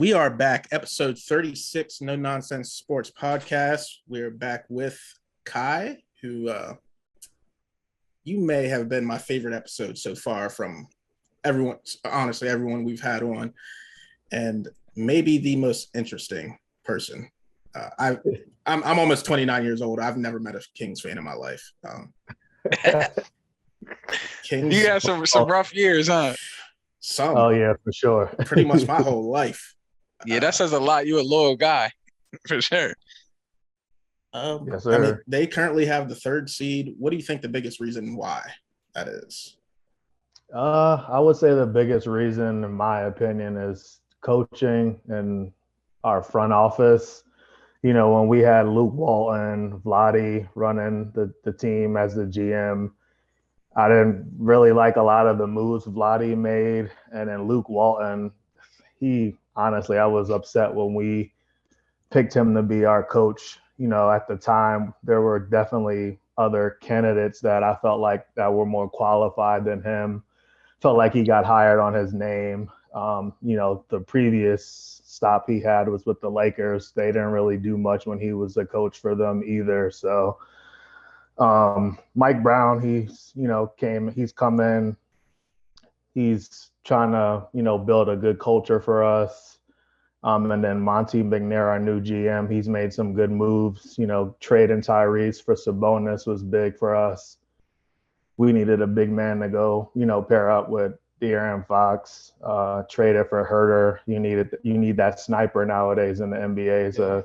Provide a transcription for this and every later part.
We are back, episode 36, No Nonsense Sports Podcast. We're back with Kai, who you may have been my favorite episode so far from everyone, honestly, everyone we've had on, and maybe the most interesting person. I'm almost 29 years old. I've never met a Kings fan in my life. Kings. You had some rough years, huh? Oh yeah, for sure. Pretty much my whole life. Yeah, that says a lot. You're a loyal guy, for sure. Yes, sir. I mean, they currently have the third seed. What do you think the biggest reason why that is? I would say the biggest reason, in my opinion, is coaching and our front office. You know, when we had Luke Walton, Vladi running the team as the GM, I didn't really like a lot of the moves Vladi made. And then Luke Walton, honestly, I was upset when we picked him to be our coach. You know, at the time, there were definitely other candidates that I felt like that were more qualified than him. Felt like he got hired on his name. You know, the previous stop he had was with the Lakers. They didn't really do much when he was the coach for them either. So Mike Brown, he's come in. He's trying to, build a good culture for us. And then Monty McNair, our new GM, he's made some good moves. You know, trading Tyrese for Sabonis was big for us. We needed a big man to go, pair up with De'Aaron Fox. Traded for Herter. You need that sniper nowadays in the NBA. It's a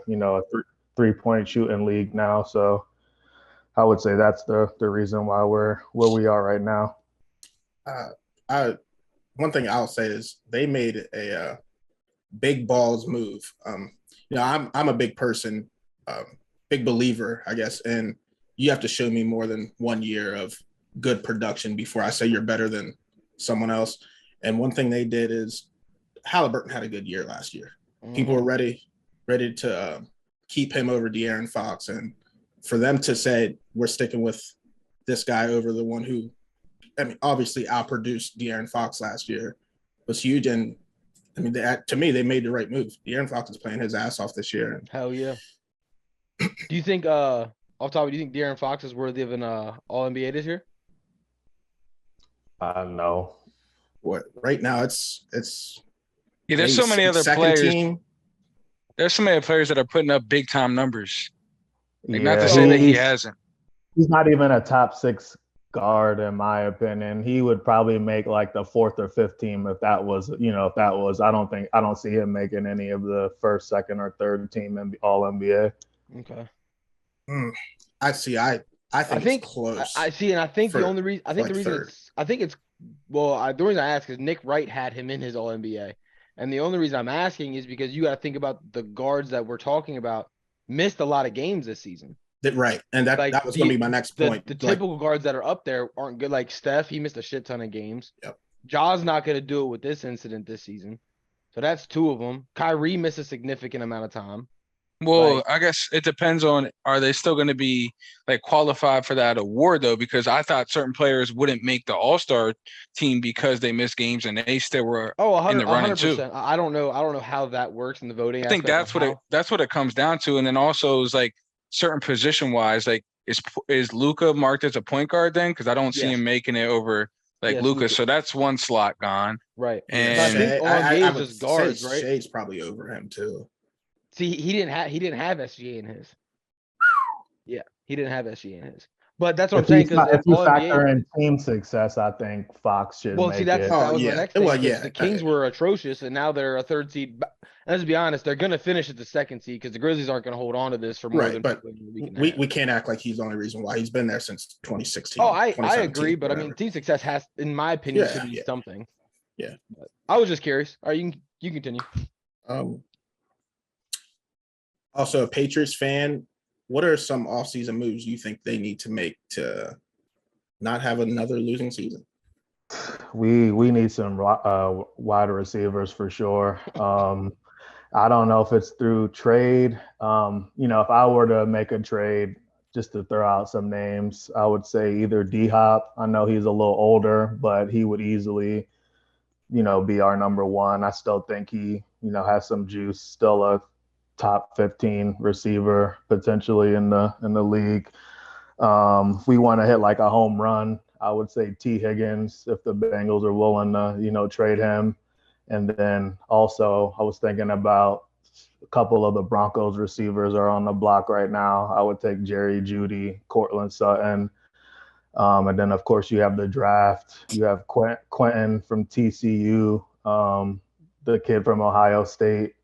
three-point shooting league now. So I would say that's the reason why we're where we are right now. One thing I'll say is they made a big balls move. I'm a big person, big believer, I guess, and you have to show me more than 1 year of good production before I say you're better than someone else. And one thing they did is Halliburton had a good year last year. People were ready to keep him over De'Aaron Fox, and for them to say we're sticking with this guy over the one who, I mean, obviously outproduced De'Aaron Fox last year was huge. And I mean, to me, they made the right move. De'Aaron Fox is playing his ass off this year. Hell yeah. Do you think, off top, do you think De'Aaron Fox is worthy of an All-NBA this year? No. What right now? It's yeah. There's so many other players. Team. There's so many players that are putting up big time numbers. Like, Yeah, not to say that he hasn't. He's not even a top six guard, in my opinion. He would probably make like the fourth or fifth team if that was. I don't see him making any of the first, second, or third team in All NBA. Okay. I see. I think it's close. I see, and I think the only reason the reason I ask is Nick Wright had him in his All NBA, and the only reason I'm asking is because you got to think about the guards that we're talking about missed a lot of games this season. Right, and that was going to be my next point. The typical guards that are up there aren't good. Like Steph, he missed a shit ton of games. Yep. Ja's not going to do it with this incident this season, so that's two of them. Kyrie missed a significant amount of time. Well, I guess it depends on, are they still going to be like qualified for that award though? Because I thought certain players wouldn't make the All-Star team because they missed games and they still were in the running 100%. Too. I don't know how that works in the voting. I think that's what it comes down to. And then also is like certain position wise, like is Luka marked as a point guard then? Because I don't see him making it over like Luka. So that's one slot gone. Right. And I think I would just guards, say right? Shay's probably over him too. See, he didn't have SGA in his. Yeah, he didn't have SGA in his. But that's what I'm saying. If you factor in team success, I think Fox should. Well, see, that was my next thing. Well, yeah, the Kings were atrocious, and now they're a third seed. Let's be honest, they're going to finish at the second seed because the Grizzlies aren't going to hold on to this for more than but we can't act like he's the only reason why. He's been there since 2016. Oh, I agree, but I mean, team success has, in my opinion, should be something. Yeah. But I was just curious. All right, you continue. Also, a Patriots fan, what are some offseason moves you think they need to make to not have another losing season? We need some wide receivers for sure. I don't know if it's through trade. If I were to make a trade, just to throw out some names, I would say either D-Hop. I know he's a little older, but he would easily be our number one. I still think he, has some juice, still a top 15 receiver potentially in the league. If we want to hit like a home run, I would say T. Higgins if the Bengals are willing to, trade him. And then also I was thinking about a couple of the Broncos receivers are on the block right now. I would take Jerry Jeudy, Cortland Sutton. And then, of course, you have the draft. You have Quentin from TCU, the kid from Ohio State,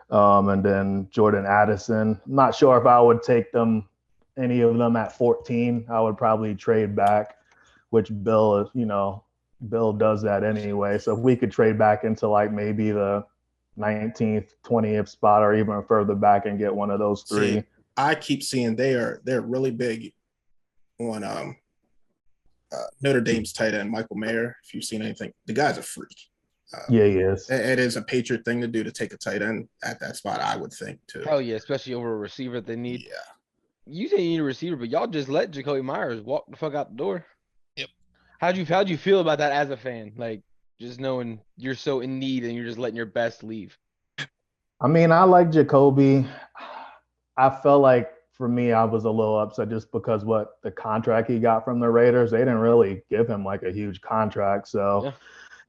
and then Jordan Addison. I'm not sure if I would take any of them at 14. I would probably trade back, which Bill does that anyway. So if we could trade back into like maybe the 19th, 20th spot or even further back and get one of those three. See, I keep seeing they're really big on Notre Dame's tight end, Michael Mayer. If you've seen anything, the guy's a freak. Yeah, he is. It is a Patriot thing to do to take a tight end at that spot, I would think, too. Hell yeah, especially over a receiver they need. Yeah. You say you need a receiver, but y'all just let Jacoby Myers walk the fuck out the door. Yep. How'd you feel about that as a fan? Like, just knowing you're so in need and you're just letting your best leave. I mean, I like Jacoby. I felt like for me, I was a little upset just because what the contract he got from the Raiders, they didn't really give him like a huge contract. So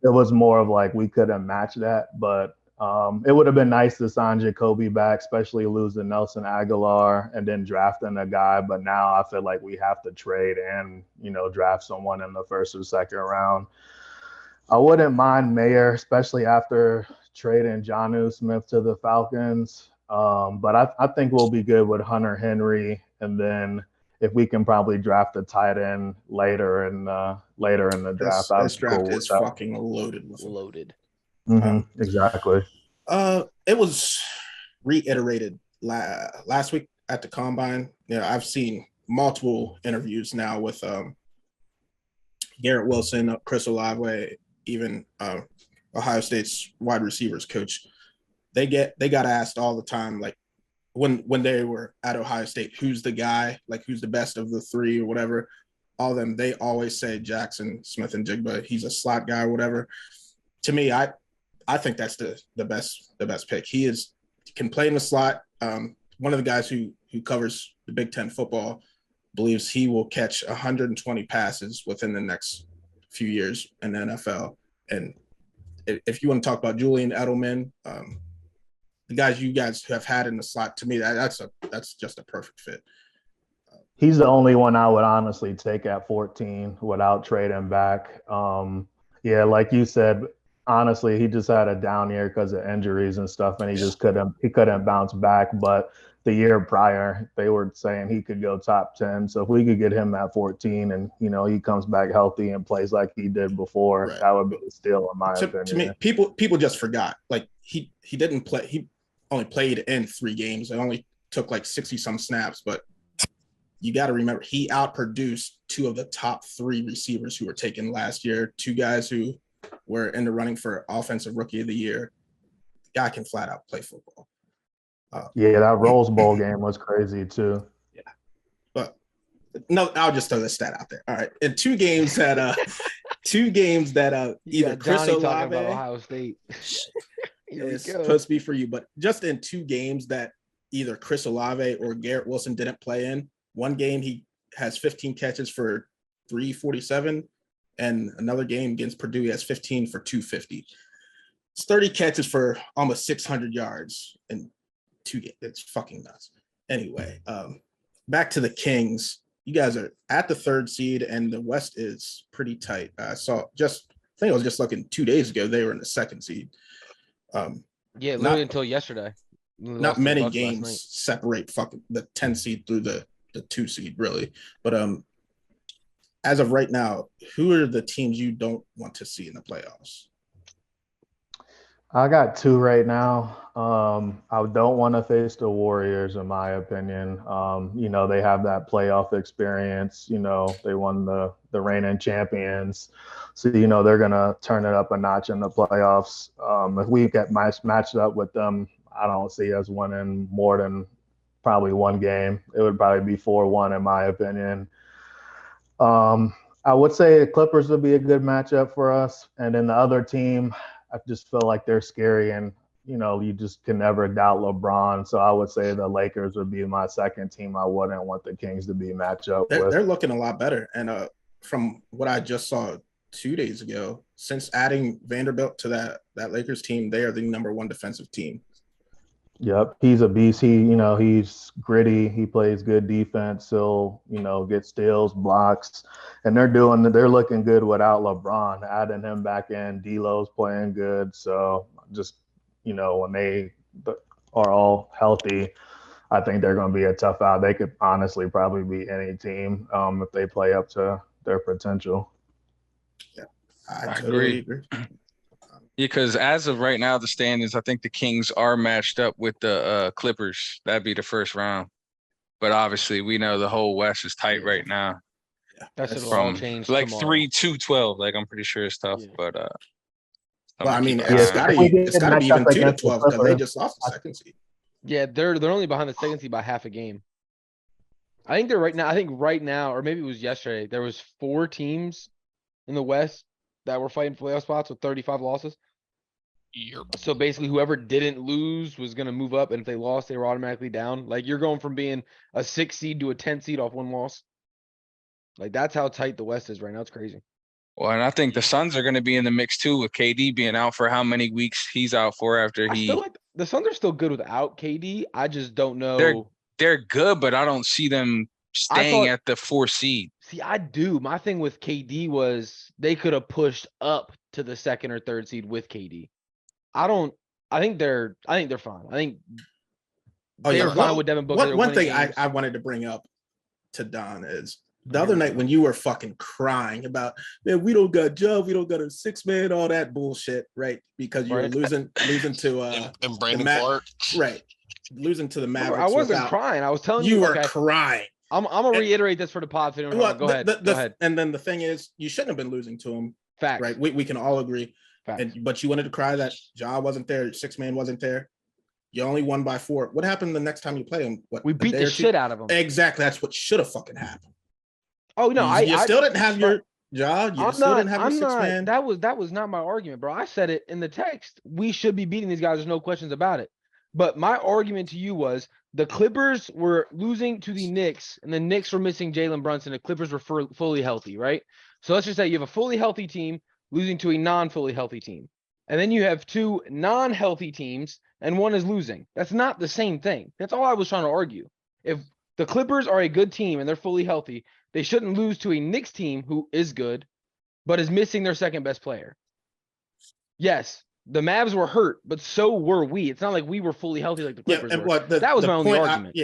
it was more of like we couldn't match that. But it would have been nice to sign Jacoby back, especially losing Nelson Aguilar and then drafting a guy. But now I feel like we have to trade and, draft someone in the first or second round. I wouldn't mind Mayer, especially after trading Jonnu Smith to the Falcons. But I think we'll be good with Hunter Henry, and then if we can probably draft a tight end later in the draft. This draft is fucking loaded with them. Loaded. Exactly. It was reiterated last week at the combine. I've seen multiple interviews now with Garrett Wilson, Chris Olave, even Ohio State's wide receivers coach. They got asked all the time, like when they were at Ohio State, who's the guy, like who's the best of the three or whatever. All of them, they always say Jackson Smith and Jigba. He's a slot guy or whatever. To me, I think that's the best pick. He can play in the slot. One of the guys who covers the Big Ten football believes he will catch 120 passes within the next few years in the NFL. And if you want to talk about Julian Edelman, the guys you guys have had in the slot, to me, that's just a perfect fit. He's the only one I would honestly take at 14 without trading back. Yeah, like you said, honestly, he just had a down year because of injuries and stuff, and he couldn't bounce back. But the year prior, they were saying he could go top 10. So if we could get him at 14 and, he comes back healthy and plays like he did before, right, that would be a steal in my opinion. To me, people just forgot. Like he didn't play. He only played in 3 games. It only took like 60-some snaps. But you got to remember, he outproduced 2 of the top 3 receivers who were taken last year, 2 guys who were in the running for Offensive Rookie of the Year. The guy can flat out play football. Yeah, that Rose Bowl game was crazy too. Yeah, but no, I'll just throw this stat out there. All right, in 2 games that either Chris Johnny Olave talking about Ohio State. is supposed to be for you, but just in 2 games that either Chris Olave or Garrett Wilson didn't play in. One game he has 15 catches for 347, and another game against Purdue he has 15 for 250. It's 30 catches for almost 600 yards in 2 games. It's fucking nuts. Anyway, back to the Kings. You guys are at the 3rd seed, and the West is pretty tight. I think I was just looking 2 days ago. They were in the 2nd seed. Literally until yesterday. Not many games separate fucking the 10 seed through the 2 seed, really. But as of right now, who are the teams you don't want to see in the playoffs? I got 2 right now. I don't want to face the Warriors, in my opinion. They have that playoff experience. They won the reigning champions. So, they're going to turn it up a notch in the playoffs. If we get matched up with them, I don't see us winning more than probably 1 game. It would probably be 4-1 in my opinion. I would say the Clippers would be a good matchup for us. And then the other team, I just feel like they're scary and, you just can never doubt LeBron. So I would say the Lakers would be my second team. I wouldn't want the Kings to be matched up with. They're looking a lot better. And from what I just saw 2 days ago, since adding Vanderbilt to that Lakers team, they are the number one defensive team. Yep, he's a beast. He's gritty. He plays good defense. He'll, get steals, blocks, and they're looking good without LeBron. Adding him back in, D'Lo's playing good. So just, when they are all healthy, I think they're going to be a tough out. They could honestly probably beat any team if they play up to their potential. Yeah, I totally agree. Yeah, because as of right now, the standings, I think the Kings are matched up with the Clippers. That'd be the first round. But obviously, we know the whole West is tight right now. Yeah, That's all changed. Like tomorrow. 3-2-12. Like, I'm pretty sure it's tough. Yeah. But well, I mean, it's got to be even 2-12 because they just lost the second seed. Yeah, they're only behind the second seed by half a game. I think right now, or maybe it was yesterday, there was 4 teams in the West that were fighting for playoff spots with 35 losses. Yep. So basically, whoever didn't lose was going to move up, and if they lost, they were automatically down. Like, you're going from being a 6 seed to a 10 seed off 1 loss. Like, that's how tight the West is right now. It's crazy. Well, and I think the Suns are going to be in the mix too, with KD being out for how many weeks he's out for after I he. feel like the Suns are still good without KD. I just don't know. They're good, but I don't see them staying at the 4 seed. See, I do. My thing with KD was they could have pushed up to the 2nd or 3rd seed with KD. I think they're fine. I think they're fine with Devin Booker. One thing I wanted to bring up to Don is the other night when you were fucking crying about, man, we don't got Ja, we don't got a 6-man, all that bullshit, right? Because you were losing to and Brandon Clark. Right. Losing to the Mavericks. I wasn't crying. I was telling you. You were crying. I'm gonna reiterate this for the pod. Go ahead. Go ahead. And then the thing is, you shouldn't have been losing to him. Facts. Right. We can all agree. Facts. But you wanted to cry that Ja wasn't there, 6-man wasn't there. You only won by 4. What happened the next time you play him? We beat the shit out of him. Exactly. That's what should have fucking happened. Oh no, you still didn't have your Ja. You still didn't have your 6-man. That was not my argument, bro. I said it in the text. We should be beating these guys. There's no questions about it. But my argument to you was the Clippers were losing to the Knicks, and the Knicks were missing Jalen Brunson. The Clippers were fully healthy, right? So let's just say you have a fully healthy team losing to a non-fully healthy team. And then you have 2 non-healthy teams, and one is losing. That's not the same thing. That's all I was trying to argue. If the Clippers are a good team and they're fully healthy, they shouldn't lose to a Knicks team who is good, but is missing their second best player. Yes, the Mavs were hurt, but so were we. It's not like we were fully healthy like the Clippers were. That was my only argument.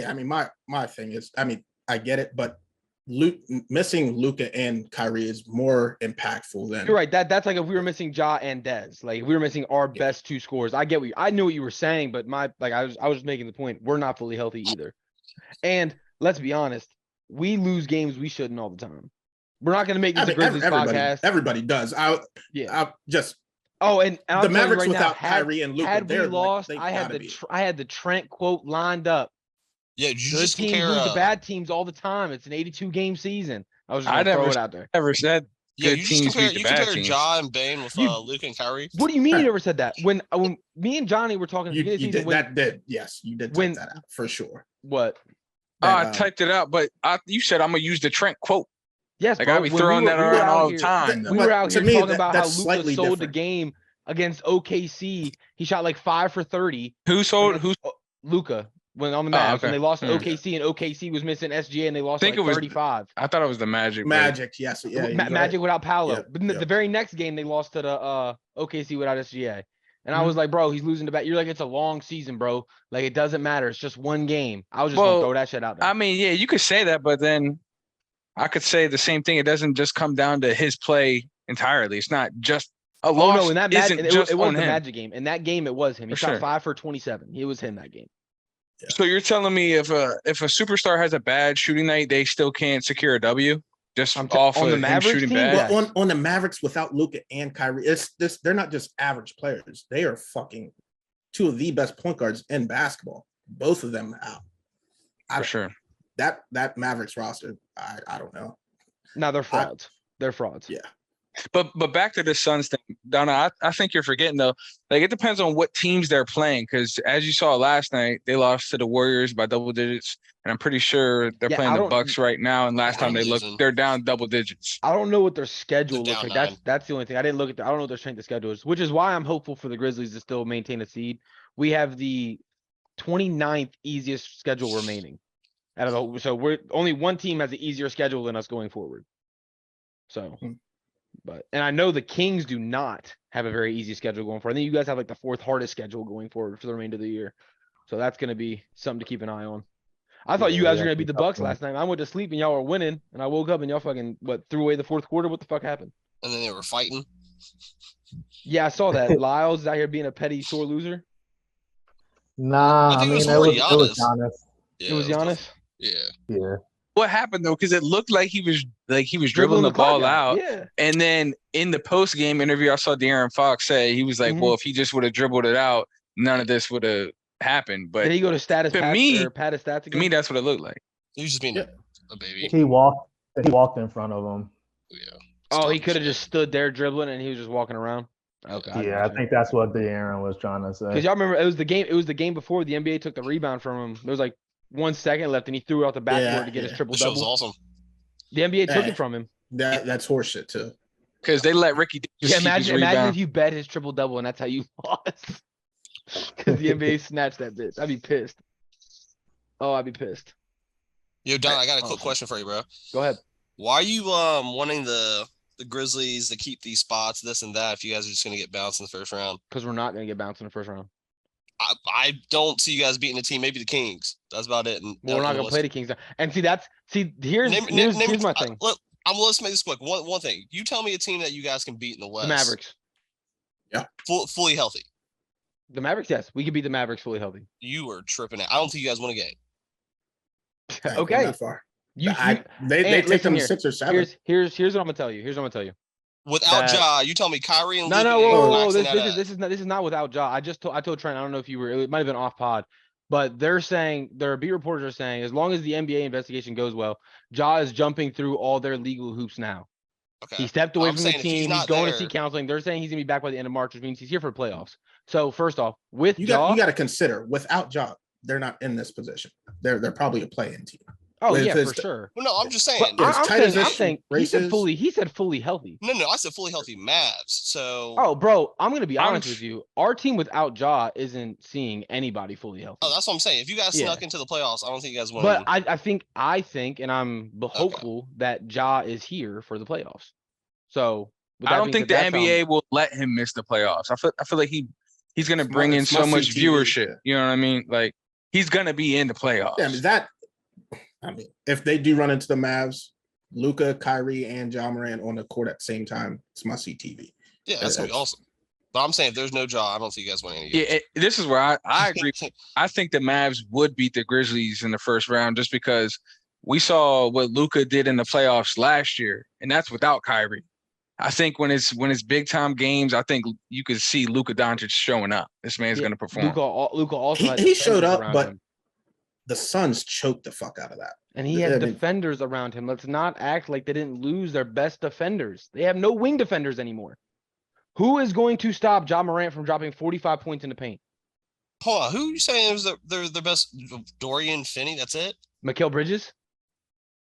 My thing is, I get it, but missing Luka and Kyrie is more impactful than. You're right. That's like if we were missing Ja and Dez, like if we were missing our best 2 scorers. I get I knew what you were saying, but I was making the point. We're not fully healthy either. And let's be honest, we lose games we shouldn't all the time. We're not going to make this a Grizzlies podcast. Everybody does. I just. Oh, and the Mavericks without Kyrie and Luka. Had we lost, I had the Trent quote lined up. Yeah, you just compare lose to bad teams all the time. It's an 82-game season. I was just gonna throw it out there. Never said good teams beat the bad teams. Ja and Bane with Luka and Kyrie. What do you mean you never said that? When me and Johnny were talking, you did yes, you did type that out for sure. What? I typed it out, but you said I'm gonna use the Trent quote. Yes, like I be throwing that around all the time. We were out here talking about how Luka sold the game against OKC. He shot like 5 for 30. Who sold? Who? Luka. When on the Mavs, and they lost to OKC, and OKC was missing SGA, and they lost like 35. I thought it was the Magic. Yes, yeah. Magic without Paolo. Yeah, but the very next game, they lost to the OKC without SGA. And I was like, bro, he's losing to back. You're like, it's a long season, bro. Like, it doesn't matter. It's just one game. I was just gonna throw that shit out there. I mean, yeah, you could say that, but then I could say the same thing. It doesn't just come down to his play entirely. It's not just a loss. No, in that Magic, it wasn't the Magic game. In that game, it was him. He shot 5 for 27. It was him that game. Yeah. So you're telling me if a superstar has a bad shooting night, they still can't secure a W just off of the Mavericks shooting team, bad? Well, on the Mavericks without Luka and Kyrie, they're not just average players. They are fucking 2 of the best point guards in basketball. Both of them out. For sure. That Mavericks roster, I don't know. Now they're frauds. They're frauds. Yeah. But back to the Suns thing, Donna. I think you're forgetting though. Like it depends on what teams they're playing, because as you saw last night, they lost to the Warriors by double digits, and I'm pretty sure they're playing the Bucks right now. And last time they looked, they're down double digits. I don't know what their schedule looks like. 9. That's the only thing I didn't look at. I don't know what their strength of schedule is, which is why I'm hopeful for the Grizzlies to still maintain a seed. We have the 29th easiest schedule remaining. So we're only one team has an easier schedule than us going forward. So. And I know the Kings do not have a very easy schedule going forward. I think you guys have like the 4th hardest schedule going forward for the remainder of the year. So that's going to be something to keep an eye on. I thought you guys were going to beat the Bucks last night. I went to sleep and y'all were winning, and I woke up and y'all fucking threw away the 4th quarter. What the fuck happened? And then they were fighting. Yeah, I saw that. Lyles is out here being a petty sore loser. Nah, I mean it was Giannis. Yeah, it was Giannis. Yeah. What happened though? Because it looked like he was dribbling the ball out. Yeah. And then in the post game interview, I saw De'Aaron Fox say he was like, "Well, if he just would have dribbled it out, none of this would have happened." But did he go to status? To me, pad his stats again? To me, that's what it looked like. He was just being a baby. He walked in front of him. Yeah. Oh, he could have just stood there dribbling and he was just walking around. Okay. Yeah, I think that's what De'Aaron was trying to say. Because y'all remember it was the game before the NBA took the rebound from him. There was like 1 second left and he threw it out the backboard to get his triple double. That was awesome. The NBA took it from him. That's horseshit too. Because they let Ricky. Imagine if you bet his triple double and that's how you lost. Because the NBA snatched that bitch. I'd be pissed. Oh, I'd be pissed. Yo, Don, I got a quick question for you, bro. Go ahead. Why are you wanting the Grizzlies to keep these spots, this and that, if you guys are just gonna get bounced in the first round? Because we're not gonna get bounced in the first round. I don't see you guys beating the team. Maybe the Kings. That's about it. And we're not gonna play the Kings. And here's my thing. Let's make this quick. One thing. You tell me a team that you guys can beat in the West. The Mavericks. Yeah. Fully healthy. The Mavericks, yes. We could beat the Mavericks fully healthy. You are tripping out. I don't think you guys win a game. Okay. That far. They take them 6 or 7. Here's what I'm gonna tell you. Without Ja, you tell me Kyrie and No, whoa. This is not without Ja. I told Trent, I don't know if you were, it might have been off pod, but they're saying, their beat reporters are saying, as long as the NBA investigation goes well, Ja is jumping through all their legal hoops now. Okay. He stepped away from the team. He's going to see counseling. They're saying he's gonna be back by the end of March, which means he's here for playoffs. So first off, with you got to consider, without Ja, they're not in this position. They're probably a play-in team. Oh, yeah, for sure. Well, no, I'm just saying. I'm saying he said fully healthy. No, I said fully healthy Mavs. So. Oh, bro, I'm going to be honest with you. Our team without Ja isn't seeing anybody fully healthy. Oh, that's what I'm saying. If you guys snuck into the playoffs, I don't think you guys win. But I think, and I'm hopeful that Ja is here for the playoffs. So. I don't think the NBA will let him miss the playoffs. I feel like he's going to bring in so much viewership. You know what I mean? Like, he's going to be in the playoffs. Yeah, I mean, if they do run into the Mavs, Luka, Kyrie, and Ja Morant on the court at the same time, it's must-see TV. Yeah, that's going to be awesome. But I'm saying if there's no Ja, I don't think you guys win any games. Yeah, this is where I agree. I think the Mavs would beat the Grizzlies in the first round just because we saw what Luka did in the playoffs last year, and that's without Kyrie. I think when it's big time games, I think you could see Luka Doncic showing up. This man's going to perform. Luka also he showed up, but the Suns choked the fuck out of that. And he has defenders around him. Let's not act like they didn't lose their best defenders. They have no wing defenders anymore. Who is going to stop Ja Morant from dropping 45 points in the paint? Hold on. Who are you saying was their best? Dorian Finney? That's it? Mikal Bridges?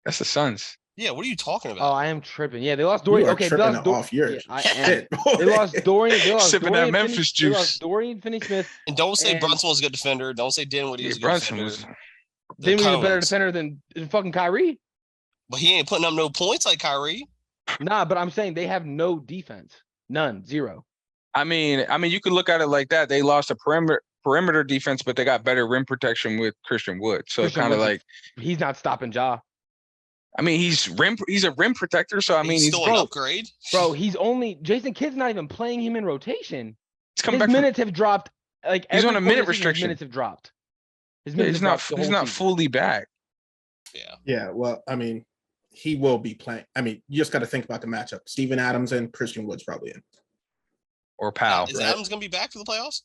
That's the Suns. Yeah, what are you talking about? Oh, I am tripping. Yeah, they lost Dorian. Okay, they lost off your shit. They lost Dorian. They lost sipping that Memphis juice. They lost Dorian Finney-Smith. And don't say Brunson was a good defender. Don't say Dinwiddie was a good defender. Dinwiddie was a better defender than fucking Kyrie. But he ain't putting up no points like Kyrie. Nah, but I'm saying they have no defense. None. Zero. I mean, you could look at it like that. They lost a perimeter defense, but they got better rim protection with Christian Wood. So kind of like he's not stopping Ja. I mean, he's a rim protector, so I mean, he's still an upgrade. Bro, Jason Kidd's not even playing him in rotation. His minutes have dropped. Like he's on a minute restriction. His minutes have dropped. He's not fully back. Yeah. Yeah. Well, I mean, he will be playing. I mean, you just got to think about the matchup. Steven Adams and Christian Wood's probably in. Or Powell. Is Adams going to be back for the playoffs?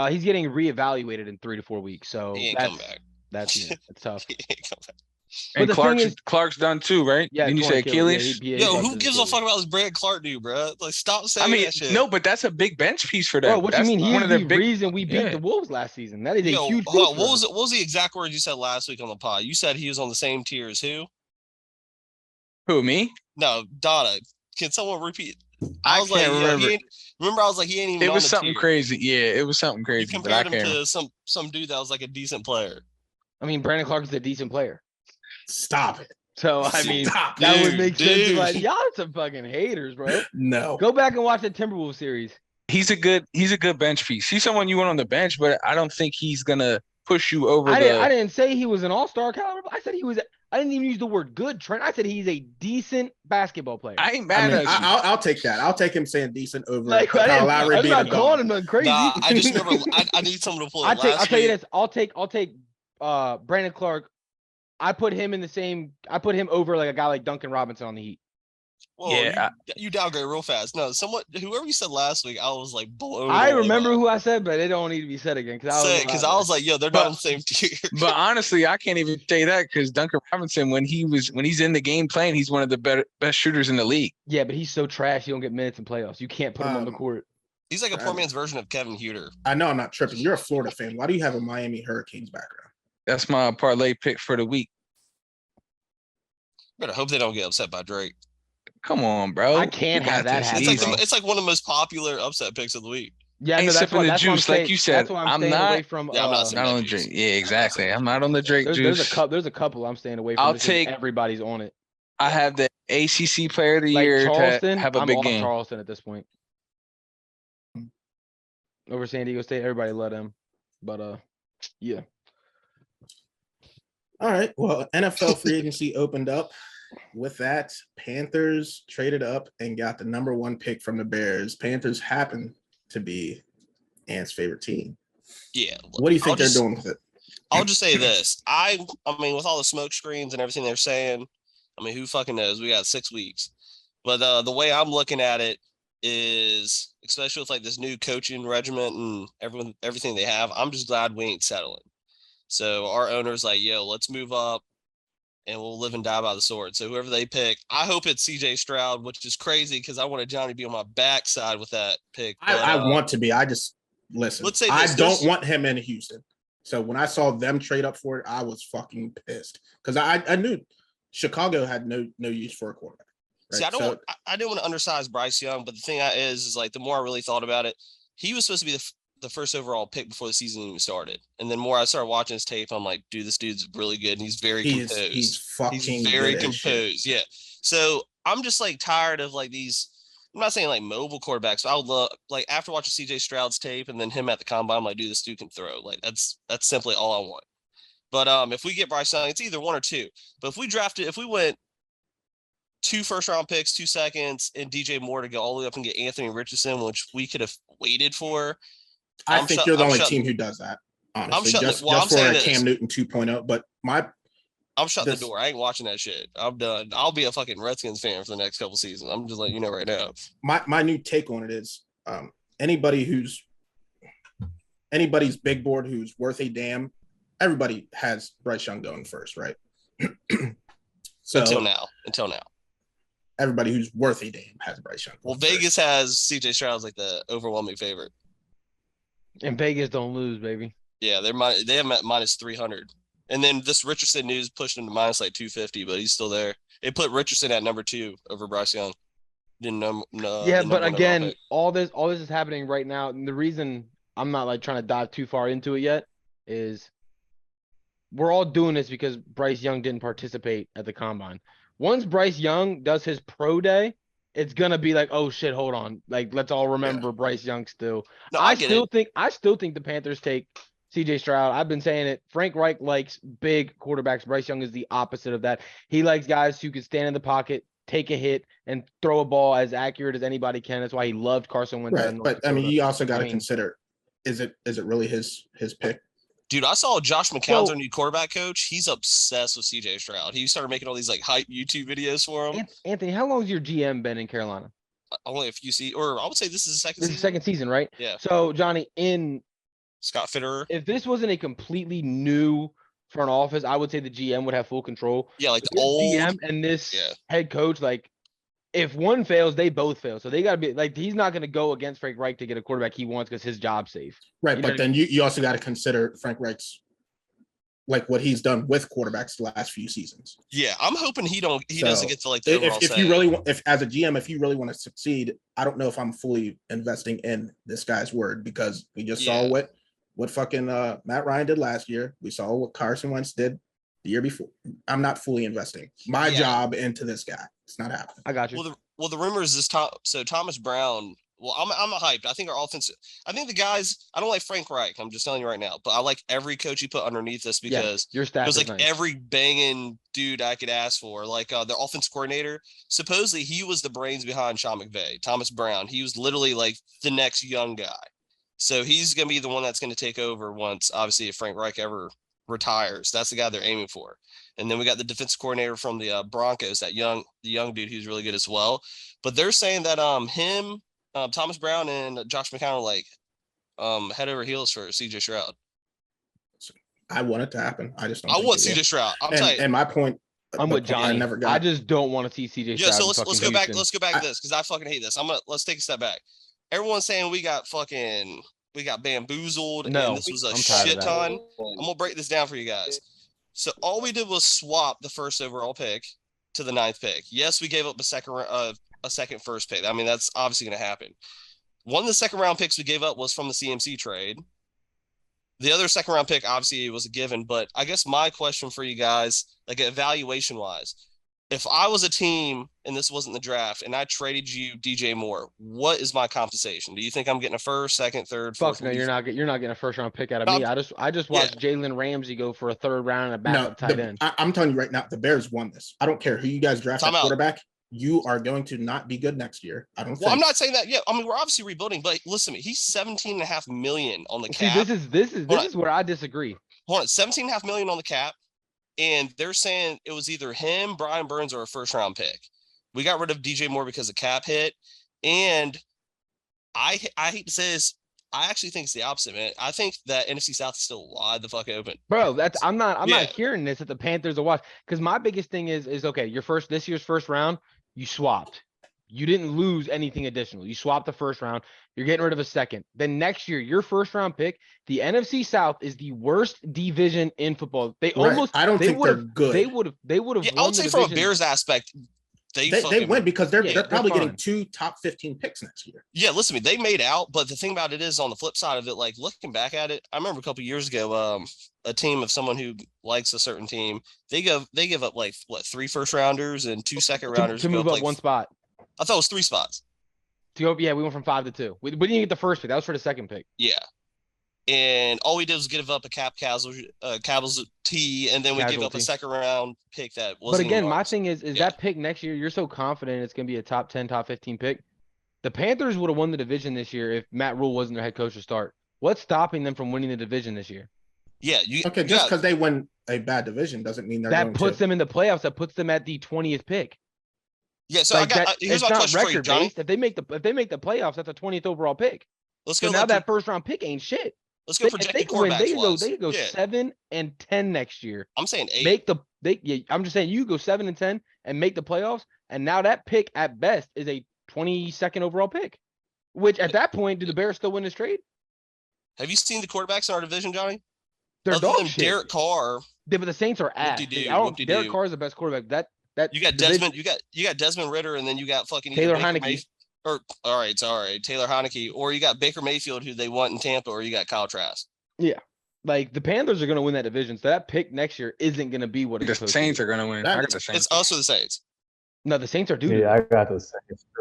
He's getting reevaluated in 3 to 4 weeks. So he ain't come back. That's tough. He ain't come back. And the thing is, Clark's done too, right? yeah, Didn't you say Achilles? Yo, who gives a fuck about this Brad Clark dude, bro? Like, stop saying that shit. No, but that's a big bench piece for them. Bro, what that's you mean? He's one of their the big reason we beat the Wolves last season. That is a huge piece. What was the exact word you said last week on the pod? You said he was on the same tier as who? Who, me? No, Donna. Can someone repeat? I was can't like, remember. Remember, I was like, he ain't even. It was something crazy. Yeah, it was something crazy. You compared him to some dude that was like a decent player. I mean, Brandon Clark is a decent player. Stop it. So I mean, that would make sense. Like, y'all are some fucking haters, bro. No. Go back and watch the Timberwolves series. He's a good bench piece. He's someone you want on the bench, but I don't think he's gonna push you over. I didn't say he was an all-star caliber. I said he was. I didn't even use the word good, Trent. I said he's a decent basketball player. I ain't mad at you. I'll take that. I'll take him saying decent over Kyle Lowry. I'm not calling him nothing crazy. Nah, I just never. I need someone to pull it. I'll tell you this. I'll take Brandon Clark. I put him over like a guy like Duncan Robinson on the Heat. Well, yeah, you downgrade real fast. No, whoever you said last week, I was like blown. I remember who I said, but it don't need to be said again because I was like, yo, they're not on the same tier. But honestly, I can't even say that because Duncan Robinson, when he's in the game playing, he's one of the best shooters in the league. Yeah, but he's so trash, he don't get minutes in playoffs. You can't put him on the court. He's like a poor man's version of Kevin Huerter. I know I'm not tripping. You're a Florida fan. Why do you have a Miami Hurricanes background? That's my parlay pick for the week. Better hope they don't get upset by Drake. Come on, bro. I can't have that happen. It's like one of the most popular upset picks of the week. Yeah, no, that's the juice, like you said. That's why I'm staying away from. I'm not on Drake. Yeah, exactly. I'm not on the Drake juice. There's a couple I'm staying away from. I'll take. Everybody's on it. I have the ACC Player of the Year Charleston, to have a big I'm game. Charleston at this point. Over San Diego State, everybody let him. But yeah. All right. Well, NFL free agency opened up. With that, Panthers traded up and got the number 1 pick from the Bears. Panthers happen to be Ant's favorite team. Yeah. What do you think they're doing with it? I'll just say this. I mean, with all the smoke screens and everything they're saying, I mean, who fucking knows? We got 6 weeks. But the way I'm looking at it is, especially with like this new coaching regiment and everything they have, I'm just glad we ain't settling. So our owner's like, yo, let's move up. And we'll live and die by the sword. So whoever they pick, I hope it's CJ Stroud, which is crazy because I wanted Johnny to be on my backside with that pick. But, I want to be. I just listen. Let's say this, I don't want him in Houston. So when I saw them trade up for it, I was fucking pissed because I knew Chicago had no use for a quarterback. Right? See, I didn't want to undersize Bryce Young, but the thing is like the more I really thought about it, he was supposed to be the first overall pick before the season even started. And then more I started watching his tape, I'm like, dude, this dude's really good. And he's very composed. He's very composed. Yeah. So I'm just like tired of like these, I'm not saying like mobile quarterbacks, but I would love, like after watching CJ Stroud's tape and then him at the combine, I'm like, dude, this dude can throw. Like that's simply all I want. But if we get Bryce Young, it's either 1 or 2. But if we went 2 first-round picks, 2 seconds, and DJ Moore to go all the way up and get Anthony Richardson, which we could have waited for. I think you're the only team who does that, honestly. Just for a Cam Newton 2.0. But I'm shutting the door. I ain't watching that shit. I'm done. I'll be a fucking Redskins fan for the next couple seasons. I'm just letting you know right now. My new take on it is anybody's big board who's worth a damn, everybody has Bryce Young going first, right? So until now. Everybody who's worth a damn has Bryce Young. Well, Vegas has CJ Stroud as like the overwhelming favorite. And Vegas don't lose, baby. Yeah, they have minus 300. And then this Richardson news pushed him to minus like 250, but he's still there. It put Richardson at number 2 over Bryce Young. Didn't know. Yeah, but again, all this is happening right now. And the reason I'm not like trying to dive too far into it yet is we're all doing this because Bryce Young didn't participate at the combine. Once Bryce Young does his pro day, it's gonna be like, oh shit, hold on. Like, let's all remember Bryce Young still. No, I still think the Panthers take CJ Stroud. I've been saying it. Frank Reich likes big quarterbacks. Bryce Young is the opposite of that. He likes guys who can stand in the pocket, take a hit, and throw a ball as accurate as anybody can. That's why he loved Carson Wentz. Right, but I mean, you also got to consider: is it really his pick? Dude, I saw Josh McCown's our new quarterback coach. He's obsessed with CJ Stroud. He started making all these like hype YouTube videos for him. Anthony, how long has your GM been in Carolina? Only a few seasons, or I would say this is the second season. This is the second season, right? Yeah. So, Johnny, in Scott Fitterer. If this wasn't a completely new front office, I would say the GM would have full control. Yeah, like But the this old. GM and this Yeah. head coach, like if one fails, they both fail. So they gotta be like he's not gonna go against Frank Reich to get a quarterback he wants because his job's safe. Right, You know but what I then you also got to consider Frank Reich's like what he's done with quarterbacks the last few seasons. Yeah, I'm hoping he So, doesn't get to like the overall if say. you really if as a GM, if you really want to succeed, I don't know if I'm fully investing in this guy's word because we just saw what fucking Matt Ryan did last year. We saw what Carson Wentz did the year before. I'm not fully investing my job into this guy. It's not happening. I got you. Well, the rumors is Thomas Brown. Well, I'm hyped. I think our offense. I think the guys. I don't like Frank Reich. I'm just telling you right now. But I like every coach you put underneath this because your staff it was is like nice. every banging dude I could ask for. Like the offense coordinator. Supposedly he was the brains behind Sean McVay. Thomas Brown. He was literally like the next young guy. So he's gonna be the one that's gonna take over once, obviously, if Frank Reich ever retires. That's the guy they're aiming for. And then we got the defensive coordinator from the Broncos, the young dude who's really good as well. But they're saying that Thomas Brown and Josh McCown are like head over heels for CJ Stroud. I want it to happen. I just don't. I think want it will. CJ Stroud. And my point. I'm with Johnny. I just don't want to see CJ Stroud. Yeah, so let's go back. Houston. Let's go back to this because I fucking hate this. Let's take a step back. Everyone's saying we got bamboozled and this was a shit ton. I'm gonna break this down for you guys. So all we did was swap the first overall pick to the 9th pick. Yes, we gave up a second first pick. I mean, that's obviously going to happen. One of the second round picks we gave up was from the CMC trade. The other second round pick, obviously, was a given. But I guess my question for you guys, like evaluation wise, if I was a team and this wasn't the draft and I traded you DJ Moore, what is my compensation? Do you think I'm getting a first, second, third, fourth? Fuck no, you're not getting a first round pick out of me. I just watched Jalen Ramsey go for a 3rd round and a backup tight end. I'm telling you right now, the Bears won this. I don't care who you guys draft at quarterback. You are going to not be good next year. I don't think. Well, I'm not saying that. Yeah, I mean, we're obviously rebuilding, but listen to me. He's $17.5 million on the cap. See, this is where I disagree. Hold on, $17.5 million on the cap. And they're saying it was either him, Brian Burns, or a first round pick. We got rid of DJ Moore because of cap hit. And I hate to say this, I actually think it's the opposite, man. I think that NFC South is still wide the fuck open. Bro, I'm not hearing this that the Panthers are watch. Because my biggest thing is okay, this year's first round, you swapped. You didn't lose anything additional. You swapped the first round. You're getting rid of a second. Then next year, your first round pick, the NFC South is the worst division in football. They almost. I don't think they're good. They would have. Yeah, I would say from a Bears aspect, they win because they're probably getting 2 top 15 picks next year. Yeah, listen to me. They made out, but the thing about it is, on the flip side of it, like looking back at it, I remember a couple of years ago, a team of someone who likes a certain team, they give up like 3 first rounders and 2 second rounders to move up one spot. I thought it was 3 spots. We went from 5 to 2. We didn't get the first pick. That was for the second pick. Yeah. And all we did was give up a cap casualty, and then we gave up a second round pick that wasn't. But again, my thing is that pick next year, you're so confident it's going to be a top 10, top 15 pick. The Panthers would have won the division this year if Matt Rule wasn't their head coach to start. What's stopping them from winning the division this year? Yeah. Just because they win a bad division doesn't mean that puts them in the playoffs. That puts them at the 20th pick. Yeah, so here's my question for you, Johnny. If they make the playoffs, that's a 20th overall pick. Let's go. So now that first round pick ain't shit. Let's go projected quarterbacks. They could go 7 and 10 next year. I'm saying 8. I'm just saying you go 7 and 10 and make the playoffs, and now that pick at best is a 22nd overall pick. Which at that point, do the Bears still win this trade? Have you seen the quarterbacks in our division, Johnny? They're other dog than shit. Derek Carr. Yeah, but the Saints are ass. Derek Carr is the best quarterback. That you got Desmond. You got Desmond Ritter, and then you got fucking Taylor Heineke. Taylor Heineke, or you got Baker Mayfield, who they want in Tampa, or you got Kyle Trask. Yeah, like the Panthers are going to win that division, so that pick next year isn't going to be what the Saints are going to win. I got the Saints. It's also the Saints. No, the Saints are doo. Yeah, I got the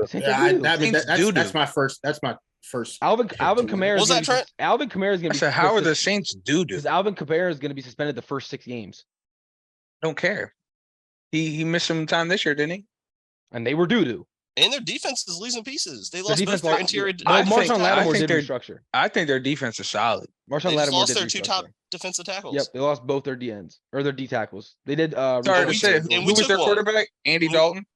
Saints. That's my first. That's my first. Alvin Kamara. Was that Trent? Alvin Kamara is going to be. How are the Saints doo? Because Alvin Kamara is going to be suspended the first 6 games. Don't care. He missed some time this year, didn't he? And they were doo. And their defense is losing pieces. They lost both their interior. Marshawn Lattimore did restructure. I think their defense is solid. Marshawn Lattimore lost their 2 top defensive tackles. Yep, they lost both their DNs or their D tackles. They did. Sorry to say, who was their quarterback? Andy Dalton.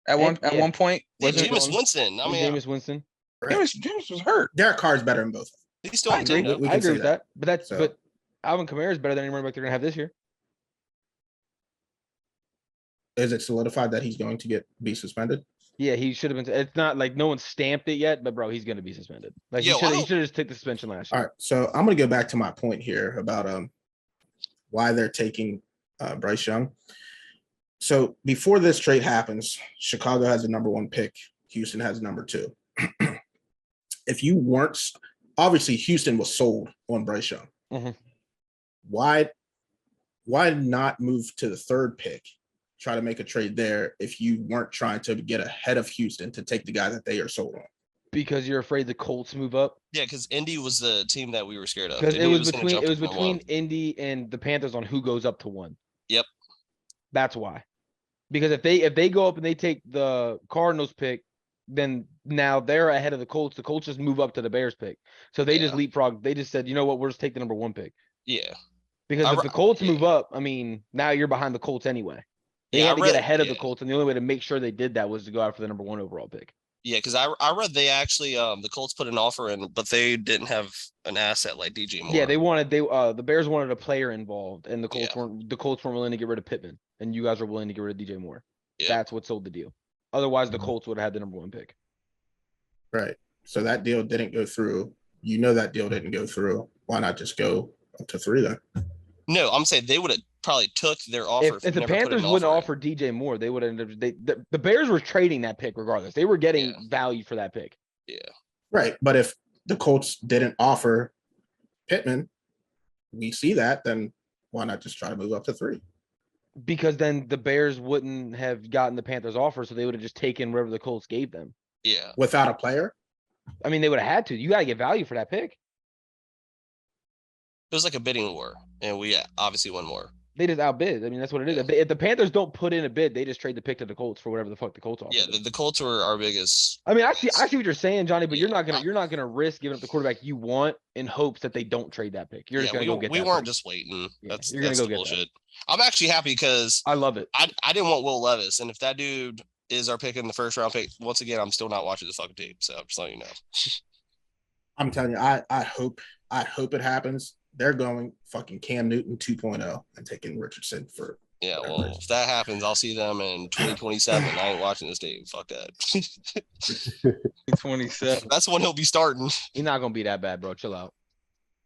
At one point, Jameis Winston. Jameis Winston. Jameis was hurt. Derek Carr is better than both. He's still I agree with that. But Alvin Kamara is better than any running back they're gonna have this year. Is it solidified that he's going to be suspended? Yeah, he should have been. It's not like no one stamped it yet, but bro, he's gonna be suspended. Like he should have just took the suspension last year. All right, so I'm gonna go back to my point here about why they're taking Bryce Young. So before this trade happens, Chicago has the number 1 pick. Houston has number 2. If you weren't, obviously Houston was sold on Bryce Young. Mm-hmm. Why not move to the 3rd pick? Try to make a trade there if you weren't trying to get ahead of Houston to take the guy that they are sold on. Because you're afraid the Colts move up. Yeah, because Indy was the team that we were scared of. Because it was between Indy and the Panthers on who goes up to 1. Yep. That's why. Because if they go up and they take the Cardinals pick, then now they're ahead of the Colts. The Colts just move up to the Bears pick. So they just leapfrog. They just said, you know what, we'll just take the number 1 pick. Yeah. Because if the Colts move up, I mean, now you're behind the Colts anyway. They had to get ahead of the Colts, and the only way to make sure they did that was to go after the number 1 overall pick. Yeah, because I read they actually the Colts put an offer in, but they didn't have an asset like DJ Moore. Yeah, the Bears wanted a player involved, and the Colts weren't willing to get rid of Pittman, and you guys are willing to get rid of DJ Moore. Yeah. That's what sold the deal. Otherwise, the Colts would have had the number 1 pick. Right. So that deal didn't go through. You know that deal didn't go through. Why not just go up to 3 then? No, I'm saying they would have probably took their offer. If the Panthers wouldn't offer DJ Moore, they would have ended up. The Bears were trading that pick regardless. They were getting value for that pick. Yeah. Right. But if the Colts didn't offer Pittman, we see that, then why not just try to move up to 3? Because then the Bears wouldn't have gotten the Panthers offer, so they would have just taken whatever the Colts gave them. Yeah. Without a player? I mean, they would have had to. You got to get value for that pick. It was like a bidding war, and we obviously won more. They just outbid. I mean, that's what it is. If the Panthers don't put in a bid, they just trade the pick to the Colts for whatever the fuck the Colts offer. Yeah, the Colts were our biggest. I mean, I see what you're saying, Johnny, but you're not gonna risk giving up the quarterback you want in hopes that they don't trade that pick. You're just gonna go get that. We weren't pick. just waiting. Yeah, You're gonna go get bullshit. I'm actually happy because I love it. I didn't want Will Levis, and if that dude is our pick in the 1st round pick, once again, I'm still not watching the fucking team. So I'm just letting you know. I'm telling you, I hope it happens. They're going fucking Cam Newton 2.0 and taking Richardson for. Yeah, well, if that happens, I'll see them in 2027. I ain't watching this team. Fuck that. 27. That's when he'll be starting. He's not gonna be that bad, bro. Chill out.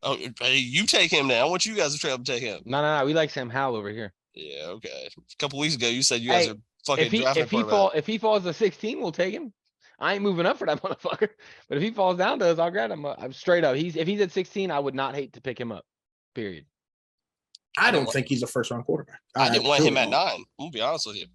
Oh, hey, you take him now. I want you guys to try to take him. No. We like Sam Howell over here. Yeah, okay. A couple weeks ago, you said you guys are fucking drafting. If he falls to 16, we'll take him. I ain't moving up for that motherfucker. But if he falls down to us, I'll grab him. I'm straight up. If he's at 16, I would not hate to pick him up. Period. I don't think he's a 1st round quarterback. I didn't want him at 9. I'm gonna be honest with you.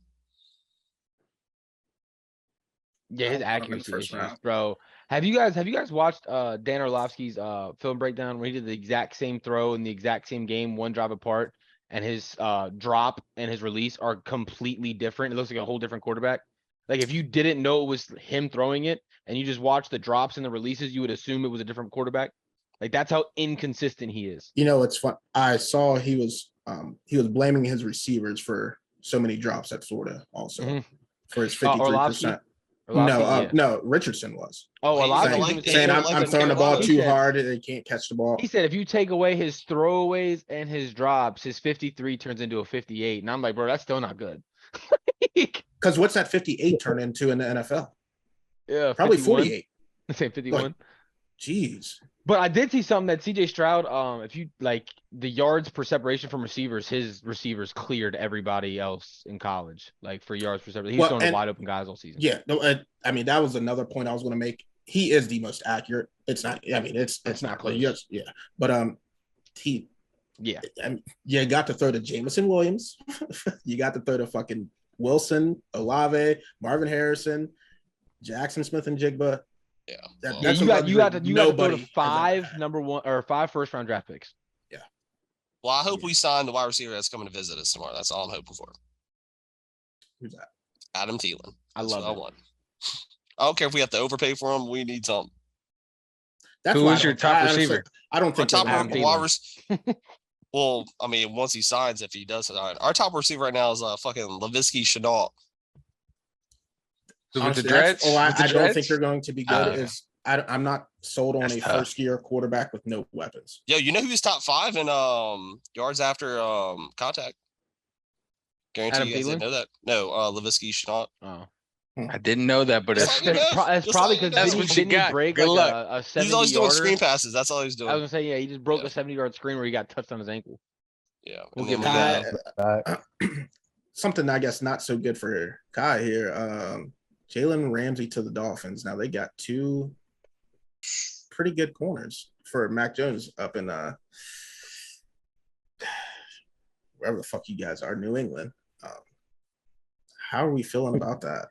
Yeah, his accuracy issues, bro. Have you guys watched Dan Orlovsky's film breakdown where he did the exact same throw in the exact same game, 1 drive apart, and his drop and his release are completely different? It looks like a whole different quarterback. Like if you didn't know it was him throwing it and you just watched the drops and the releases, you would assume it was a different quarterback. Like that's how inconsistent he is. You know, it's fun. I saw he was blaming his receivers for so many drops at Florida also for his 53%. No, Richardson was. Saying I'm throwing the ball too hard and they can't catch the ball. He said if you take away his throwaways and his drops, his 53 turns into a 58. And I'm like, bro, that's still not good. Because what's that 58 turn into in the NFL? Yeah, probably 51. 48. Say 51. Like, jeez. But I did see something that CJ Stroud, if you like the yards per separation from receivers, his receivers cleared everybody else in college, like for yards per separation. He was throwing to wide open guys all season. Yeah, no, I mean that was another point I was going to make. He is the most accurate. It's not. I mean, it's not close. Yes, yeah, but he. Yeah, and you got to throw to Jameson Williams. You got to throw to fucking Wilson, Olave, Marvin Harrison, Jackson Smith and Jigba. Yeah, that's you got to go to 5 number 1 or 5 1st round draft picks. Yeah. Well, I hope we sign the wide receiver that's coming to visit us tomorrow. That's all I'm hoping for. Who's that? Adam Thielen. I love it. I don't care if we have to overpay for him. We need something. Who is your top receiver? I don't think top well, I mean, once he signs, if he does sign, our top receiver right now is fucking Laviska Shenault. Honestly, I don't think they're going to be good. I'm not sold on That's a tough. first-year quarterback with no weapons. Yo, you know who's top 5 in yards after contact? Guarantee Adam you guys didn't Thielen? know that. No, Laviski Chenault. Oh, I didn't know that, but Just it's like you know. it's Just probably like you because know. That's what you didn't he got. break Good like luck. a He's 70 always doing yarder? screen passes. That's all he's I was doing. gonna say, yeah, he just broke Yeah. a 70-yard screen where he got touched on his ankle. Yeah. We'll And give then him Kai, something I guess not so good for Kai here. Jalen Ramsey to the Dolphins. Now they got 2 pretty good corners for Mac Jones up in wherever the fuck you guys are, New England. How are we feeling about that?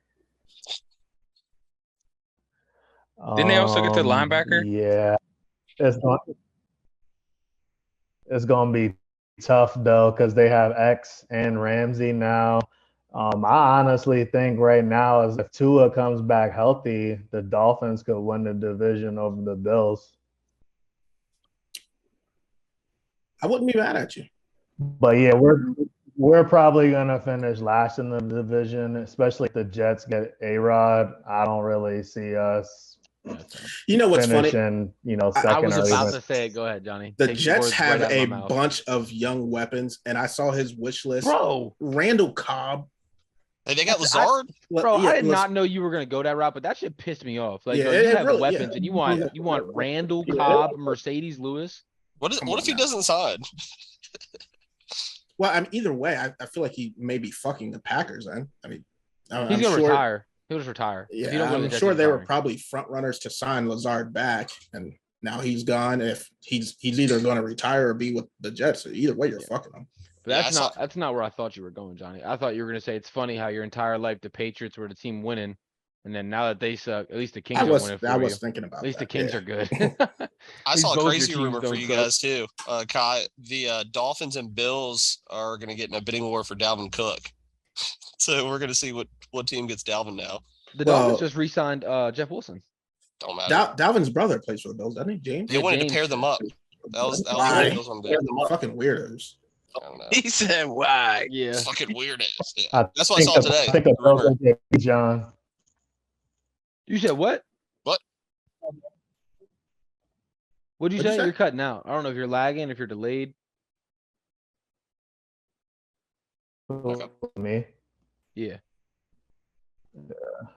Didn't they also get the linebacker? Yeah, it's going to be tough though because they have X and Ramsey now. I honestly think right now, as if Tua comes back healthy, the Dolphins could win the division over the Bills. I wouldn't be mad at you. But yeah, we're probably gonna finish last in the division, especially if the Jets get A-Rod. I don't really see us You know what's funny? finishing, I second was or about even. to say it. Go ahead, Johnny. The Take the Jets words right have out of a my mouth. bunch of young weapons, and I saw his wish list. Bro, Randall Cobb. hey, they got That's- Lazard. I did not know you were gonna go that route, but that shit pissed me off. Like, Yeah, yo, you it have really- weapons, yeah. and you want Randall Yeah. Cobb, Mercedes Lewis. What Come if on he now. doesn't sign? Well, I mean, either way, I feel like he may be fucking the Packers. Then I mean, He's gonna retire. He'll just retire. If he don't Yeah, go to the I'm Jets, sure he's they were retiring. probably front runners to sign Lazard back, and now he's gone. If he's either going to retire or be with the Jets, either way, you're Yeah. fucking him. But Yeah, that's not where I thought you were going, Johnny. I thought you were gonna say it's funny how your entire life the Patriots were the team winning, and then now that they suck, at least the Kings I are was winning for I you. was thinking about At least that. the Kings yeah. are good. I At least saw a both your crazy teams rumor for don't you suck. guys too. Kai, the Dolphins and Bills are going to get in a bidding war for Dalvin Cook. So we're going to see what team gets Dalvin now. The Well- Dolphins just re-signed Jeff Wilson. Don't matter. Dalvin's brother plays for the Bills, doesn't he, James? They Yeah, wanted James. to pair them up. That was Why? what the Bills wanted to do. Fucking weirdos. I don't know. He said, "Why?" Yeah. It's fucking weird. Yeah. I That's what I saw today. I think the Bills will get John. You said what? What? What'd you What'd you say? say? You're cutting out. I don't know if you're lagging, if you're delayed. Me. Yeah.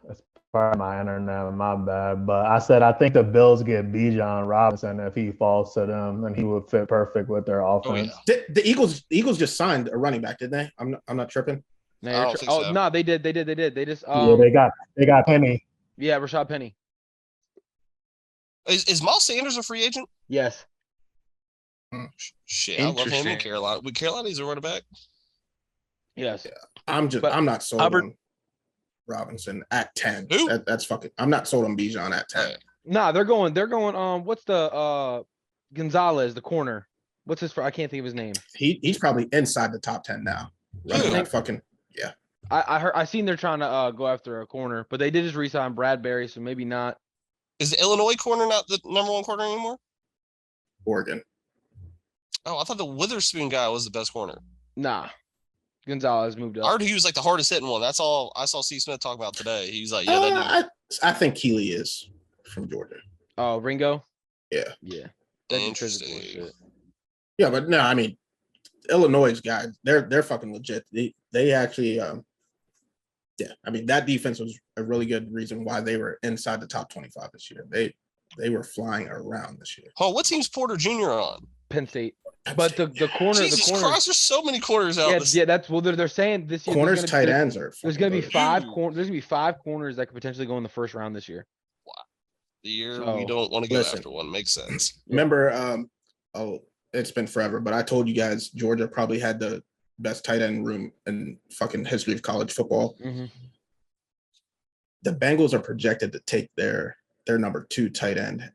That's part of my internet, my bad. But I said I think the Bills get Bijan Robinson if he falls to them, and he would fit perfect with their offense. yeah. The Eagles just signed a running back, didn't they? I'm not tripping. No, I you're don't think oh so. no, they did. They just Yeah, they got Penny. yeah, Rashad Penny. Is Miles Sanders a free agent? Yes. Shit, I love him in Interesting. Carolina. Would Carolina use a running back? Yes. I'm not sold Hubbard- on Robinson at 10. Who? That's fucking. I'm not sold on Bijan at 10. Alright. Nah, they're going. What's the Gonzalez, the corner? What's his? I can't think of his name. He's probably inside the top 10 now. Running Who? that fucking. I seen they're trying to go after a corner, but they did just re-sign Bradbury, so maybe not. Is the Illinois corner not the number one corner anymore? Oregon. Oh, I thought the Witherspoon guy was the best corner. Nah. Gonzalez moved I up. heard he was like the hardest hitting one. That's all I saw C. Smith talk about today. He's like, yeah, that dude. I think Keeley is from Georgia. Oh, Ringo? Yeah. Yeah. That'd be physical and Interesting. shit. Yeah, but no, I mean, Illinois guys, they're fucking legit. They actually, yeah, I mean that defense was a really good reason why they were inside the top 25 this year. They were flying around this year. Oh, what team's Porter Jr. on? Penn State. But the corner, Jesus the corner. Christ, there's so many corners out. Yeah, this yeah, that's well. They're saying this year. corners, tight ends are. There's gonna be fucking five Dude. corners. There's gonna be 5 corners that could potentially go in the first round this year. the year So, we don't want to go listen. after one. Makes sense. Remember, it's been forever, but I told you guys Georgia probably had the best tight end room in fucking history of college football. Mhm. The Bengals are projected to take their number 2 tight end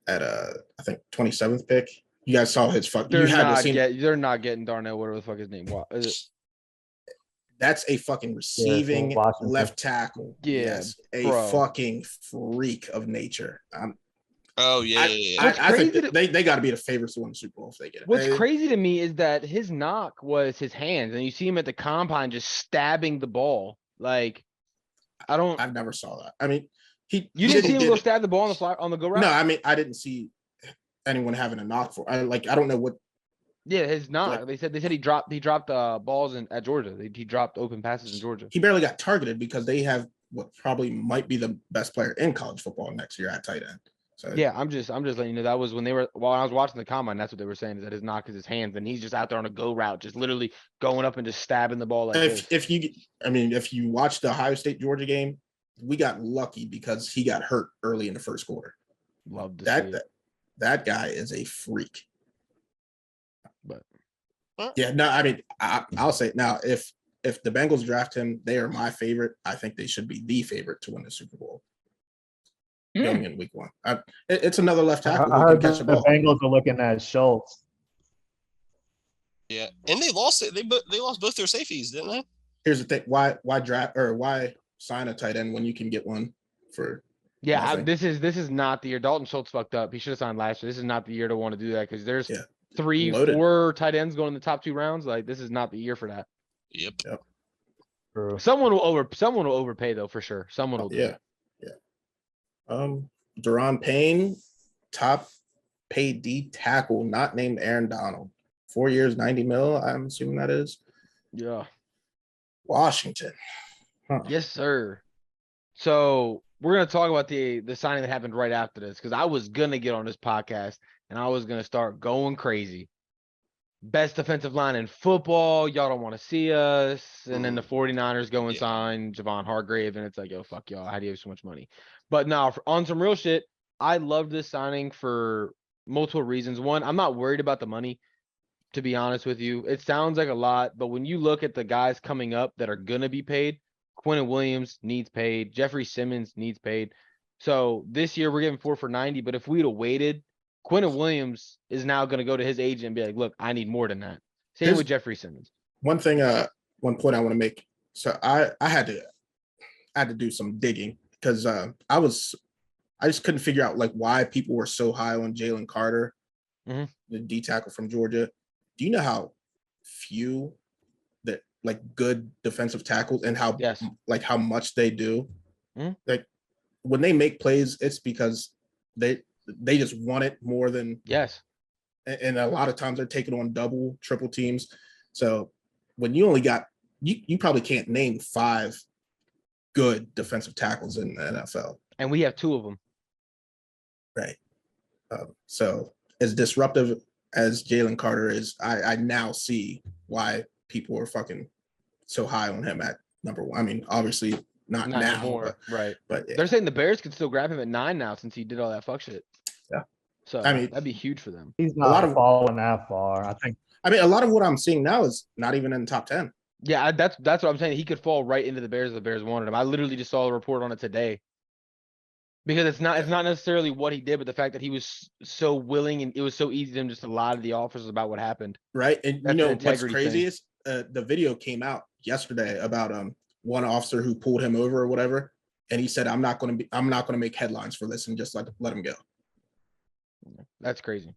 at I think 27th pick. You guys saw his fuck. You had to see. They're not getting Darnell. Whatever the fuck his name was. Is it? That's a fucking receiving Washington. left tackle. Yeah, Yes, a bro. fucking freak of nature. Oh yeah, yeah. What's I think crazy that they got to be the favorites to win the Super Bowl if they get it. What's They- crazy to me is that his knock was his hands, and you see him at the combine just stabbing the ball. Like, I don't. I've never saw that. I mean, You didn't see him go stab the ball on the fly on the go route? No, I mean I didn't see anyone having a knock for. I don't know what. Yeah, his knock. They said he dropped balls at Georgia. He dropped open passes in Georgia. He barely got targeted because they have what probably might be the best player in college football next year at tight end. So yeah, I'm just letting you know that was when while I was watching the combine, that's what they were saying, is that his knock is his hands, and he's just out there on a go route, just literally going up and just stabbing the ball like this. If you watch the Ohio State Georgia game, we got lucky because he got hurt early in the first quarter. Love to see it. That guy is a freak. But yeah, no, I mean I'll say it now. If the Bengals draft him, they are my favorite. I think they should be the favorite to win the Super Bowl. Going in week 1. It's another left tackle I who heard can catch the ball. The Bengals are looking at Schultz. Yeah, and they lost it. They lost both their safeties, didn't they? Here's the thing: why draft or why sign a tight end when you can get one for? Yeah, this is not the year. Dalton Schultz fucked up. He should have signed last year. This is not the year to want to do that because there's 4 tight ends going in the top 2 rounds. Like, this is not the year for that. Yep. True. Someone will overpay though, for sure. Someone will do it. Deron Payne, top paid D tackle, not named Aaron Donald. 4 years, 90 mil. I'm assuming that is. Yeah. Washington. Huh. Yes, sir. So we're gonna talk about the signing that happened right after this, because I was gonna get on this podcast and I was gonna start going crazy. Best defensive line in football. Y'all don't want to see us. And then the 49ers go and sign Javon Hargrave. And it's like, yo, fuck y'all. How do you have so much money? But now, on some real shit, I love this signing for multiple reasons. One, I'm not worried about the money, to be honest with you. It sounds like a lot, but when you look at the guys coming up that are going to be paid, Quinnen Williams needs paid. Jeffrey Simmons needs paid. So this year we're giving 4 for 90. But if we'd have waited, Quinnen Williams is now going to go to his agent and be like, look, I need more than that. Same with Jeffrey Simmons. One point I want to make. So I had to do some digging because I just couldn't figure out like why people were so high on Jalen Carter, the D tackle from Georgia. Do you know how few that like good defensive tackles and how how much they do? Like when they make plays, it's because they just want it more than and a lot of times they're taking on double, triple teams. So when you only got you probably can't name 5 good defensive tackles in the NFL. And we have 2 of them. Right. So as disruptive as Jalen Carter is, I now see why people are fucking so high on him at number 1. I mean, obviously not now. Anymore, right. But they're saying the Bears could still grab him at 9 now since he did all that fuck shit. Yeah. So I mean, that'd be huge for them. He's not falling that far, I think. I mean, a lot of what I'm seeing now is not even in the top 10. Yeah, that's what I'm saying. He could fall right into the Bears if the Bears wanted him. I literally just saw a report on it today. Because it's not necessarily what he did, but the fact that he was so willing and it was so easy to him just to lie to the officers about what happened. Right. And you know what's crazy is the video came out yesterday about one officer who pulled him over or whatever, and he said, I'm not gonna make headlines for this and just let him go. That's crazy.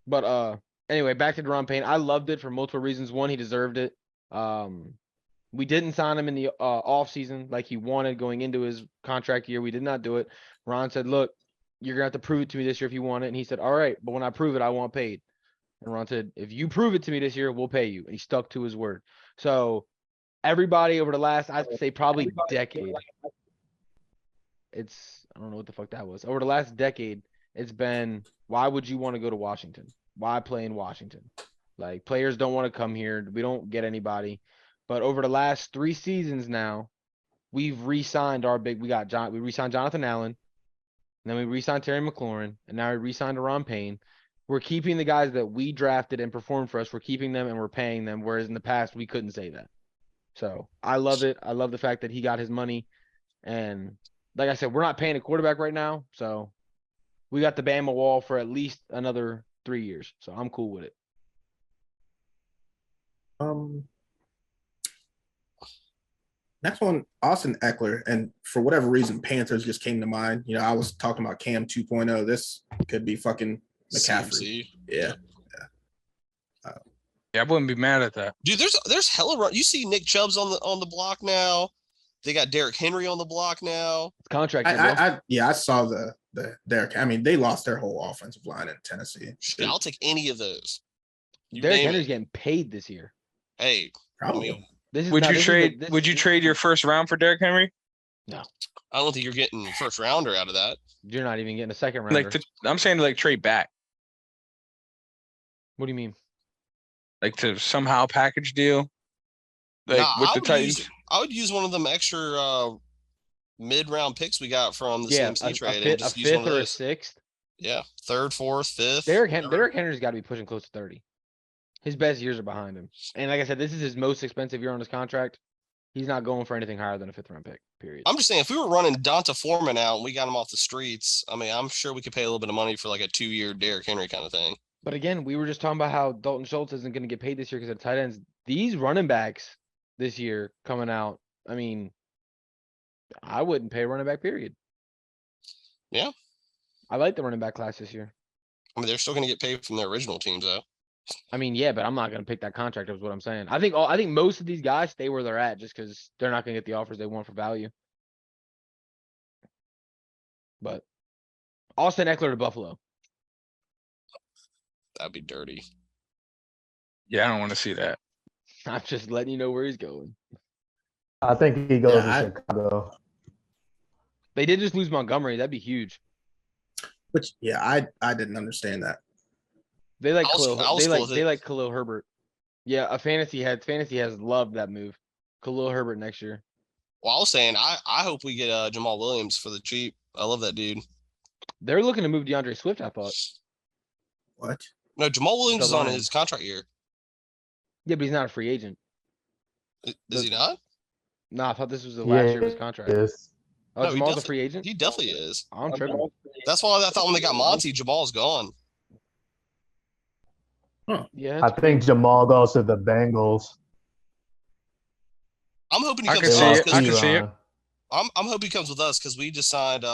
But anyway, back to Deron Payne. I loved it for multiple reasons. One, he deserved it. We didn't sign him in the off season like he wanted going into his contract year. We did not do it. Ron said, look, you're gonna have to prove it to me this year if you want it. And he said, all right, but when I prove it, I want paid. And Ron said, if you prove it to me this year, we'll pay you. And he stuck to his word. So everybody over the last, I'd say probably decade. I don't know what the fuck that was. Over the last decade, it's been, why would you want to go to Washington? Why play in Washington? Like, players don't want to come here. We don't get anybody. But over the last 3 seasons now, we've re-signed we re-signed Jonathan Allen, and then we re-signed Terry McLaurin, and now we re-signed Deron Payne. We're keeping the guys that we drafted and performed for us. We're keeping them and we're paying them, whereas in the past we couldn't say that. So I love it. I love the fact that he got his money. And like I said, we're not paying a quarterback right now. So we got the Bama wall for at least another 3 years. So I'm cool with it. Next one, Austin Eckler. And for whatever reason, Panthers just came to mind. You know, I was talking about Cam 2.0. This could be fucking McCaffrey. Yeah. Yeah, I wouldn't be mad at that. Dude, there's hella run. You see Nick Chubb's on the block now. They got Derrick Henry on the block now. Contract year, bro. I saw the Derrick. I mean, they lost their whole offensive line in Tennessee. Shit, I'll take any of those. Derrick Henry's getting paid this year. Hey, Probably. I mean, This is Would not- you this is trade? the- this Would is- you trade your first round for Derrick Henry? I don't think you're getting first rounder out of that. You're not even getting a second rounder. I'm saying like trade back, What do you mean? like to somehow package deal, like Nah, with I the would Titans. I would use one of them extra mid-round picks we got from the Yeah, CMC trade a and just use one fifth of or a those. sixth. Yeah, third, fourth, fifth. Derrick whatever. Henry's got to be pushing close to 30. His best years are behind him. And like I said, this is his most expensive year on his contract. He's not going for anything higher than a fifth round pick, period. I'm just saying, if we were running Donta Foreman out and we got him off the streets, I mean, I'm sure we could pay a little bit of money for like a 2-year Derrick Henry kind of thing. But again, we were just talking about how Dalton Schultz isn't going to get paid this year because of tight ends. These running backs this year coming out, I mean, I wouldn't pay a running back, period. Yeah. I like the running back class this year. I mean, they're still going to get paid from their original teams, though. I mean, yeah, but I'm not going to pick that contract. Is what I'm saying. I think most of these guys stay where they're at just because they're not going to get the offers they want for value. But Austin Eckler to Buffalo. That'd be dirty. Yeah, I don't want to see that. I'm just letting you know where he's going. I think he goes Yeah, to Chicago. They did just lose Montgomery. That'd be huge. Which, yeah, I didn't understand that. They like I was Khalil. cool with They it. like Khalil Herbert. Yeah, fantasy has loved that move. Khalil Herbert next year. Well, I was saying, I hope we get Jamal Williams for the cheap. I love that dude. They're looking to move DeAndre Swift, I thought. What? No, Jamal Williams The is on Lions. his contract year. Yeah, but he's not a free agent. Is he not? No, I thought this was the last year of his contract. Yes. Oh, No, he Jamal's a definitely- free agent? He definitely is. I'm tripping. That's why I thought when they got Monty, Jamal's gone. Yeah. I think Jamal goes to the Bengals. I'm hoping he I comes can with see us it. I 'cause can see it. I'm hoping he comes with us because we just signed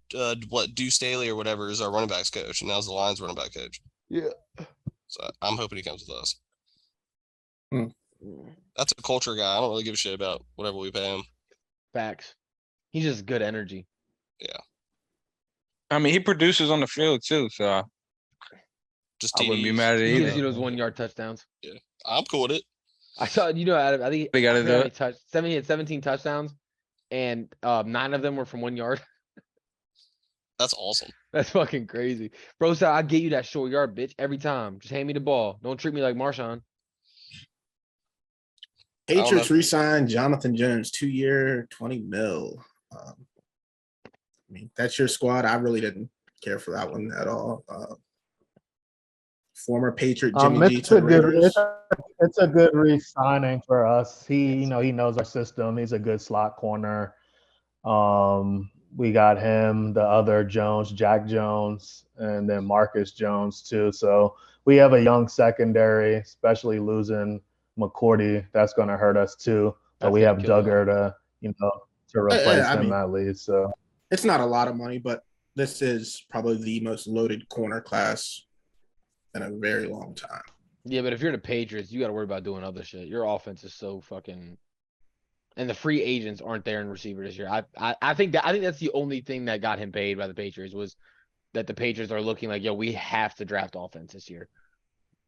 Deuce Staley or whatever is our running backs coach, and now's the Lions running back coach. Yeah. So I'm hoping he comes with us. Hmm. That's a culture guy. I don't really give a shit about whatever we pay him. Facts. He's just good energy. I mean, he produces on the field too, so Just I wouldn't be TDs. mad at He gives either. you those 1-yard touchdowns. I'm cool with it. I saw, I think They gotta I forgot do how it. many he had 17 touchdowns, and 9 of them were from 1 yard. That's awesome. That's fucking crazy. Bro said, I'll get you that short yard, bitch, every time. Just hand me the ball. Don't treat me like Marshawn. don't Patriots know. re-signed Jonathan Jones, 2-year, $20 million. I mean, that's your squad. I really didn't care for that one at all. Former Patriot Jimmy G It's to a the good Raiders. it's a good re-signing for us. He knows our system. He's a good slot corner. We got him, the other Jones, Jack Jones, and then Marcus Jones too. So we have a young secondary, especially losing McCourty. That's going to hurt us too. But That's we gonna have kill Duggar to replace I him mean- at least. So It's not a lot of money, but this is probably the most loaded corner class in a very long time. Yeah, but if you're the Patriots, you got to worry about doing other shit. Your offense is so fucking, and the free agents aren't there in receiver this year. I think that's the only thing that got him paid by the Patriots was that the Patriots are looking like, yo, we have to draft offense this year.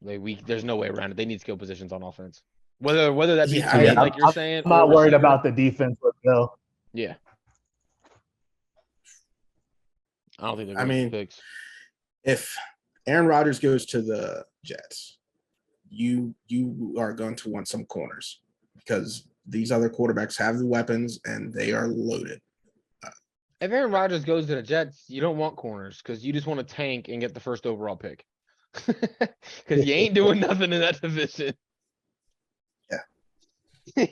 Like there's no way around it. They need skill positions on offense. Whether that be Yeah, tight, I- like you're saying. I'm not or worried receiver. about the defense with Bill. Yeah. I don't think they're I going mean, picks. If Aaron Rodgers goes to the Jets, you are going to want some corners because these other quarterbacks have the weapons and they are loaded. If Aaron Rodgers goes to the Jets, you don't want corners because you just want to tank and get the first overall pick. Because you ain't doing nothing in that division. Yeah.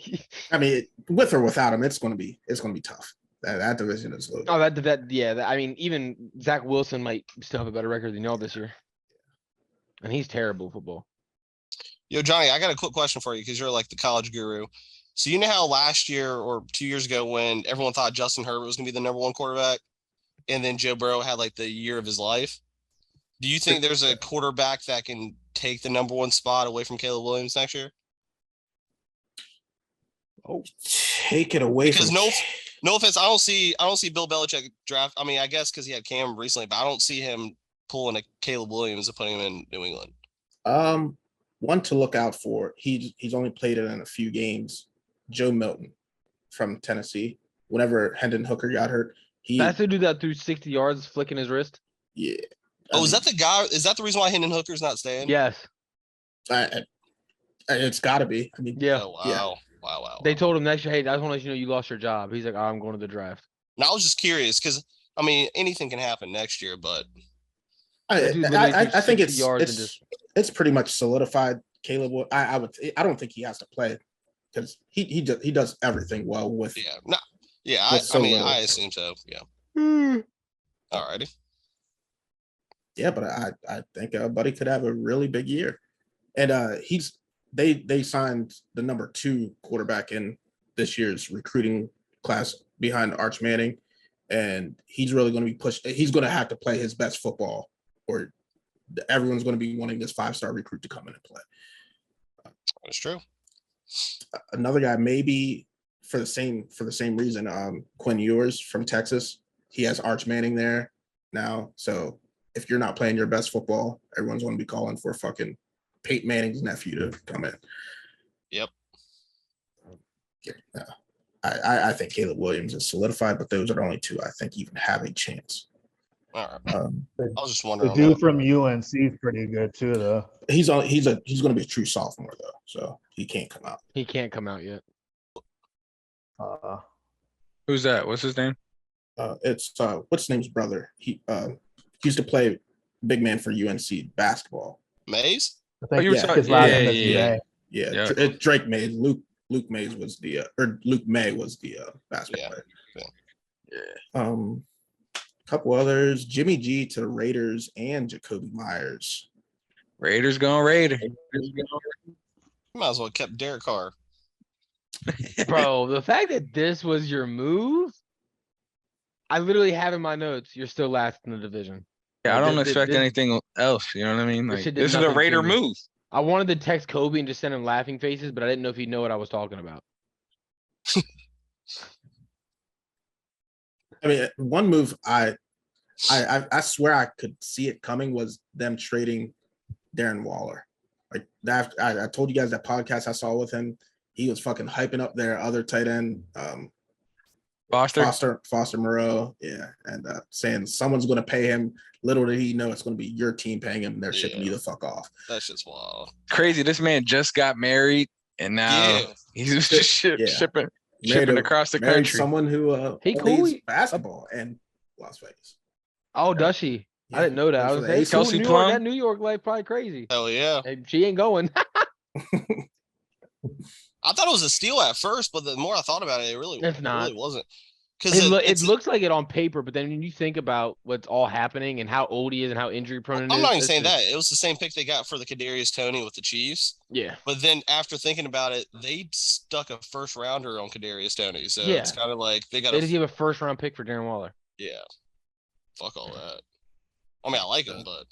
I mean, with or without him, it's going to be tough. That division is loaded. Oh, I mean, even Zach Wilson might still have a better record than y'all this year. And he's terrible at football. Yo, Johnny, I got a quick question for you because you're like the college guru. So you know how last year or 2 years ago when everyone thought Justin Herbert was going to be the number 1 quarterback and then Joe Burrow had like the year of his life? Do you think there's a quarterback that can take the number 1 spot away from Caleb Williams next year? Take it away Because from no offense, I don't see Bill Belichick draft. I mean, I guess because he had Cam recently, but I don't see him pulling a Caleb Williams and putting him in New England. One to look out for. He's only played it in a few games. Joe Milton from Tennessee. Whenever Hendon Hooker got hurt, That's the dude that threw 60 yards flicking his wrist. Yeah. Is that the guy? Is that the reason why Hendon Hooker's not staying? Yes. It's got to be. I mean, Yeah. Oh, wow. Yeah. Wow. They told him next year, hey, I just want to let you know you lost your job. He's like, I'm going to the draft. Now I was just curious because I mean anything can happen next year, but I think 60 yards and just it's pretty much solidified. Caleb, I don't think he has to play because he does everything well with. yeah, no, yeah. With I mean, little. I assume so. Yeah. Alrighty. Yeah, but I think Buddy could have a really big year, and they signed the number 2 quarterback in this year's recruiting class behind Arch Manning, and he's really going to be pushed. He's going to have to play his best football, or everyone's going to be wanting this 5-star recruit to come in and play. That's true. Another guy, maybe for the same reason, Quinn Ewers from Texas. He has Arch Manning there now, so if you're not playing your best football, everyone's going to be calling for fucking Peyton Manning's nephew to come in. Yep. Yeah, I think Caleb Williams is solidified, but those are the only 2 I think even have a chance. All right. I was just The wondering. dude from UNC is pretty good too, though. He's going to be a true sophomore though, so he can't come out. he can't come out yet. Who's that? What's his name? It's what's his name's brother. He used to play big man for UNC basketball. Mays? I think you were talking- his last yeah, name is yeah. May. Yeah. Drake Mays. Luke Mays was Luke May was the basketball player. Yeah. Couple others: Jimmy G to the Raiders and Jacoby Myers. Raiders going Raider. You might as well have kept Derek Carr. Bro, the fact that this was your move, I literally have in my notes, you're still last in the division. Yeah, I Like, don't expect this- anything else. You know what I mean? this Like, shit did this is a nothing to Raider me. move. I wanted to text Kobe and just send him laughing faces, but I didn't know if he'd know what I was talking about. I mean, one move I swear I could see it coming was them trading Darren Waller. Like that, I told you guys that podcast I saw with him. He was fucking hyping up their other tight end, Foster Moreau, yeah, and saying someone's going to pay him. Little did he know it's going to be your team paying him. And they're shipping you the fuck off. That's just wild. Crazy. This man just got married, and now he's just shipping across the Married country. someone who He plays cool. basketball in Las Vegas. Oh, does she? Yeah, I didn't know that. I plays was for the like, Aces. Kelsey New York, Plum? that New York life probably crazy. Hell yeah. Hey, she ain't going. I thought it was a steal at first, but the more I thought about it, it really wasn't. Because It looks like it on paper, but then when you think about what's all happening and how old he is and how injury prone I'm not even saying that. It was the same pick they got for the Kadarius Toney with the Chiefs. Yeah. But then after thinking about it, they stuck a first rounder on Kadarius Toney. So Yeah. it's kind of like they got They just give a first round pick for Darren Waller. yeah. Fuck all that. I mean, I like him, but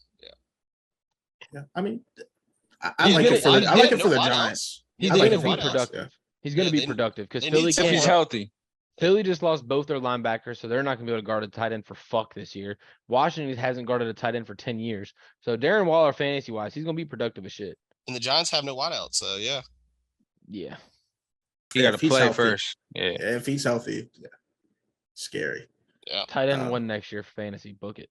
Yeah, I mean, I He's like gonna- it for the, I like it no for the wideouts. Giants. He's I going like to it for be the Giants, productive. yeah. He's going to Yeah, be productive because they Philly need If someone. he's can't. healthy. Philly just lost both their linebackers, so they're not going to be able to guard a tight end for fuck this year. Washington hasn't guarded a tight end for 10 years. So Darren Waller, fantasy wise, he's going to be productive as shit. and the Giants have no wideout, so yeah. Yeah. You got to If he's play healthy. first. Yeah. If he's healthy, yeah, scary. Yeah. Tight end one next year for fantasy. Book it.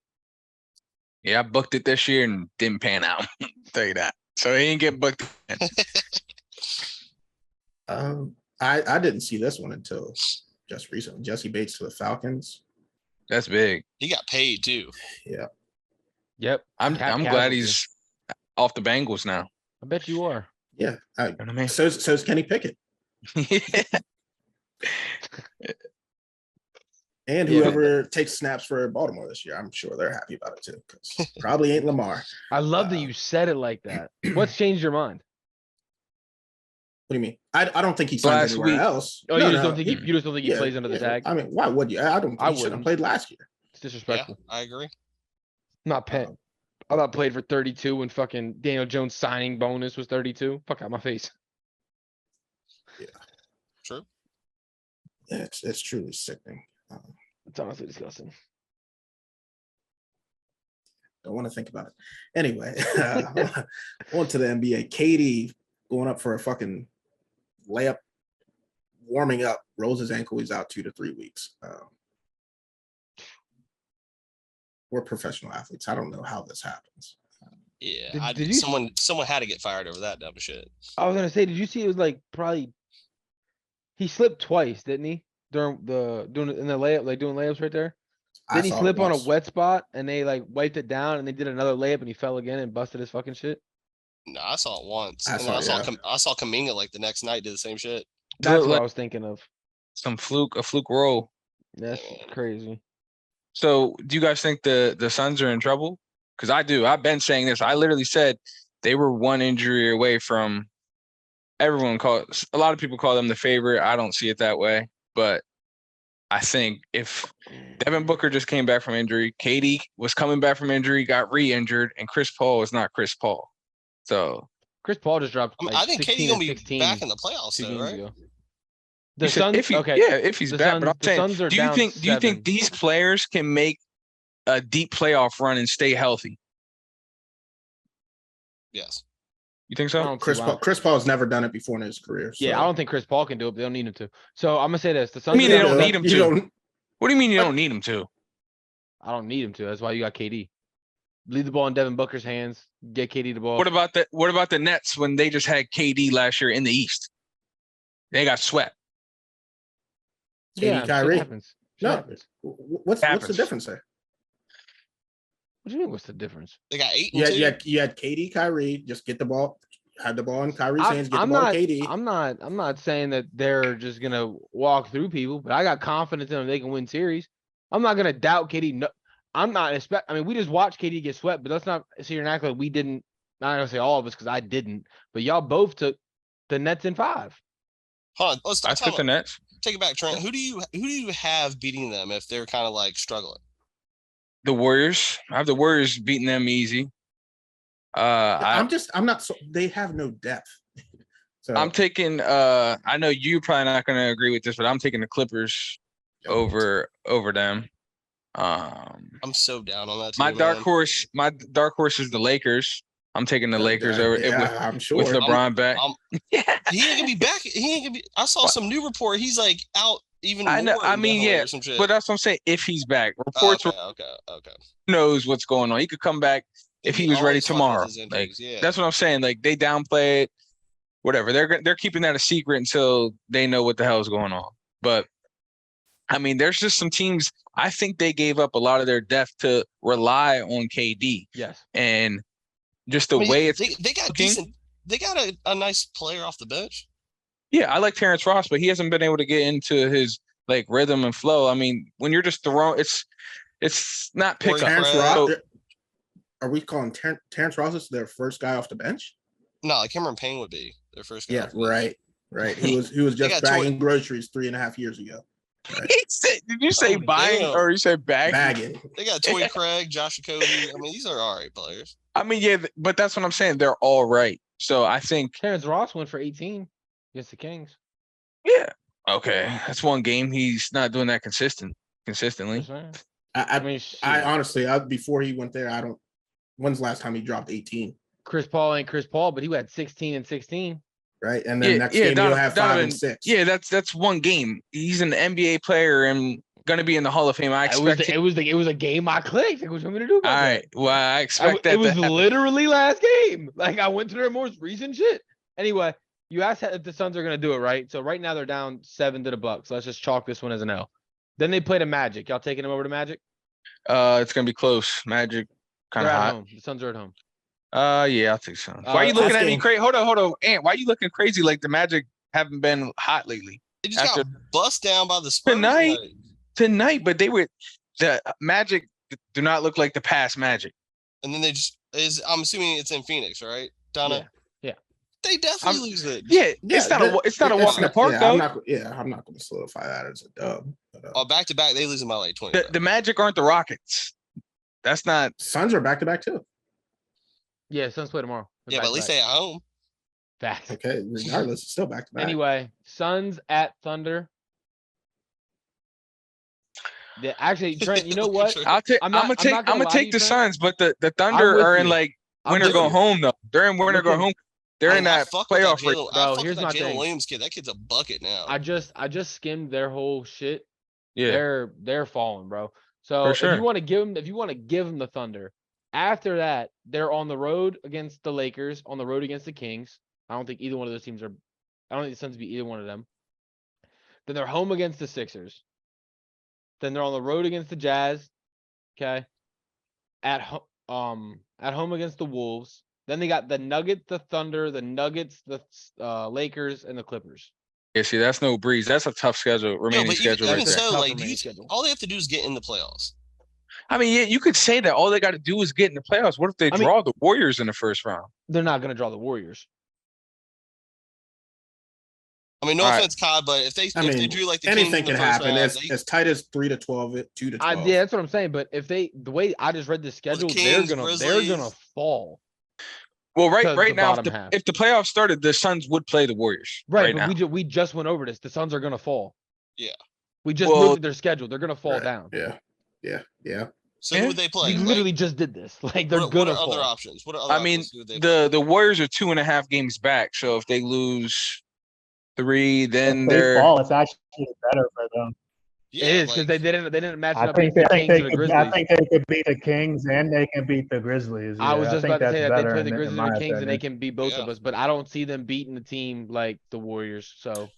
Yeah, I booked it this year and didn't pan out. Tell you that. So he ain't get booked. I didn't see this one until just recently. Jesse Bates to the Falcons. That's big. He got paid too. Yeah. Yep. I'm Cap glad casualty. he's off the Bengals now. I bet you are. Yeah. You know what I mean? So's Kenny Pickett. Yeah. And Yeah. whoever takes snaps for Baltimore this year, I'm sure they're happy about it too. 'Cause probably ain't Lamar. I love that Uh, you said it like that. What's changed your mind? What do you mean? I don't think he signed Last anywhere week. else. Oh, No, you just no, don't think he you just don't think he plays under the tag? I mean, why would you? I don't think I he should have wouldn't. played last year. It's Yeah, disrespectful. I agree. Not paying. I'm not played for 32 when fucking Daniel Jones signing bonus was 32. Fuck out my face. True. It's truly sickening. It's honestly disgusting. Don't want to think about it. Anyway, on to the NBA. KD going up for a fucking layup, warming up, rolls his ankle. He's out 2 to 3 weeks. We're professional athletes. I don't know how this happens. Yeah, Did you- someone had to get fired over that dumb shit. I was gonna say, did you see it was like probably he slipped twice, didn't he? During doing it in the layup, like doing layups right there. Didn't he slip on a wet spot and they like wiped it down and they did another layup and he fell again and busted his fucking shit? No, I saw it once. I saw Kaminga like the next night did the same shit. That's what like I was thinking of. a fluke roll. That's crazy. So do you guys think the Suns are in trouble? Because I do. I've been saying this. I literally said they were one injury away from a lot of people call them the favorite. I don't see it that way. But I think if Devin Booker just came back from injury, KD was coming back from injury, got re-injured, and Chris Paul is not Chris Paul. So Chris Paul just dropped. I mean, Like I think 16 KD gonna and be 16 back in the playoffs, 2 though, games right? ago. you The said Suns, if he, okay. yeah, if he's The back. Suns, But I'm the saying, Suns are do you down think 7. these players can make a deep playoff run and stay healthy? Yes. You think I so? don't see Chris why. Paul. Chris Paul's never done it before in his career. So. Yeah, I don't think Chris Paul can do it, but they don't need him to. So I'm gonna say this: the I Suns. mean, are they down don't seven- need him You to. don't. What do you mean you don't need him to? I don't need him to. That's why you got KD. Leave the ball in Devin Booker's hands. Get KD the ball. What about the Nets when they just had KD last year in the East? They got swept. KD, Kyrie. Shit happens. Shit No. happens. What's the Happens. difference there? What do you mean? What's the difference? They got 8 and Yeah, 2. you had KD, Kyrie. Just get the ball. Had the ball in Kyrie's hands. Get I'm the ball not. to KD. I'm not saying that they're just gonna walk through people, but I got confidence in them. They can win series. I'm not gonna doubt KD. No, I'm not expect. I mean, we just watched KD get swept, but let's not sit here and act like we didn't. Not gonna say all of us because I didn't, but y'all both took the Nets in 5. Hold on, let's I start took the Nets. take it back, Trent. Who do you have beating them if they're kind of like struggling? The Warriors. I have the Warriors beating them easy. I'm not. So they have no depth. So I'm taking. I know you're probably not going to agree with this, but I'm taking the Clippers over them. I'm so down on that. My team, dark man. horse. My dark horse is the Lakers. I'm taking the Lakers over I'm sure. with LeBron back. Yeah, he ain't gonna be back. He ain't gonna be. I saw some new report. He's like out even. I know. More I mean, indefinitely yeah, or some shit. but that's what I'm saying. If he's back, Oh, reports okay. knows what's going on. He could come back if he was ready always fuck with tomorrow. his injuries, Like, yeah. that's what I'm saying. Like they downplay it, whatever. They're keeping that a secret until they know what the hell is going on. But I mean, there's just some teams. I think they gave up a lot of their depth to rely on KD. Yes. And just the I mean, way it's they got looking, decent. They got a nice player off the bench. yeah, I like Terrence Ross, but he hasn't been able to get into his like rhythm and flow. I mean, when you're just throwing, it's not Corey pickup. Terrence Craig. Ross. Are we calling Terrence Ross is their first guy off the bench? No, like Cameron Payne would be their first guy. Yeah, off the bench. right. He was just got bagging groceries 3.5 years ago. Right. Did you say Oh, buying damn. or you said bagging? Bagging. They got Torrey Craig, Josh Okogie. I mean, these are all right players. I mean, yeah, but that's what I'm saying. They're all right. So I think, Terrence Ross went for 18 against the Kings. yeah, okay, that's one game. He's not doing that consistently. Just saying. I honestly, before he went there, I don't. When's the last time he dropped 18? Chris Paul ain't Chris Paul, but he had 16 and 16. Right, and then next game he'll have 5 and 6. Yeah, that's one game. He's an NBA player and gonna be in the Hall of Fame. I expect it was a game I clicked. Like, what you want me to do about all that? right. Well, I expect that. It was to happen. literally last game. Like I went to their most recent shit. Anyway, you asked if the Suns are gonna do it, right? So right now they're down 7 to the Bucks. Let's just chalk this one as an L. Then they play the Magic. Y'all taking them over to Magic? It's gonna be close. Magic kind They're of at hot. home. The Suns are at home. Yeah, I'll take some. Why are you looking at me crazy? Hold on, Ant. Why are you looking crazy? Like the Magic haven't been hot lately. They just got bust down by the Spurs tonight, but the Magic do not look like the past Magic. And then I'm assuming it's in Phoenix, right, Donna? Yeah. They definitely lose it. Yeah, it's not a walk in the park though. I'm not going to solidify that as a dub. But, back to back, they lose them by like 20. The Magic aren't the Rockets. That's not. Suns are back to back too. Yeah, Suns play tomorrow. Yeah, but at least they at home. Facts. Okay, regardless, it's still back to back. Anyway, Suns at Thunder. Yeah, actually, Trent, you know what? Sure. I'm gonna take the Suns, but the Thunder with are in you. like I'm winter with go you. home though. They're in winter go Looking- home. They're in I that fuck with that playoff race. Jalen. Bro, I fuck here's with my that thing. Jalen Williams kid. That kid's a bucket now. I just skimmed their whole shit. Yeah, They're falling, bro. So for if you sure. want to give them the Thunder, after that they're on the road against the Lakers, on the road against the Kings. I don't think either one of those teams are. I don't think the Suns beat either one of them. Then they're home against the Sixers. Then they're on the road against the Jazz. Okay. At home against the Wolves. Then they got the Nuggets, the Thunder, the Nuggets, the Lakers, and the Clippers. Yeah, see, that's no breeze. That's a tough schedule, remaining but schedule even right there. so, Tough like, remaining schedule. all they have to do is get in the playoffs. I mean, yeah, you could say that all they got to do is get in the playoffs. What if they draw the Warriors in the first round? They're not going to draw the Warriors. I mean, no offense, Kai, but if they drew like the Kings anything in the can first happen. round, As tight as 3-12, 2-12. Yeah, that's what I'm saying. But if the way I just read the schedule, Kings, they're gonna fall. Well, right now, half. if the playoffs started, the Suns would play the Warriors. Right, now. but we just went over this. The Suns are gonna fall. Yeah. We just looked at their schedule. They're gonna fall down. Yeah. So who would they play? We literally just did this. Like they're gonna fall. What are other options? What are other I options? mean, the Warriors are 2.5 games back. So if they lose 3, then if they they're fall. It's actually better for them. Yeah, it is because they didn't match I up think against the they Kings or the Grizzlies. I think they could beat the Kings and they can beat the Grizzlies. I was just about to say that they play the Grizzlies or the Kings opinion. and they can beat both of us, but I don't see them beating the team like the Warriors. So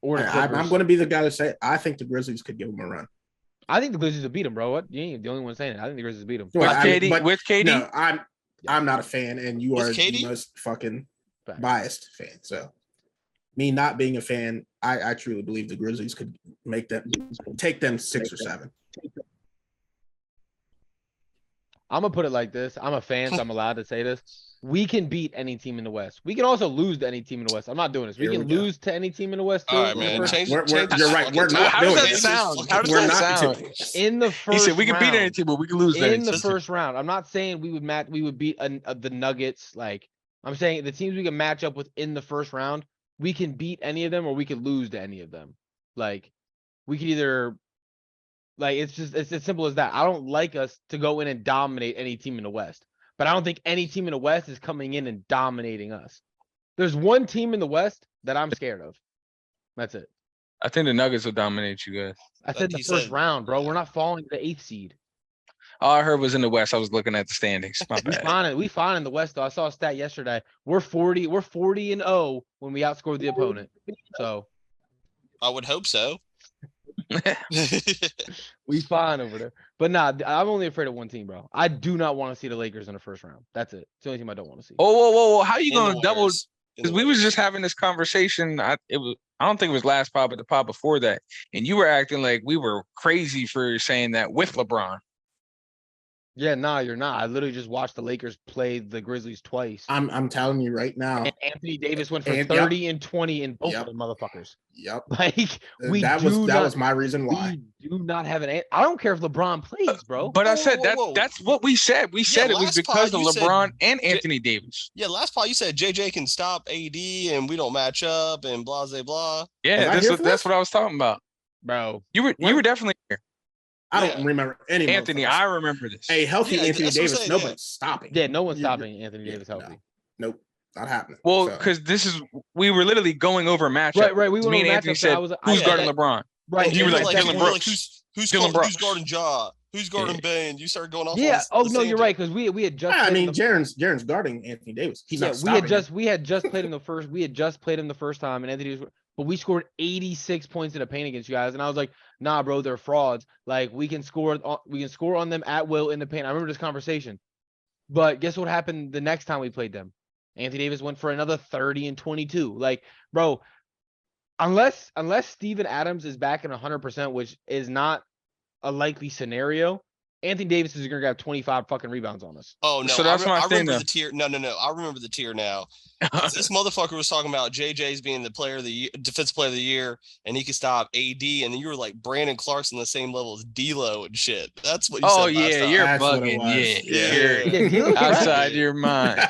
or the I'm going to be the guy to say I think the Grizzlies could give them a run. I think the Grizzlies will beat them, bro. What? You ain't the only one saying it. I think the Grizzlies beat them. With KD? No, I'm not a fan, and you are KD? the most fucking biased fan. So, me not being a fan, I truly believe the Grizzlies could take them 6 or 7. I'm gonna put it like this. I'm a fan, so I'm allowed to say this. We can beat any team in the West. We can also lose to any team in the West. I'm not doing this. We can lose to any team in the West too. All right, man. You're right. We're not How doing does that this. sound? How does We're that not sound? doing this. In the first He said we can beat round, any team, but we can lose in the first round. I'm not saying we would beat the Nuggets. Like I'm saying the teams we can match up with in the first round, we can beat any of them or we could lose to any of them. Like we could either it's as simple as that. I don't like us to go in and dominate any team in the West. But I don't think any team in the West is coming in and dominating us. There's one team in the West that I'm scared of. That's it. I think the Nuggets will dominate you guys. I said the first round, bro. We're not falling to the 8th seed. All I heard was in the West. I was looking at the standings. My bad. We fine in the West though. I saw a stat yesterday. We're 40-0 when we outscored the opponent. So I would hope so. we fine over there. But nah, I'm only afraid of one team, bro. I do not want to see the Lakers in the first round. That's it. It's the only team I don't want to see. Oh, whoa. How you going to double? Warriors. Because we was just having this conversation. I don't think it was last pod, but the pod before that. And you were acting like we were crazy for saying that with LeBron. Yeah, nah, you're not. I literally just watched the Lakers play the Grizzlies twice. I'm telling you right now. And Anthony Davis went for 30 and 20 in both of them motherfuckers. Yep. Like that was my reason why. We do not have an. I don't care if LeBron plays, bro. But I said that's what we said. We said it was because of LeBron and Anthony Davis. Yeah, last part you said JJ can stop AD and we don't match up and blah blah blah. Yeah, that's what I was talking about, bro. You were definitely here. I don't remember any. Anthony, I remember this. A healthy Anthony Davis, nobody's stopping. Yeah, no one's stopping Anthony Davis healthy. Nope, not happening. Well, because we were literally going over a matchup. Right. We went me and over Anthony matchup, said, "Who's guarding LeBron?" Right. And you were like, "Dylan Brooks." Who's guarding Ja? Who's guarding Bane? You started going off. Yeah. Oh no, you're right because we had just. I mean, Jaren's guarding Anthony Davis. He's not stopping. We had just played him the first. We had just played him the first time, and Anthony was. But we scored 86 points in the paint against you guys, and I was like, "Nah, bro, they're frauds. Like we can score on them at will in the paint." I remember this conversation. But guess what happened the next time we played them? Anthony Davis went for another 30 and 22. Like, bro, unless Steven Adams is back in 100%, which is not a likely scenario, Anthony Davis is gonna grab 25 fucking rebounds on us. Oh no! So that's I remember the tier. No. I remember the tier now. This motherfucker was talking about JJ's being the player of the year, defensive player of the year, and he could stop AD, and then you were like Brandon Clark's on the same level as D'Lo and shit. That's what you said. Oh yeah, you're bugging. Yeah, you're outside your mind.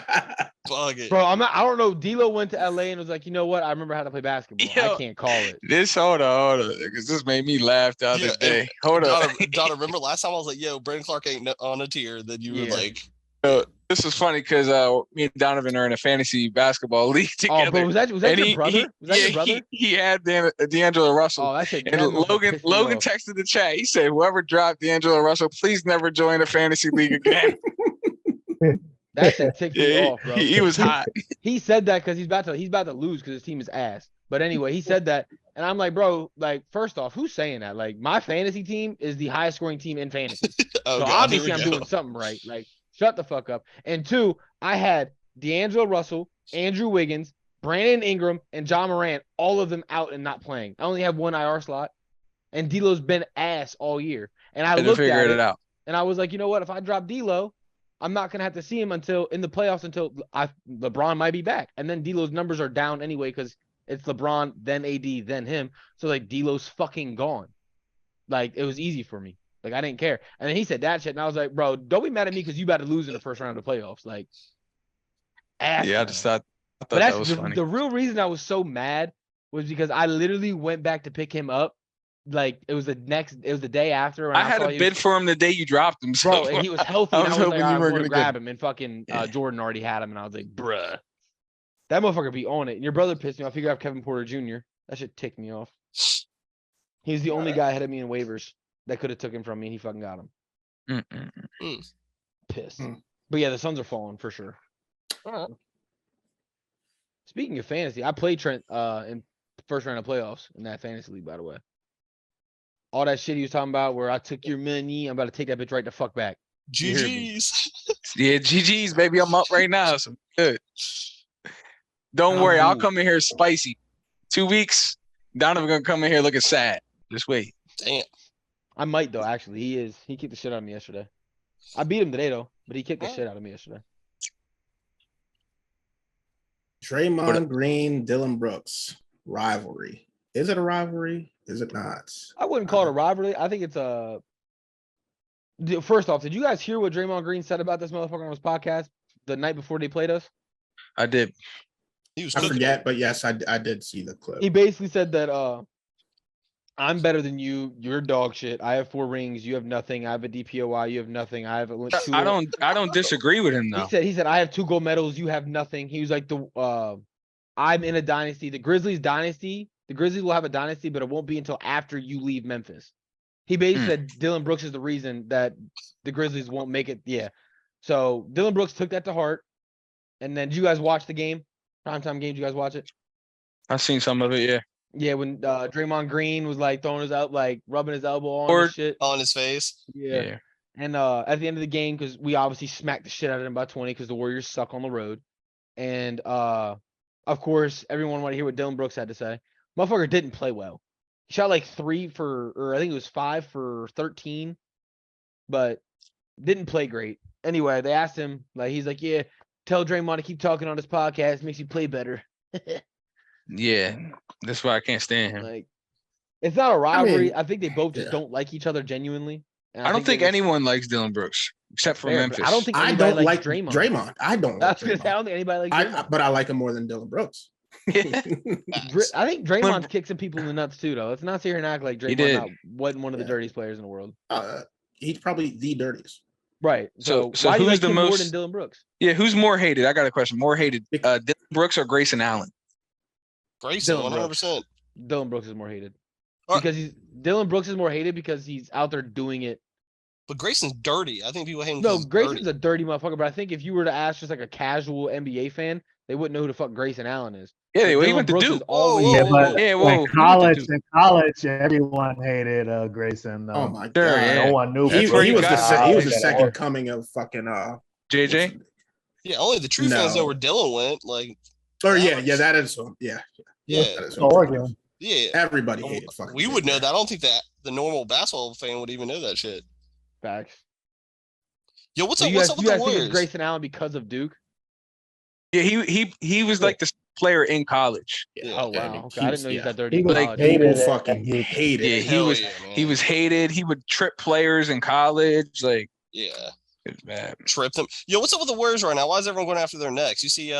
Bug it. Bro, I don't know. D'Lo went to LA and was like, you know what? I remember how to play basketball. Yo, I can't call it. Hold on, because this made me laugh the other day. Hold on. Donna, remember last time I was like, yo, Brandon Clark ain't on a tier. Then you were like, This is funny because me and Donovan are in a fantasy basketball league together. Oh, bro, was that your brother? Was that your brother? He had D'Angelo Russell. Oh, that shit. And Logan texted the chat. He said, "Whoever dropped D'Angelo Russell, please never join a fantasy league again." That shit ticked me off, bro. He was hot. He said that because he's about to lose because his team is ass. But anyway, he said that, and I'm like, bro, like, first off, who's saying that? Like, my fantasy team is the highest scoring team in fantasy. So obviously I'm doing something right. Like, shut the fuck up. And two, I had D'Angelo Russell, Andrew Wiggins, Brandon Ingram, and John Morant, all of them out and not playing. I only have one IR slot, and D'Lo's been ass all year. And I looked at it out, and I was like, you know what? If I drop D'Lo, I'm not gonna have to see him until in the playoffs until LeBron might be back, and then D'Lo's numbers are down anyway because it's LeBron, then AD, then him. So like D'Lo's fucking gone. Like it was easy for me. Like I didn't care. And then he said that shit, and I was like, bro, don't be mad at me because you about to lose in the first round of the playoffs. Like, yeah, I just thought but that was funny. The real reason I was so mad was because I literally went back to pick him up. Like it was the day after. I had a bid for him the day you dropped him, bro, and he was healthy. I was hoping you were gonna grab him, and fucking Jordan already had him, and I was like, bruh, that motherfucker be on it. And your brother pissed me off. He grabbed Kevin Porter Jr. That shit ticked me off. He was the only guy ahead of me in waivers that could have took him from me, and he fucking got him. Pissed. But yeah, the Suns are falling for sure. Speaking of fantasy, I played Trent in first round of playoffs in that fantasy league, by the way. All that shit he was talking about where I took your money, I'm about to take that bitch right the fuck back. GG's. Yeah, GG's, baby. I'm up right now. So good. Don't worry. I'll come in here spicy. 2 weeks, Donovan gonna come in here looking sad. Just wait. Damn. I might though, actually. He kicked the shit out of me yesterday. I beat him today though, but he kicked the shit out of me yesterday. Draymond Green, Dylan Brooks rivalry. Is it a rivalry? Is it not? I wouldn't call it a rivalry. I think it's a. First off, did you guys hear what Draymond Green said about this motherfucker on his podcast the night before they played us? I did. I forget, but yes, I did see the clip. He basically said that I'm better than you. You're dog shit. I have 4 rings. You have nothing. I have a DPOI. You have nothing. I have a 2. I don't disagree with him though. He said I have 2 gold medals. You have nothing. He was like I'm in a dynasty. The Grizzlies dynasty. The Grizzlies will have a dynasty, but it won't be until after you leave Memphis. He basically said Dylan Brooks is the reason that the Grizzlies won't make it. Yeah. So Dylan Brooks took that to heart. And then did you guys watch the game? Primetime game, did you guys watch it? I've seen some of it, yeah. Yeah, when Draymond Green was like throwing his out, like rubbing his elbow on his shit. On his face. Yeah. And at the end of the game, because we obviously smacked the shit out of him by 20 because the Warriors suck on the road. And of course, everyone wanted to hear what Dylan Brooks had to say. Motherfucker didn't play well. He shot like 3 for, or I think it was 5 for 13, but didn't play great. Anyway, they asked him, like, he's like, yeah, tell Draymond to keep talking on his podcast. Makes you play better. Yeah, that's why I can't stand him. Like, it's not a rivalry. I think they both just don't like each other genuinely. I don't think anyone likes Dylan Brooks except for Memphis. I don't think anybody likes Draymond. I don't. I was gonna say I don't think anybody likes Draymond. But I like him more than Dylan Brooks. I think Draymond's kicked some people in the nuts too, though. Let's not sit here and act like Draymond wasn't one of the dirtiest players in the world. He's probably the dirtiest. Right. So why do you like the him most more than Dylan Brooks? Yeah, who's more hated? I got a question. More hated, Dylan Brooks or Grayson Allen? Grayson, 100%. Dylan Brooks is more hated because Dylan Brooks is more hated because he's out there doing it. But Grayson's dirty. I think people hate him. No, Grayson's a dirty motherfucker. But I think if you were to ask just like a casual NBA fan, they wouldn't know who the fuck Grayson Allen is. Yeah, they went to Duke. In college, everyone hated Grayson. Oh my god, no one knew. He was the second coming of fucking JJ. Yeah, only the true fans know where Dylan went. Like, that is Oregon. Yeah, everybody hated fucking. We would know that. I don't think that the normal basketball fan would even know that shit. Facts. Yo, what's up with the Warriors? Think it's Grayson Allen because of Duke? Yeah, he was like the player in college. Yeah. Oh wow, okay. I didn't know he was that dirty. People fucking hated. Yeah, he was hated. He would trip players in college. Like, yeah, It's bad. Trip them. Yo, what's up with the Warriors right now? Why is everyone going after their necks? You see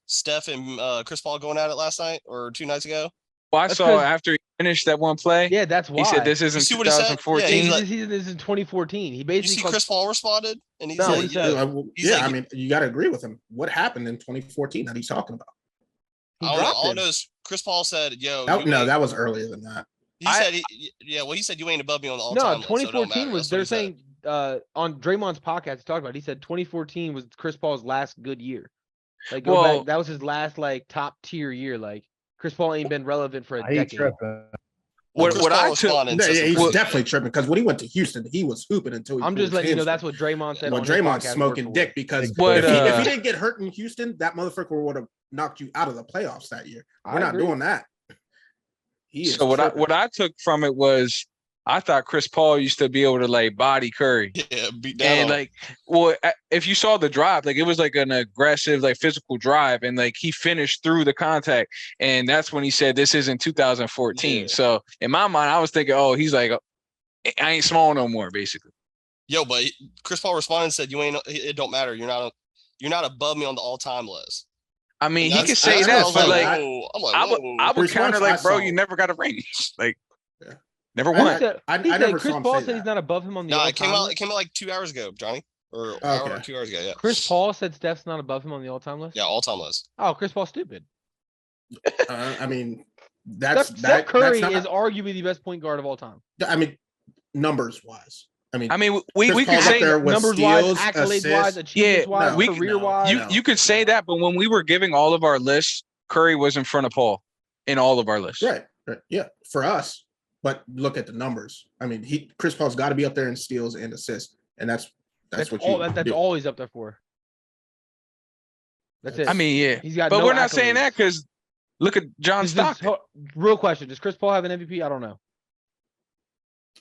Steph and Chris Paul going at it last night or 2 nights ago? Well, I That's saw 'cause- after he finished that one play. Yeah, that's why. He said this You isn't see what he said? Yeah, 2014. he's like, This is in 2014. He you basically see called, Chris Paul responded? And he's No, like, what he said. He's yeah, like- I mean, you got to agree with him. What happened in 2014 that he's talking about? he I don't know. dropped All I him. know is Chris Paul said, yo, That, you no, ain't- that was earlier than that. he said, he said you ain't above me on the all No, time list. So it don't 2014 matter. was That's what they're he said. saying on Draymond's podcast he talked about it. He said 2014 was Chris Paul's last good year. Like Well- back, that was his last like top tier year. Like Chris Paul ain't been relevant for a He decade. tripping. Well, What- Chris what Paul I took- responded and Yeah, said some he's crazy definitely shit. tripping because when he went to Houston, he was hooping until he I'm pulled just his letting you know that's hamstring. what Draymond said. Well, on his Draymond's podcast, smoking word for dick word. because But, if he didn't get hurt in Houston, that motherfucker would have knocked you out of the playoffs that year. I We're not agree. doing that. He is So what tripping. I took from it was I thought Chris Paul used to be able to like body Curry. Yeah, beat down. And on him. like, well, if you saw the drive, like it was like an aggressive, like physical drive, and like he finished through the contact, and that's when he said, "This isn't 2014." Yeah. So in my mind, I was thinking, "Oh, he's like, I ain't small no more," basically. Yo, but Chris Paul responded and said, "You ain't. It don't matter. You're not above me on the all time list." I mean, And he that's- could say that's that, what I was but like, whoa. I'm like, I would whoa. counter response like, I bro, saw- you never got a ring. Like, Yeah. never I- won. He said, I he said never Chris saw him Paul say said he's that. not above him on the Nah, all it came time out. It list. came out like 2 hours ago, Johnny, or Okay. hour or 2 hours ago. Yeah, Chris Paul said Steph's not above him on the all time list. yeah, all time list. Oh, Chris Paul's stupid. I mean, that's Steph Curry that's not, is arguably the best point guard of all time. I mean, numbers wise. I mean, We Chris could Paul's up say there with Numbers wise, steals, accolades wise, assists. achievements wise, we- career wise. you could say that, but when we were giving all of our lists, Curry was in front of Paul in all of our lists. Right. Yeah, for us. But look at the numbers. I mean, Chris Paul's got to be up there in steals and assists, and that's what all. you That's do. all he's up there for. That's it. I mean, yeah, he's got. but no we're not saying accolades. that because look at John Stockton. Real question: does Chris Paul have an MVP? I don't know.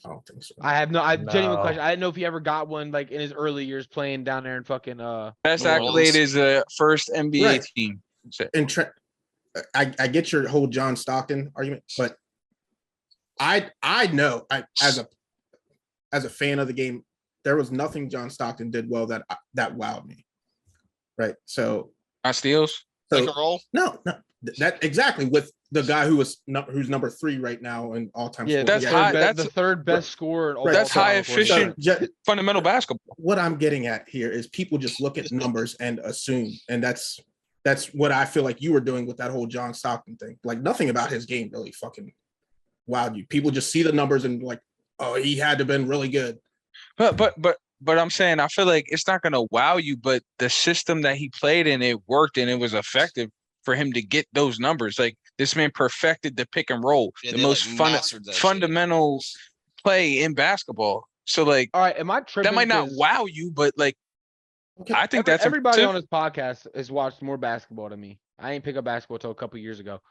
I don't think so. I have no. Genuine No. question. I didn't know if he ever got one like in his early years playing down there in fucking. Best New accolade Orleans. is the first NBA Right. team. And I get your whole John Stockton argument, but I know as a fan of the game, there was nothing John Stockton did well that wowed me. Right. So My steals. Pick and roll. no, that exactly with the guy who's number 3 right now in all time. Yeah, that's that's high- the that's- third best scorer. In all That's time high according to efficient- Shaq. Fundamental basketball. What I'm getting at here is people just look at numbers and assume, and that's what I feel like you were doing with that whole John Stockton thing. Like nothing about his game really fucking wowed you. People just see the numbers and like, oh, he had to have been really good. But I'm saying I feel like it's not gonna wow you, but the system that he played in, it worked and it was effective for him to get those numbers. Like this man perfected the pick and roll, Yeah, the they, most like, mastered that shit. fundamental play in basketball. So like All right, am I tripping? that might not 'Cause wow you, but like Okay. I think that's everybody on impressive. this podcast has watched more basketball than me. I ain't pick up basketball until a couple years ago.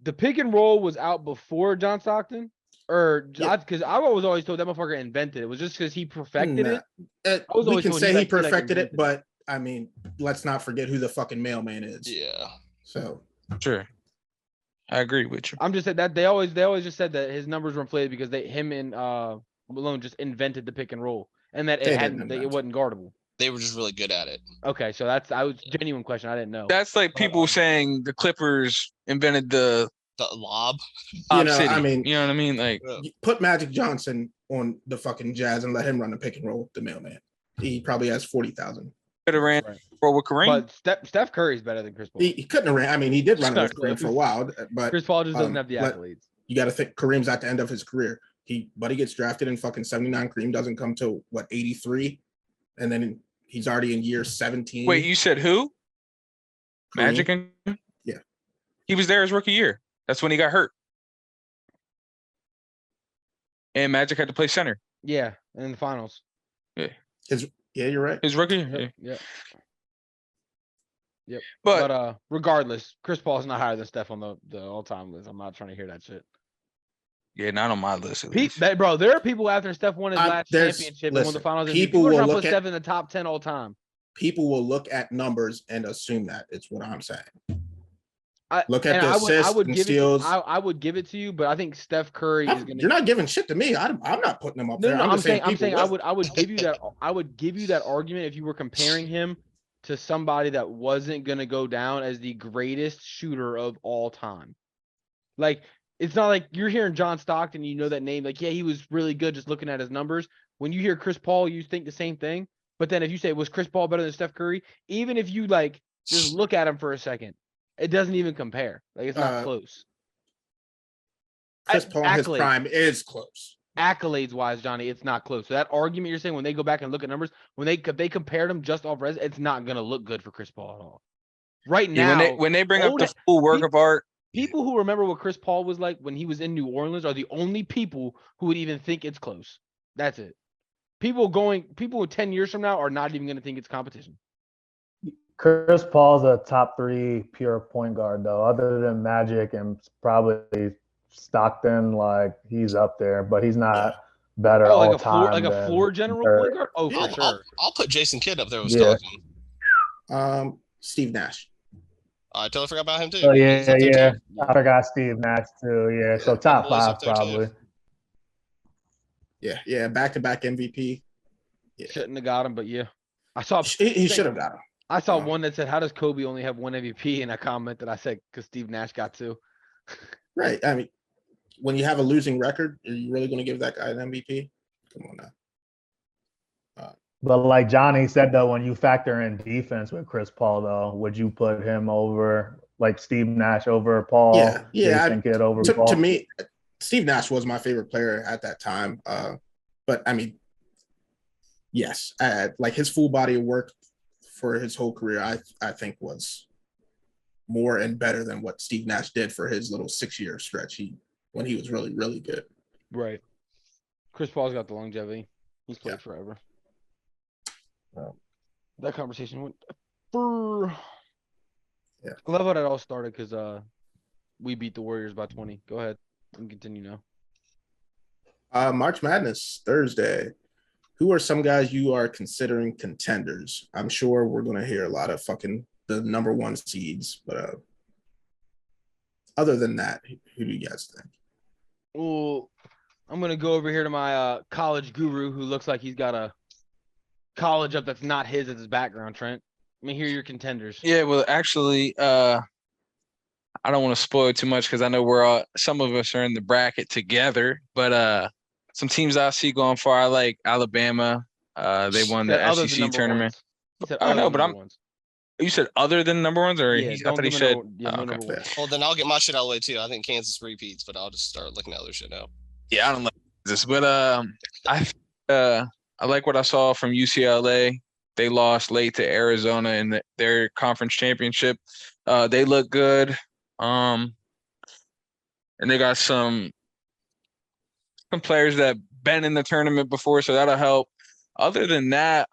The pick and roll was out before John Stockton, or Yeah. because I was always told that motherfucker invented it. Was just because he perfected Nah. it. I was We always can told say he, he like, perfected it, invented it. but I mean, let's not forget who the fucking mailman is. Yeah. So Sure. I agree with you. I'm just saying that they always just said that his numbers were inflated because him and Malone just invented the pick and roll, and that They it didn't hadn't it invent wasn't guardable. They were just really good at it. Okay, so I was genuine question. I didn't know. That's like people saying the Clippers invented the The lob. Lob know, City. I mean- you know what I mean? Like put Magic Johnson on the fucking Jazz and let him run the pick and roll with the mailman. He probably has 40,000. could have ran Right. for with Kareem. But Steph Curry's better than Chris Paul. He couldn't have ran. I mean, he did run it with Sorry. Kareem for a while, but Chris Paul just doesn't have the let- accolades. you got to think Kareem's at the end of his career. He gets drafted in fucking 79. Kareem doesn't come till what 83, and then he's already in year 17. Wait, you said who? Kareem. Magic and Yeah. He was there his rookie year. That's when he got hurt. And Magic had to play center. Yeah, in the finals. Yeah, you're right. His rookie year. Yeah. Yep. But, But regardless, Chris Paul's not higher than Steph on the all-time list. I'm not trying to hear that shit. yeah, not on my list. At least. Bro, there are people after Steph won his last there's- championship and won the listen, finals. And people people are will trying to look put at- Steph in the top 10 all time. People will look at numbers and assume that. It's what I'm saying. Look at the assists and steals. I would give it to you, but I think Steph Curry is going to. You're not giving shit to me. I'm not putting him up there. No, I'm saying I would give you that. I would give you that argument if you were comparing him to somebody that wasn't going to go down as the greatest shooter of all time. Like, it's not like you're hearing John Stockton, you know that name. Like, yeah, he was really good just looking at his numbers. When you hear Chris Paul, you think the same thing. But then if you say, was Chris Paul better than Steph Curry? Even if you like just look at him for a second, it doesn't even compare. Like, it's not close. Chris Paul in his prime is close. Accolades wise, Johnny, it's not close. So that argument you're saying, when they go back and look at numbers, when they compared him just off res, it's not gonna look good for Chris Paul at all. Right now, when they bring up the full work of art, people who remember what Chris Paul was like when he was in New Orleans are the only people who would even think it's close. That's it. People 10 years from now are not even gonna think it's competition. Chris Paul's a top 3 pure point guard though, other than Magic and probably Stockton. Like, he's up there, but he's not better all time. Like a floor general point guard. Oh, for sure. I'll put Jason Kidd up there with Stockton. Steve Nash. I totally forgot about him too. Oh yeah. I forgot Steve Nash too. Yeah, so top 5 probably. Too. Yeah, back-to-back MVP. Yeah. Shouldn't have got him, but yeah, I saw he should have got him. I saw one that said, "How does Kobe only have 1 MVP?" And I commented, I said, "Because Steve Nash got 2." Right. I mean, when you have a losing record, are you really going to give that guy an MVP? Come on now. But like Johnny said, though, when you factor in defense with Chris Paul, though, would you put him over, like, Steve Nash over Paul? Yeah. Jason Kidd over Paul? To me, Steve Nash was my favorite player at that time. But I mean, yes, like his full body of work for his whole career, I think was more and better than what Steve Nash did for his little 6-year stretch when he was really, really good. Right. Chris Paul's got the longevity. He's played forever. That conversation went for. Yeah. I love how that all started because we beat the Warriors by 20. Go ahead and continue now. March Madness Thursday. Who are some guys you are considering contenders? I'm sure we're going to hear a lot of the number 1 seeds, but other than that, who do you guys think? Well, I'm going to go over here to my college guru who looks like he's got a college up that's not his as his background, Trent. Let me hear your contenders. Yeah, well, actually, I don't want to spoil too much because I know some of us are in the bracket together, but some teams I see going far, I like Alabama. They won the SEC tournament. I know, but you said other than number ones, or I thought he said. Okay. Well, then I'll get my shit out of the way too. I think Kansas repeats, but I'll just start looking at other shit now. Yeah, I don't like this, but I like what I saw from UCLA. They lost late to Arizona in their conference championship. They look good. And they got some players that been in the tournament before, so that'll help. Other than that,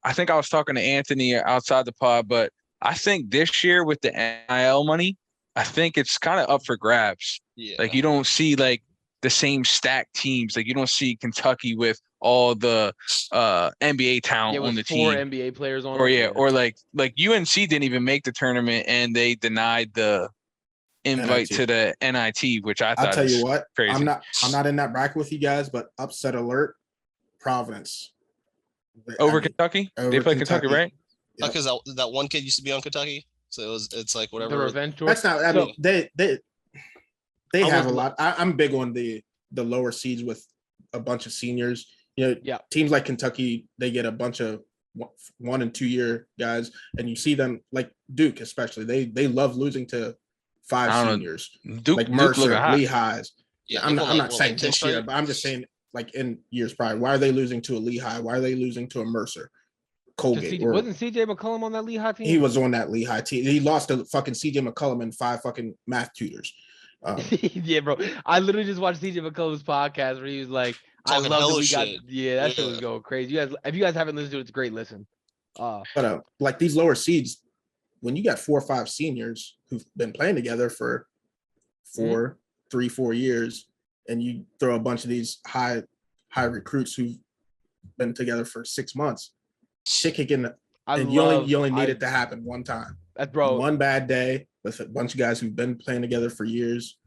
I think I was talking to Anthony outside the pod, but I think this year with the NIL money, I think it's kind of up for grabs. Yeah. Like, you don't see like the same stacked teams. Like, you don't see Kentucky with all the NBA talent on the team. 4 NBA players on. Or like UNC didn't even make the tournament and they denied the invite to the NIT, which I thought. I'll tell you what, crazy. I'm not in that bracket with you guys, but upset alert, Providence. Kentucky? They play Kentucky, right? Because that one kid used to be on Kentucky, so it's like whatever. The revenge tour. That's not. I mean, they have a lot. I'm big on the lower seeds with a bunch of seniors. Teams like Kentucky, they get a bunch of 1 and 2 year guys, and you see them like Duke, especially. They love losing to 5 seniors, Duke, like Mercer, Lehighs. Yeah, I'm not saying this year, but I'm just saying like in years prior. Why are they losing to a Lehigh? Why are they losing to a Mercer? Colgate. Wasn't CJ McCollum on that Lehigh team? He was on that Lehigh team. He lost to fucking CJ McCollum and 5 fucking math tutors. Yeah, bro. I literally just watched CJ McCollum's podcast where he was like, "I love that we got." Yeah, that shit was going crazy. If you guys haven't listened to it, it's a great listen. But like these lower seeds, when you got 4 or 5 seniors who've been playing together for 4 years, and you throw a bunch of these high recruits who've been together for 6 months, shit can get in. And you only need it to happen one time. Bro, one bad day with a bunch of guys who've been playing together for years.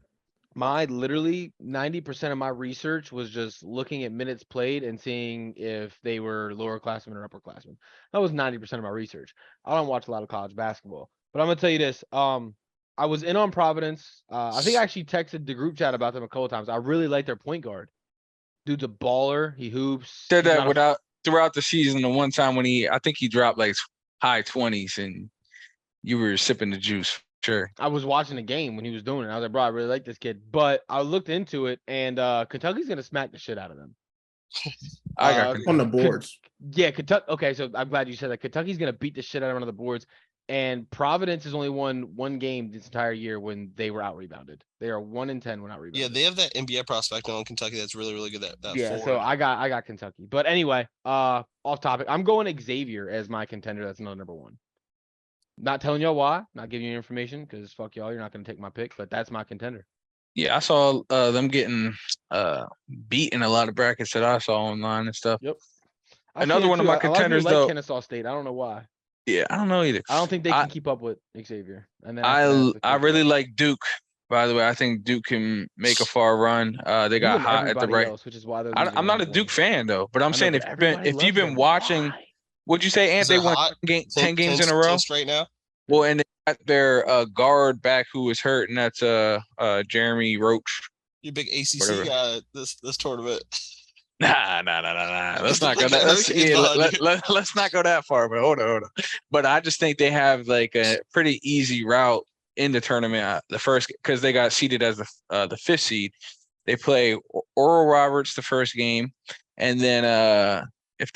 my literally 90% of my research was just looking at minutes played and seeing if they were lower classmen or upperclassmen. That was 90% of my research. I don't watch a lot of college basketball, but I'm gonna tell you this. I was in on Providence. I think I actually texted the group chat about them a couple of times. I really like their point guard. Dude's a baller. He hoops. Said He's that not a- without throughout the season. The one time when I think he dropped like high 20s, and you were sipping the juice. Sure. I was watching the game when he was doing it. I was like, bro, I really like this kid. But I looked into it, and Kentucky's gonna smack the shit out of them. I got On the boards. Yeah, Kentucky. Okay, so I'm glad you said that. Kentucky's gonna beat the shit out of one of the boards, and Providence has only won one game this entire year when they were out rebounded. They are 1-10 when out rebounded. Yeah, they have that NBA prospect on Kentucky that's really, really good. That Yeah, forward. so I got Kentucky. But anyway, off topic. I'm going Xavier as my contender. That's another number one. Not telling y'all why. Not giving you information because fuck y'all. You're not gonna take my pick. But that's my contender. Yeah, I saw them getting beat in a lot of brackets that I saw online and stuff. Yep. Another one of my contenders, like though. Kennesaw State. I don't know why. Yeah, I don't know either. I don't think they can keep up with Xavier. And then after that, it's I the really Coastal. like Duke. By the way, I think Duke can make a far run. They You got and hot at the everybody right. else, which is why they're I'm not a losing Duke 1-1. fan though, but I'm I know, saying but everybody if loves you've been them. watching, Why? what'd you say, Ant? Is They it won hot? 10 games in a row. Straight now. Well, and they got their guard back who was hurt, and that's Jeremy Roach. You big ACC Whatever. guy this tournament. Nah. Let's not go that. Let's not go that far. But hold on. But I just think they have like a pretty easy route in the tournament. The first, because they got seeded as the 5th seed. They play Oral Roberts the first game, and then if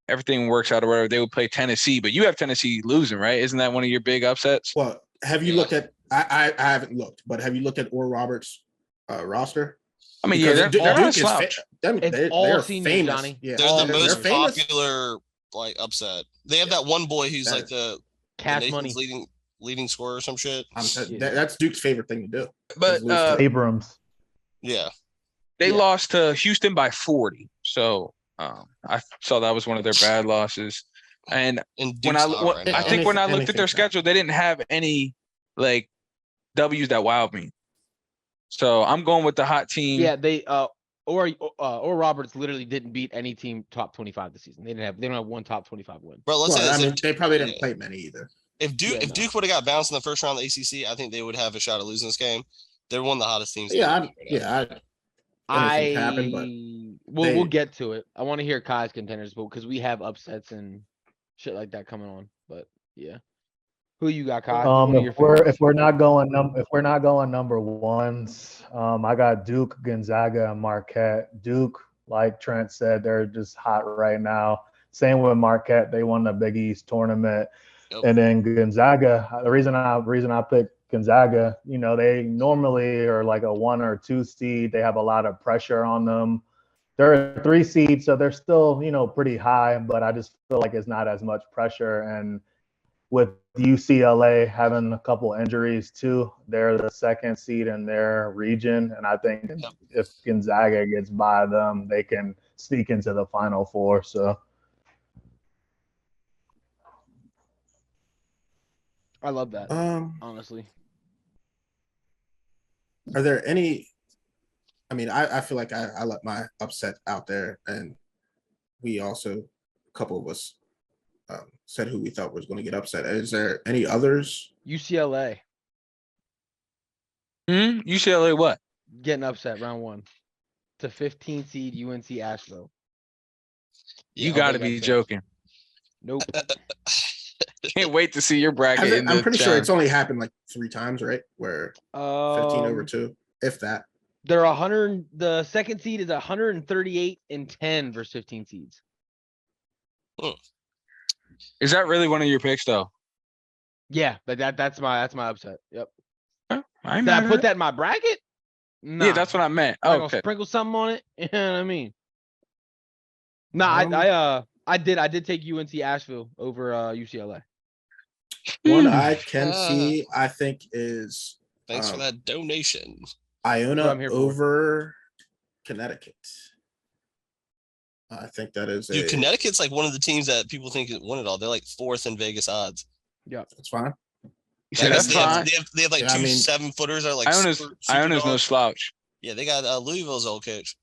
everything works out or whatever, they would play Tennessee. But you have Tennessee losing, right? Isn't that one of your big upsets? Well, have you looked at? I haven't looked, but have you looked at Oral Roberts' roster? I mean, Because yeah, they're not a slouch. It's all seniors, famous. Johnny. Yeah, They're the most famous. popular like upset. They have that one boy who's like the Cash Nathan's money. leading scorer or some shit. That's Duke's favorite thing to do. But is lose to- Abrams. Yeah. they Yeah. lost to Houston by 40. So I saw that was one of their bad losses. And And when Duke's hot right now. I think when I looked at anything their can schedule, they didn't have any like W's that wowed me. So I'm going with the hot team. Yeah, they or Roberts literally didn't beat any team top 25 this season. They don't have one top 25 win. Bro, let's say Well, this. I mean, they probably didn't yeah. play many either. If Duke would have got bounced in the first round of the ACC, I think they would have a shot at losing this game. They're one of the hottest teams. Yeah, anything can happen, but we'll get to it. I want to hear Kai's contenders, but because we have upsets and shit like that coming on. But yeah, who you got, Kai? One of your If we're not going number ones, I got Duke, Gonzaga, and Marquette. Duke, like Trent said, they're just hot right now. Same with Marquette. They won the Big East tournament. Yep. And then Gonzaga, the reason I picked Gonzaga, they normally are like a 1 or 2 seed. They have a lot of pressure on them. They're a 3 seed, so they're still, pretty high, but I just feel like it's not as much pressure. And with UCLA having a couple injuries too, they're the 2nd seed in their region. And I think if Gonzaga gets by them, they can sneak into the Final Four. So I love that. Honestly, are there any? I mean, I feel like I let my upset out there, and we also, a couple of us, said who we thought was going to get upset. Is there any others? UCLA UCLA what? getting upset round 1 to 15 seed UNC Asheville. Yeah, You got to that be sense. joking. Nope. Can't wait to see your bracket. I'm pretty sure it's only happened like 3 times, right? Where 15 over 2, if that. They're 100. The 2nd seed is 138-10 versus 15 seeds. Is that really one of your picks though? Yeah, but that's my upset. Yep. I Did I put that in my bracket? Nah. Yeah, that's what I meant. I'm gonna Okay. sprinkle something on it. You know what I mean? Nah, I did take UNC Asheville over UCLA. One I can see, I think, is Thanks for that donation. Iona I'm here for. over Connecticut. I think that is Connecticut's like one of the teams that people think won it all. They're like 4th in Vegas odds. Yeah, That's fine. Yeah, Because that's fine. they have like Yeah, I two mean, 7-footers that are like Iona's no dogs. slouch. Yeah, they got Louisville's old coach.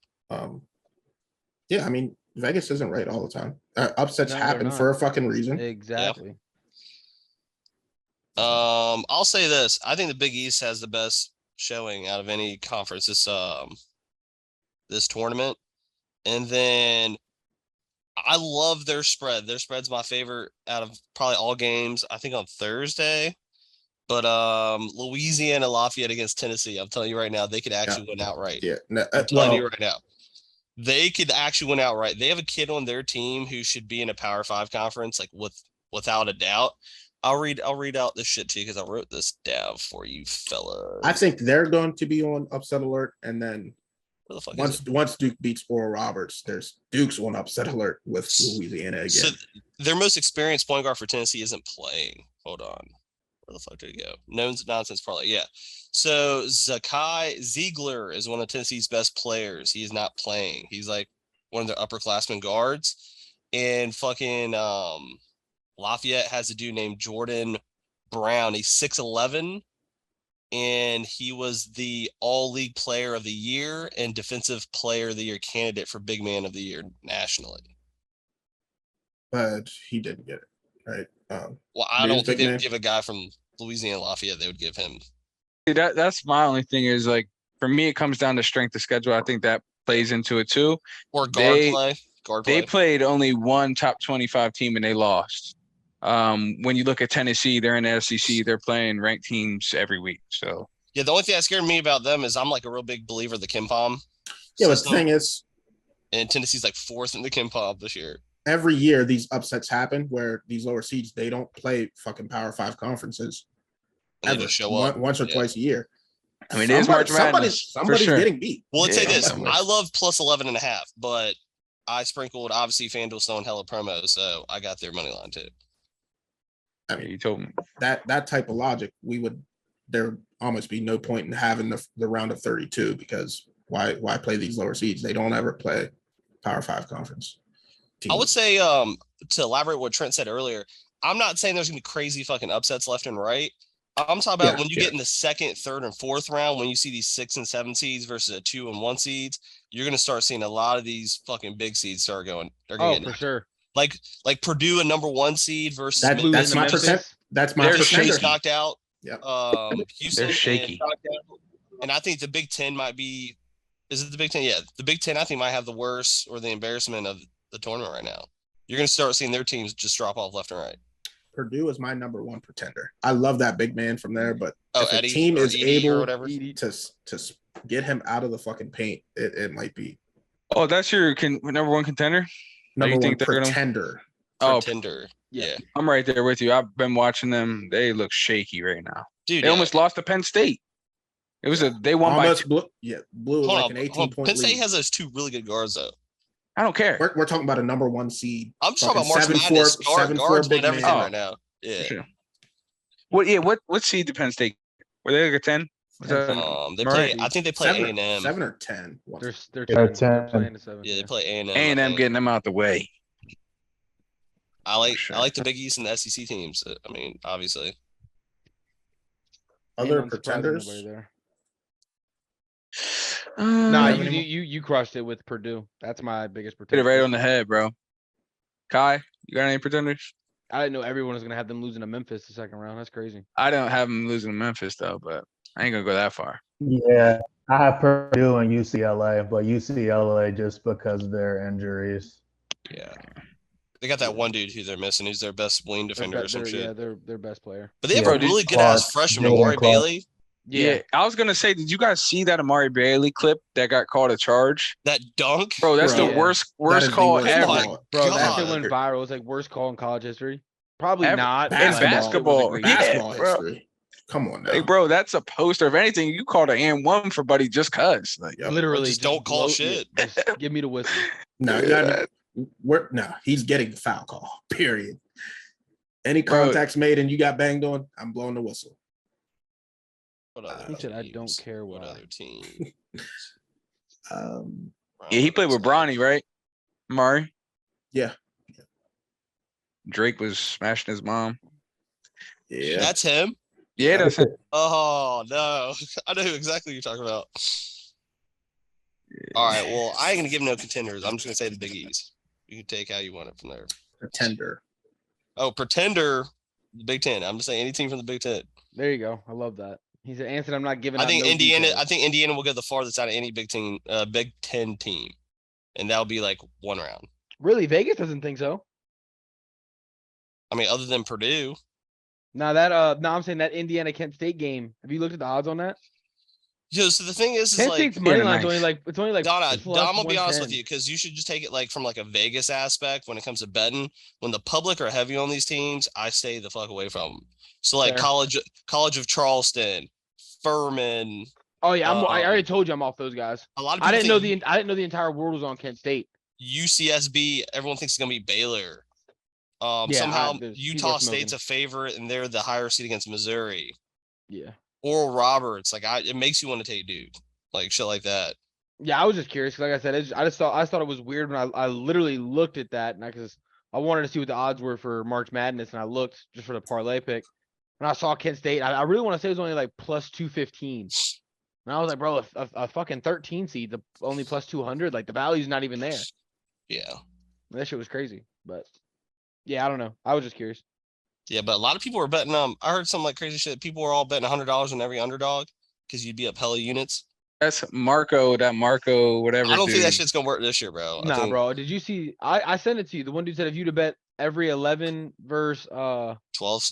Yeah, I mean, Vegas isn't right all the time. Upsets No, they're happen not. for a fucking reason. Exactly. I'll say this. I think the Big East has the best showing out of any conference this tournament. And then I love their spread. Their spread's my favorite out of probably all games. I think on Thursday. But Louisiana Lafayette against Tennessee, I'm telling you right now, they could actually win outright. Yeah. I'm telling you right now. They could actually win outright. They have a kid on their team who should be in a Power 5 conference, like without a doubt. I'll read out this shit to you because I wrote this down for you fellas. I think they're going to be on upset alert, and then Where the fuck once Duke beats Oral Roberts, there's Duke's on upset alert with Louisiana again. So their most experienced point guard for Tennessee isn't playing. Hold on. Where the fuck did he go? No nonsense parlay. Yeah. So Zakai Ziegler is one of Tennessee's best players. He's not playing. He's like one of their upperclassmen guards. And fucking Lafayette has a dude named Jordan Brown. He's 6'11", and he was the all-league player of the year and defensive player of the year candidate for big man of the year nationally. But he didn't get it, right? Well, I don't think they would give a guy from Louisiana Lafayette. They would give him. See, that's my only thing is like for me, it comes down to strength of schedule. I think that plays into it too. Or guard play. They played only one top 25 team and they lost. When you look at Tennessee, they're in the SEC. They're playing ranked teams every week. So yeah, the only thing that scared me about them is I'm like a real big believer of the Kim Pom. Yeah, but the thing is, and Tennessee's like 4th in the Kim Pom this year. Every year these upsets happen where these lower seeds, they don't play fucking Power 5 conferences. And they just show up once or twice a year. I mean, it is March Madness. Somebody's getting beat. Well, let's say this. I love plus 11.5, but I sprinkled obviously FanDuel still in hella promos, so I got their money line too. I mean, you told me that type of logic, there almost be no point in having the round of 32 because why play these lower seeds? They don't ever play Power 5 conference teams. I would say to elaborate what Trent said earlier, I'm not saying there's gonna be crazy fucking upsets left and right. I'm talking about when you get in the 2nd, 3rd, and 4th round, when you see these 6 and 7 seeds versus a 2 and 1 seeds, you're gonna start seeing a lot of these fucking big seeds start going. For sure. Like Purdue, a number 1 seed versus that's my percent. That's my percent. Knocked out. Yeah. Houston, they're shaky. And I think the Big Ten might be. Is it the Big Ten? Yeah, the Big Ten I think might have the worst or the embarrassment of the tournament right now. You're gonna start seeing their teams just drop off left and right. Purdue is my number 1 pretender. I love that big man from there, but if Eddie, a team is able to get him out of the fucking paint, it might be. Oh, that's your number 1 contender? Number 1 pretender. Pretender. Yeah. I'm right there with you. I've been watching them. They look shaky right now. Dude, they almost lost to Penn State. It was they won almost by blew like an 18-point Penn State lead. has those 2 really good guards though. I don't care. We're talking about a number 1 seed. I'm just talking about March Madness. Guards win everything right now. Yeah. Sure. What seed did Penn State? Were they like a 10? They play. I think they play A&M. 7 or 10. They're 10. 10. Yeah, they play A&M. A&M getting them out the way. I like the Big East and the SEC teams. I mean, obviously. Other pretenders. Nah, you crushed it with Purdue. That's my biggest Hit pretender. it right on the head, bro. Kai, you got any pretenders? I didn't know everyone was gonna have them losing to Memphis the 2nd round. That's crazy. I don't have them losing to Memphis though, but I ain't gonna go that far. Yeah, I have Purdue and UCLA, but UCLA just because of their injuries. Yeah. They got that one dude who they're missing, who's their best wing defender or some shit. Yeah, their best player. But they have a really good ass freshman, Amari Bailey. Yeah, I was gonna say, did you guys see that Amari Bailey clip that got called a charge? That dunk, bro. That's the worst call ever, bro. That shit went viral. It was like worst call in college history. Probably not in basketball. Basketball history. Come on now. Hey, bro, that's a poster. If anything, you called an and 1 for buddy just cuz. Like, literally, just don't call shit. Just give me the whistle. No, he's getting the foul call. Period. Any contacts made and you got banged on, I'm blowing the whistle. I don't care what other team. Yeah, he played with Bronny, right? Murray. Yeah. Drake was smashing his mom. Yeah, that's him. Yeah, that's it. Oh no, I know exactly what you're talking about. All right, well, I ain't gonna give no contenders. I'm just gonna say the Big East. You can take how you want it from there. Pretender. Oh, pretender, the Big Ten. I'm just saying any team from the Big Ten. There you go. I love that. He said, "Answer. I'm not giving." I out think no Indiana. details." I think Indiana will go the farthest out of any Big Ten team, and that'll be like one round. Really, Vegas doesn't think so. I mean, other than Purdue. Now that no, I'm saying that Indiana Kent State game. Have you looked at the odds on that? So the thing is Kent like State's money line's nice. only like Donna, plus I'm gonna be honest with 110. you because you should just take it like from like a Vegas aspect when it comes to betting. When the public are heavy on these teams, I stay the fuck away from them. So like Fair. College of Charleston, Furman. Oh yeah, I already told you I'm off those guys. A lot of I people didn't know the entire world was on Kent State. UCSB. Everyone thinks it's gonna be Baylor. Yeah, Somehow people Utah are State's smoking. a favorite and they're the higher seed against Missouri. Yeah. Oral Roberts, like it makes you want to take Duke, like shit like that. Yeah, I was just curious. Like I said, I thought it was weird when I literally looked at that and because I wanted to see what the odds were for March Madness and I looked just for the parlay pick and I saw Kent State. I really want to say it was only like plus 215. And I was like, bro, a fucking 13 seed, only plus 200, like the value's not even there. Yeah. That shit was crazy. But yeah, I don't know. I was just curious. Yeah, but a lot of people were betting. I heard some like crazy shit. People were all betting $100 on every underdog because you'd be up hella units. That's Marco. That Marco, whatever. I don't think dude. that shit's gonna work this year, bro. Nah, bro. Did you see? I sent it to you. The one dude said if you'd have bet every 11 versus 12.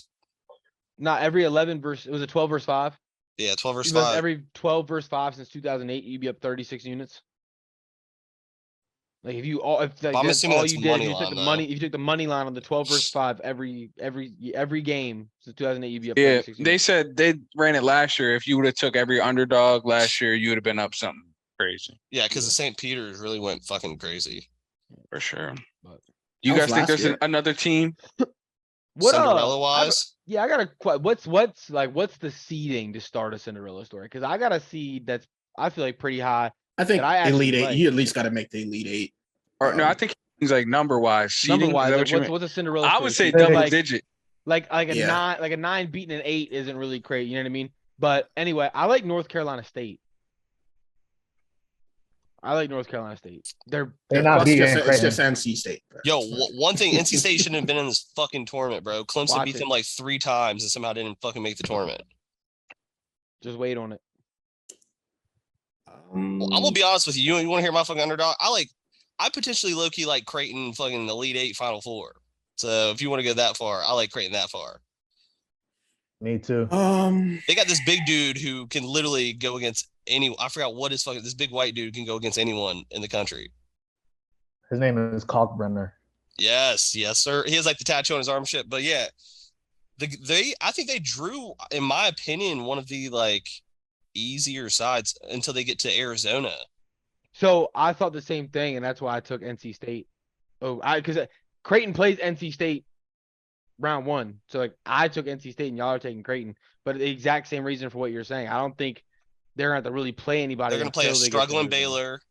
not every 11 versus it was a 12 versus 5. Yeah, 12 versus You bet 5. every 12 versus 5 since 2008, you'd be up 36 units. Like if you all if like, I'm that's assuming all that's you did, money if you took line, the though. money, if you took the money line on the 12 versus 5 every game since 2008, you'd be up Yeah, 36 they units. said they ran it last year. If you would have took every underdog last year, you would have been up something crazy. Yeah, because the St. Peter's really went fucking crazy. For sure. But You That guys was think last there's year. another team? what Cinderella wise, yeah, I gotta what's the seeding to start a Cinderella story? Because I got a seed that's I feel like pretty high. I think that I actually Elite Eight. like. You at least got to make the Elite Eight. Or no, I think it's like number wise. Number Seeding, is wise, that like, what you mean? what's a Cinderella I story? would say Because, double like, digit. like a Yeah. 9 beating an 8 isn't really crazy. You know what I mean? But anyway, I like North Carolina State. They're not It's beating just, it's Creighton. just NC State. bro. yo, one thing, NC State shouldn't have been in this fucking tournament, bro. Clemson Watch beat it. them like 3 times and somehow didn't fucking make the tournament. just wait on it. Well, I'm gonna be honest with you. You want to hear my fucking underdog? I potentially low key like Creighton fucking Elite Eight Final Four. So if you want to go that far, I like Creighton that far. Me too. They got this big dude who can literally go against any. I forgot what his fucking. This big white dude can go against anyone in the country. His name is Kalkbrenner. Yes, sir. He has like the tattoo on his arm, shit. But yeah, I think they drew, in my opinion, one of the like easier sides until they get to Arizona. So I thought the same thing, and that's why I took NC State. Because Creighton plays NC State round 1. So like I took NC State and y'all are taking Creighton, but the exact same reason for what you're saying. I don't think they're going to really play anybody. They're going to play a until they get to struggling Arizona. Baylor.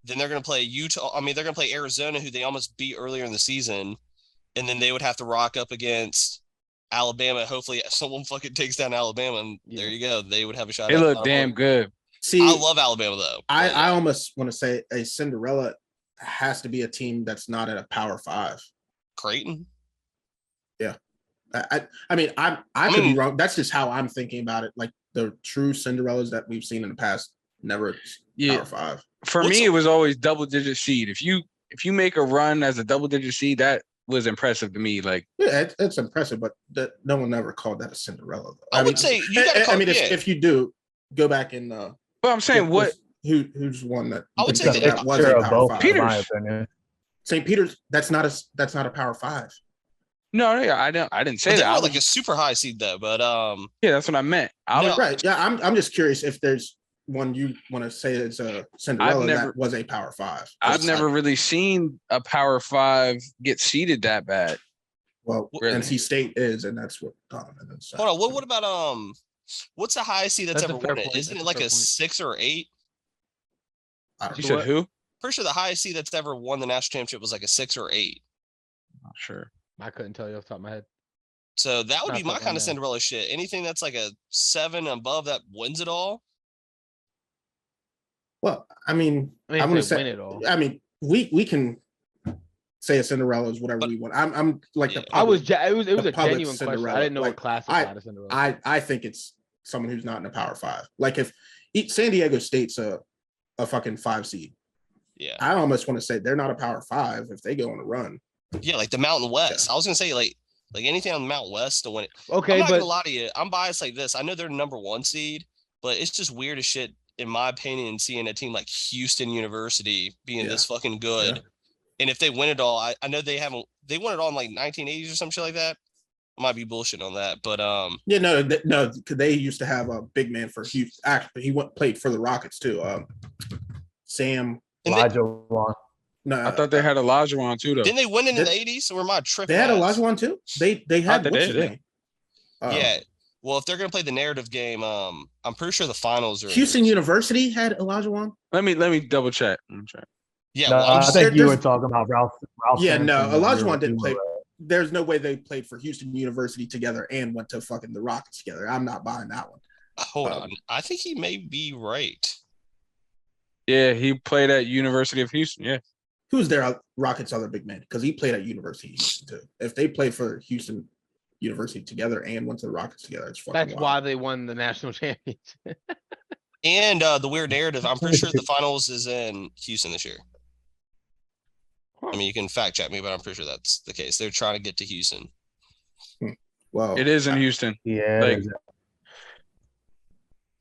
Then they're going to play Utah. I mean, they're going to play Arizona, who they almost beat earlier in the season. And then they would have to rock up against Alabama. Hopefully someone fucking takes down Alabama. And there you go. They would have a shot. They look damn good. See, I love Alabama, though. I almost want to say a Cinderella has to be a team that's not at a Power 5. Creighton? Yeah. I mean, I could be wrong. That's just how I'm thinking about it. Like the true Cinderellas that we've seen in the past, never Power 5. For me, it was always double digit seed. If you make a run as a double digit seed, that was impressive to me. Like, yeah, it's impressive, but no one ever called that a Cinderella. Though. I would say you got to call. If you do go back and but I'm saying who's one that I would It's say a that was a mixture of Power both, 5. in my Peters. opinion. St. Peter's that's not a Power 5. no, I didn't say they that. were like a super high seed though, but Yeah, that's what I meant. Right. Yeah, I'm just curious if there's one you want to say it's a Cinderella that was a Power 5. I've never really seen a Power 5 get seeded that bad. Well, really. NC State is, and that's what Donovan said. Hold on. What about what's the highest seed that's That's a ever fair won it? point. Isn't That's it a like fair a point. 6 or 8? I don't You know. said What? who? Pretty sure the highest seed that's ever won the national championship was like a 6 or 8. Not sure. I couldn't tell you off the top of my head. So that would Not be my fucking kind of no. Cinderella shit. Anything that's like a 7 above that wins it all. Well, I mean, I mean, I'm if gonna they say. win it all. I mean, we can say a Cinderella is whatever But- we want. I'm like Yeah. the I was public. it was the a public genuine question. I Cinderella. didn't know Like, what classified as Cinderella. I think it's someone who's not in a Power 5. Like if San Diego State's a fucking 5 seed, Yeah. I almost want to say they're not a Power 5 if they go on a run. Yeah, like the Mountain West. Yeah. I was gonna say like anything on the Mountain West to win it. I'm Okay, not but gonna lie to you. I'm biased like this. I know they're number 1 seed, but it's just weird as shit, in my opinion, seeing a team like Houston University being this fucking good. Yeah. And if they win it all, I know they won it all in like 1980s or some shit like that. I might be bullshit on that, but Yeah, no, because they used to have a big man for Houston. Actually, he played for the Rockets too. Sam. Elijah Wan. No, I thought they had Olajuwon too, though. didn't they win in Did- the 80s? Or am I tripping? They had ass? Olajuwon too. They had they what's did, his yeah. name? Yeah. Well, if they're gonna play the narrative game, I'm pretty sure the finals are Houston University had Olajuwon. Let me double check. Let me check. Yeah, No, well, I'm I just, think you were there's- talking about Ralph. Yeah, no, Sampson. Olajuwon didn't You play. were right. There's no way they played for Houston University together and went to fucking the Rockets together. I'm not buying that one. hold on. I think he may be right. Yeah, he played at University of Houston. Yeah. Who's their Rockets' other big man? Because he played at University of Houston too. If they played for Houston University together and went to the Rockets together, it's fucking that's wild. why they won the national championship. And the weird narrative, I'm pretty sure the finals is in Houston this year. I mean, you can fact check me, but I'm pretty sure that's the case. They're trying to get to Houston. Well, It is in Houston. Yeah. Like,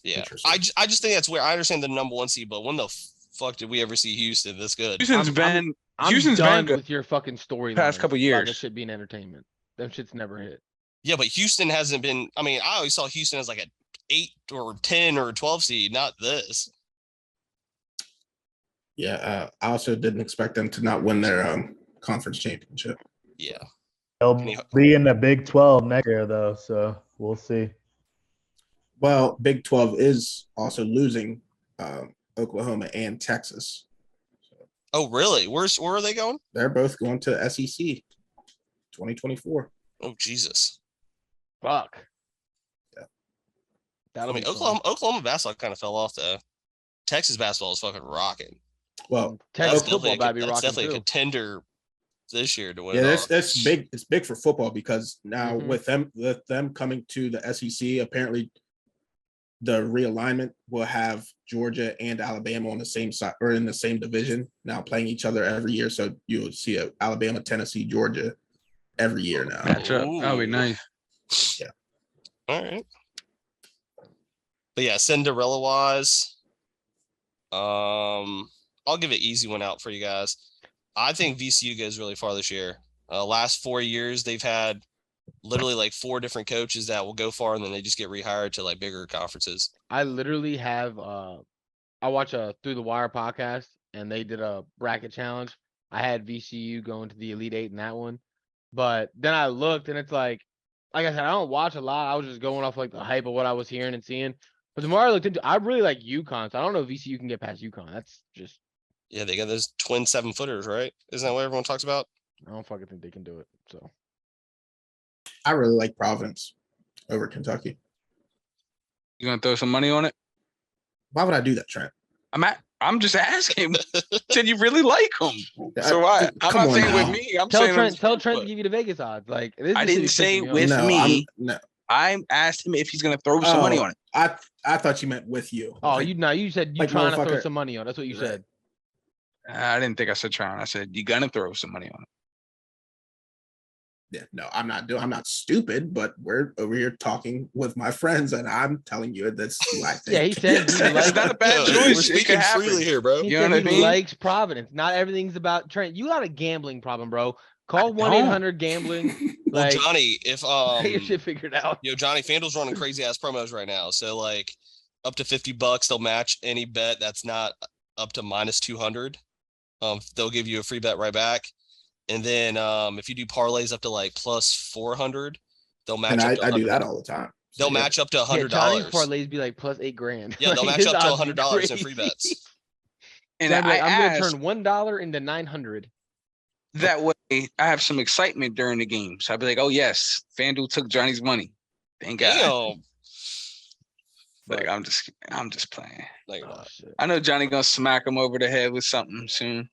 Yeah, Interesting. I just think that's weird. I understand the number 1 seed, but when the fuck did we ever see Houston this good? Houston's I'm- been I'm Houston's done been good. with your fucking story. Past couple years. This shit being entertainment. Them shit's never hit. Yeah, but Houston hasn't been. I mean, I always saw Houston as like a 8 or 10 or 12 seed, not this. yeah, I also didn't expect them to not win their conference championship. Yeah, They'll Can you- be in the Big 12 next year, though, so we'll see. Well, Big 12 is also losing Oklahoma and Texas. Oh, really? Where are they going? They're both going to SEC 2024. Oh, Jesus. Fuck. Yeah. I That'll mean, be fun. Oklahoma basketball kind of fell off though. Texas basketball is fucking rocking. Well, Texas That's football about to be that's rocking definitely a too. contender this year to win. yeah, it all. that's big. It's big for football because now Mhm. with them coming to the SEC, apparently the realignment will have Georgia and Alabama on the same side or in the same division now playing each other every year. So you'll see a Alabama, Tennessee, Georgia every year now. Match up. That'll be Ooh. nice. All right. But yeah, Cinderella wise, I'll give an easy one out for you guys. I think VCU goes really far this year. Last 4 years, they've had literally like 4 different coaches that will go far and then they just get rehired to like bigger conferences. I literally have I watch a Through the Wire podcast and they did a bracket challenge. I had VCU going to the Elite Eight in that one. But then I looked and it's like I said, I don't watch a lot. I was just going off like the hype of what I was hearing and seeing. But the more I looked into I really like UConn. So I don't know if VCU can get past UConn. That's just Yeah, they got those twin 7-footers, right? Isn't that what everyone talks about? I don't fucking think they can do it. So I really like Providence over Kentucky. You gonna throw some money on it? Why would I do that, Trent? I'm just asking. Did you really like him? So I'm come not on saying now. with me. I'm tell saying Trent on- to give you the Vegas odds. Like this I is didn't say pissing me off. with No, me. no. I asked him if he's gonna throw some money on it. I thought you meant with you. Oh, Like, you said you like trying to throw motherfucker. some money on. That's what you Right. said. I didn't think I said trying. I said you gonna throw some money on it. Yeah, no, I'm not stupid, but we're over here talking with my friends, and I'm telling you that's who I think. Yeah, he said he likes It's not a bad Yeah, choice. We're It could speaking happen. freely here, bro. He You know said what I he mean? likes Providence. Not everything's about Trent. You got a gambling problem, bro. Call I don't. 1-800 gambling. Well, Like Johnny, if get your shit figured out. Johnny, FanDuel's running crazy ass promos right now. So like up to $50, they'll match any bet that's not up to minus 200. They'll give you a free bet right back. And then if you do parlays up to like plus 400, they'll match and up to I do 100. that all the time. They'll So, yeah. match up to Yeah, Johnny's $100. parlays be like plus $8,000. Yeah, they'll Like, match his up to odds be $100 in free crazy. bets. And Johnny be I like, I'm asked, gonna turn $1 into 900. That way, I have some excitement during the game. So I'd be like, "Oh yes, FanDuel took Johnny's money. Thank God." Damn. Like I'm just playing. No, you're Oh, not. shit. I know Johnny gonna smack him over the head with something soon,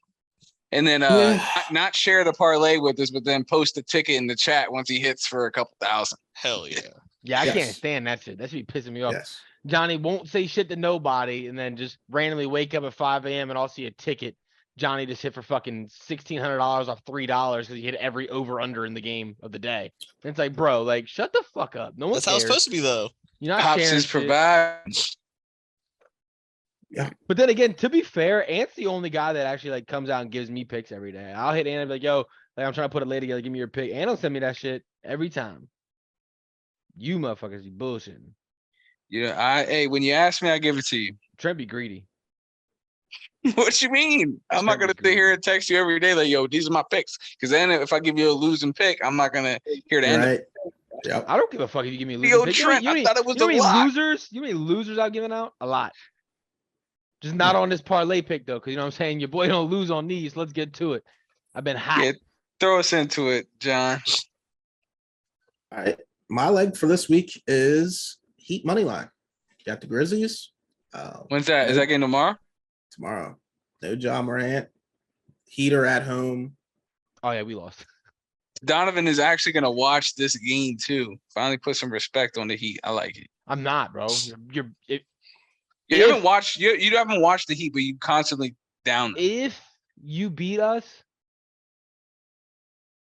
and then Yeah. not share the parlay with us, but then post a ticket in the chat once he hits for a couple thousand. Hell yeah. Yeah, I Yes. can't stand that shit. That should be pissing me off. Yes. Johnny won't say shit to nobody and then just randomly wake up at 5 a.m. and I'll see a ticket. Johnny just hit for fucking $1,600 off $3 because he hit every over under in the game of the day. And it's like, bro, like shut the fuck up. No one That's how it's cares. supposed to be, though. You're not Pops sharing is shit. provide. But then again, to be fair, Ant's the only guy that actually like comes out and gives me picks every day. I'll hit Ant and be like, yo, like I'm trying to put a lay together, give me your pick. Ant will send me that shit every time. You motherfuckers be bullshitting. Yeah, hey, when you ask me, I give it to you. Trent be greedy. What you mean? I'm not gonna sit here and text you every day like, "Yo, these are my picks." Because then if I give you a losing pick, I'm not gonna hear the end. Right. Yep. I don't give a fuck if you give me a Yo, losing pick. Trent, I thought it was a lot. Losers? You mean losers I've given out? A lot. Just not on this parlay pick though, because you know what I'm saying? Your boy don't lose on these. Let's get to it. I've been hot. Yeah, throw us into it, John. All right. My leg for this week is Heat money line. Got the Grizzlies. When's that? Is that game tomorrow? Tomorrow. No Ja Morant. Heater at home. Oh yeah, we lost. Donovan is actually gonna watch this game too. Finally put some respect on the Heat. I like it. I'm not, bro. You haven't watched you haven't watched the Heat, but you constantly down them. If you beat us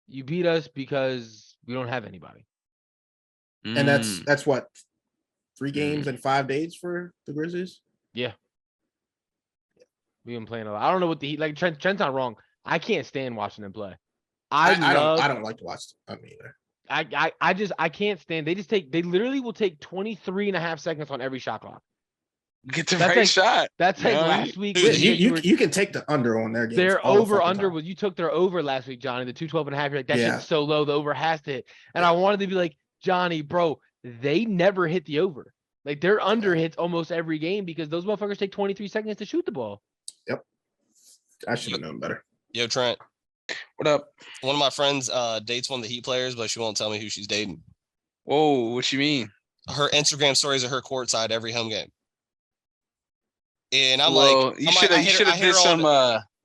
because we don't have anybody. And that's what 3 games in 5 days for the Grizzlies. Yeah. We've been playing a lot. I don't know what the Heat like. Trent's not wrong. I can't stand watching them play. I don't like to watch them either. I can't stand. They literally will take 23.5 seconds on every shot clock. Get the right shot. That's like last week. Dude, you can take the under on their games. Their over under was you took their over last week, Johnny. The 212.5. You're like, that shit's so low. The over has to hit. And I wanted to be like, Johnny, bro, they never hit the over. Like their under hits almost every game because those motherfuckers take 23 seconds to shoot the ball. Yep. I should have known better. Yo, Trent. What up? One of my friends dates one of the Heat players, but she won't tell me who she's dating. Whoa, what you mean? Her Instagram stories are her courtside every home game. And I'm you should have did some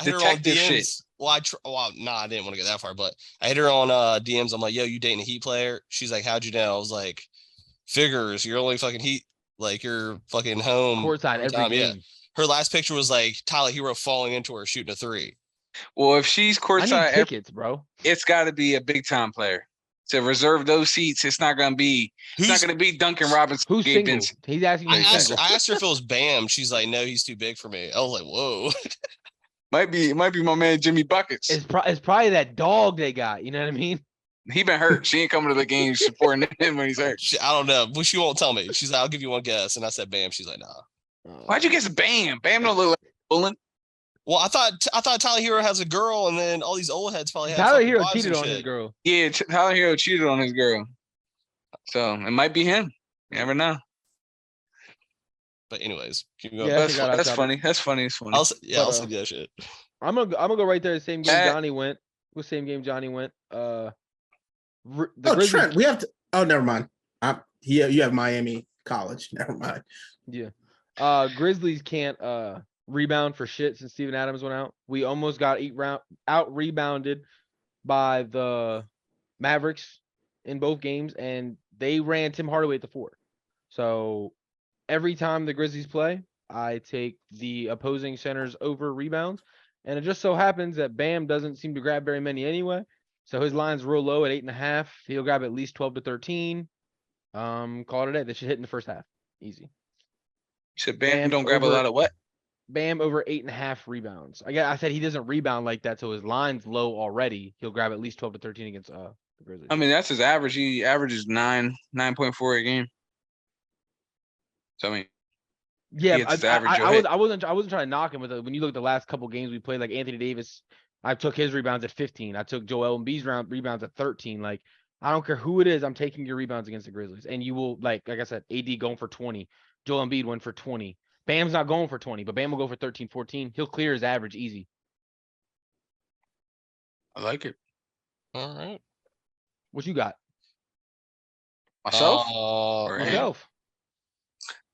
detective shit. Well, I didn't want to get that far, but I hit her on DMs. I'm like, yo, you dating a Heat player? She's like, how'd you know? I was like, figures. You're only fucking Heat, like you're fucking home courtside every game. Yeah. Her last picture was like Tyler Hero falling into her shooting a 3. Well, if she's courtside, I need tickets, bro. It's got to be a big time player to reserve those seats. It's not going to be. It's not going to be Duncan Robinson. Who's single? He's asking. I asked her if it was Bam. She's like, no, he's too big for me. I was like, whoa. Might be my man Jimmy Buckets. It's probably that dog they got. You know what I mean? He been hurt. She ain't coming to the game supporting him when he's hurt. I don't know, but she won't tell me. She's like, I'll give you one guess, and I said Bam. She's like, nah. Why'd you guess Bam? Bam don't look like Bullen. Well, I thought Tyler Hero has a girl, and then all these old heads probably have. Tyler Hero cheated on his girl. Yeah, Tyler Hero cheated on his girl. So it might be him. You never know. But anyways, keep going. Yeah, that's funny. That's funny. It's funny. I'll send you that shit. I'm gonna go right there. The same game Johnny went. What same game Johnny went? Trent, we have to. Oh, never mind. You have Miami College. Never mind. Yeah. Grizzlies can't rebound for shit since Steven Adams went out. We almost got out rebounded by the Mavericks in both games, and they ran Tim Hardaway at the 4. So every time the Grizzlies play, I take the opposing centers over rebounds. And it just so happens that Bam doesn't seem to grab very many anyway. So his line's real low at 8.5. He'll grab at least 12 to 13. Call it a day. They should hit in the first half. Easy. You said Bam don't grab a lot of what? Bam over 8.5 rebounds. I said he doesn't rebound like that, so his line's low already. He'll grab at least 12 to 13 against the Grizzlies. I mean, that's his average. He averages 9.4 a game. So I mean, yeah, I wasn't trying to knock him, but when you look at the last couple games we played, like Anthony Davis, I took his rebounds at 15. I took Joel Embiid's rebounds at 13. Like, I don't care who it is, I'm taking your rebounds against the Grizzlies, and you will like I said, AD going for 20, Joel Embiid went for 20. Bam's not going for 20, but Bam will go for 13, 14. He'll clear his average easy. I like it. All right. What you got? Myself? Or Ant? Myself.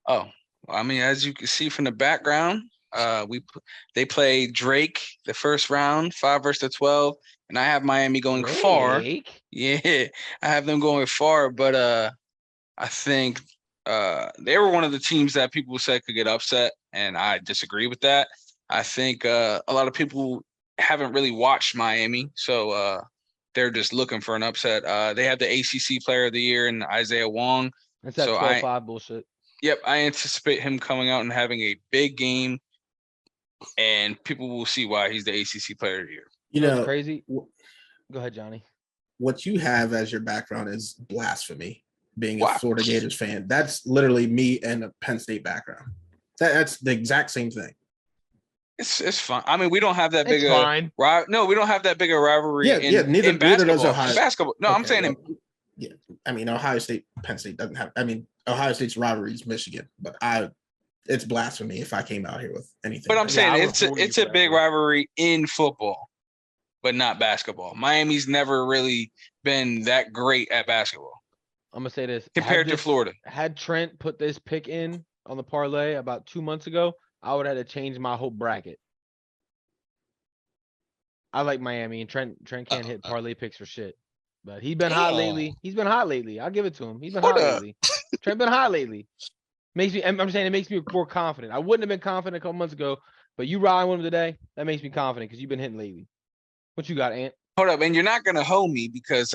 Oh, well, I mean, as you can see from the background, they play Drake the first round, 5 versus the 12, and I have Miami going far. Drake? Yeah, I have them going far, but I think they were one of the teams that people said could get upset, and I disagree with that. I think a lot of people haven't really watched Miami, so they're just looking for an upset. They have the ACC Player of the Year in Isaiah Wong. That's that So 12-5 bullshit. Yep, I anticipate him coming out and having a big game, and people will see why he's the ACC Player of the Year. You know what's crazy? Go ahead, Johnny. What you have as your background is blasphemy. Being Wow. a Florida Gators fan, that's literally me and a Penn State background. That's the exact same thing. It's fine. I mean, we don't have that It's big fine. No, we don't have that big a rivalry. Neither does Ohio. In basketball. No, Okay, I'm saying I mean, Ohio State, Penn State doesn't have. I mean, Ohio State's rivalry is Michigan, but it's blasphemy if I came out here with anything. But I'm saying it's a big rivalry in football, but not basketball. Miami's never really been that great at basketball. I'm gonna say this compared to Florida. Had Trent put this pick in on the parlay about 2 months ago, I would have had to change my whole bracket. I like Miami, and Trent can't hit parlay picks for shit. But he's been hot lately. I'll give it to him. He's been hot lately. Trent been hot lately. I'm saying it makes me more confident. I wouldn't have been confident a couple months ago, but you riding with him today, that makes me confident because you've been hitting lately. What you got, Ant? Hold up, and you're not gonna hold me because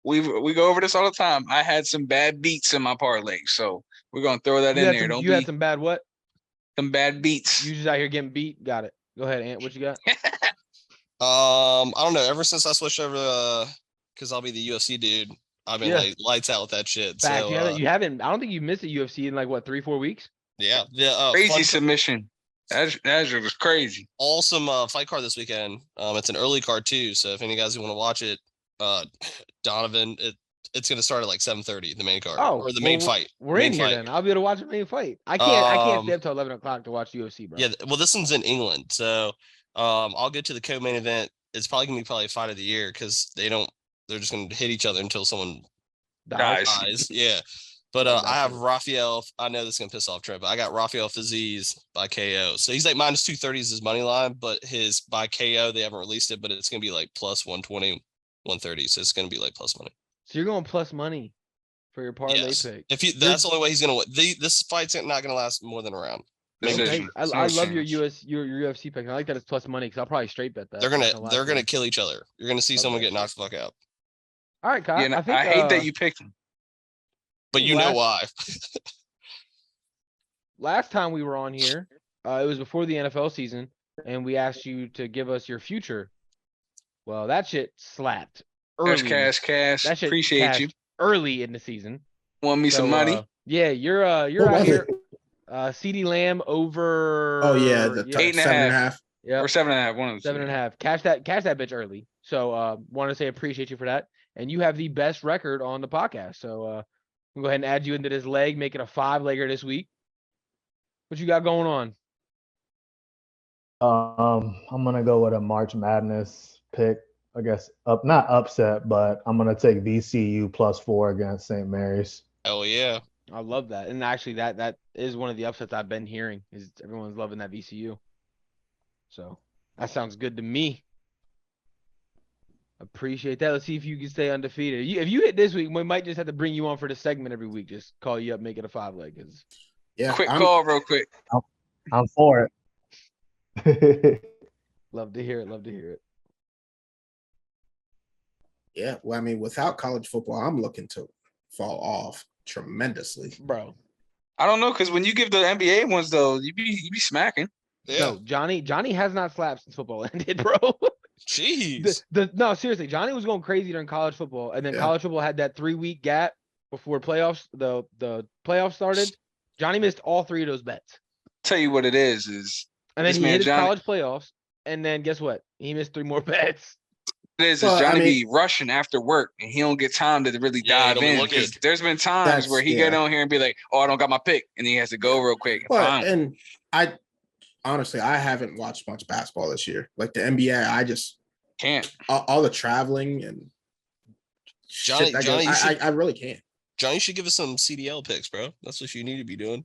we go over this all the time. I had some bad beats in my parlay, so we're gonna throw that in there. You had some bad what? Some bad beats. You just out here getting beat. Got it. Go ahead, Ant. What you got? I don't know. Ever since I switched over because I'll be the UFC dude, I've been like lights out with that shit. Fact, so you haven't. I don't think you missed a UFC in like what 3-4 weeks. Yeah. Crazy submission. That was crazy. Awesome fight card this weekend. It's an early card too. So if any guys want to watch it, Donovan, it's gonna start at like 7:30. The main card or the main fight. We're in here then. I'll be able to watch the main fight. I can't stay up till 11 o'clock to watch UFC, bro. Yeah. Well, this one's in England, so I'll get to the co-main event. It's probably gonna be fight of the year because they're just gonna hit each other until someone dies. Yeah. But I have Rafael. I know this is gonna piss off Trent, but I got Rafael Fiziev by KO. So he's like minus 230 is his money line, but his by KO they haven't released it, but it's gonna be like plus 120, 130. So it's gonna be like plus money. So you're going plus money for your parlay pick. That's the only way he's gonna win. This fight's not gonna last more than a round. Okay. I love your UFC pick. I like that it's plus money because I'll probably straight bet that. They're gonna kill each other. You're gonna see someone get knocked the fuck out. All right, Kyle. Yeah, I hate that you picked him. But you know why. Last time we were on here, it was before the NFL season, and we asked you to give us your future. Well, that shit slapped early. Cash. That shit appreciate you. Early in the season. Want me some money? Yeah, you're out here. CD Lamb over. Oh yeah, the 8.5. Yeah, or 7.5. One of them. 7.5. Cash that bitch early. So want to say appreciate you for that. And you have the best record on the podcast. So we'll go ahead and add you into this leg, make it a 5-legger this week. What you got going on? I'm gonna go with a March Madness pick. I guess not upset, but I'm gonna take VCU +4 against St. Mary's. Oh yeah, I love that. And actually, that is one of the upsets I've been hearing. Is everyone's loving that VCU. So that sounds good to me. Appreciate that. Let's see if you can stay undefeated. If you hit this week, we might just have to bring you on for the segment every week. Just call you up, make it a 5-leg. Yeah, call real quick. I'm for it. Love to hear it. Yeah, well, I mean, without college football, I'm looking to fall off tremendously, bro. I don't know, because when you give the NBA ones though, you be smacking. Yeah. No, Johnny has not slapped since football ended, bro. Jeez. No, seriously, Johnny was going crazy during college football, and then college football had that 3-week gap before playoffs. The playoffs started. Johnny missed all 3 of those bets. Tell you what it is, and then he hit his college playoffs, and then guess what? He missed 3 more bets. It is Johnny be rushing after work, and he don't get time to really dive in. Because there's been times where he get on here and be like, "Oh, I don't got my pick," and he has to go real quick. Well, and I honestly haven't watched much basketball this year. Like the NBA, Can't. all the traveling and Johnny- shit that Johnny, goes, you I really can't. Johnny should give us some CDL picks, bro. That's what you need to be doing.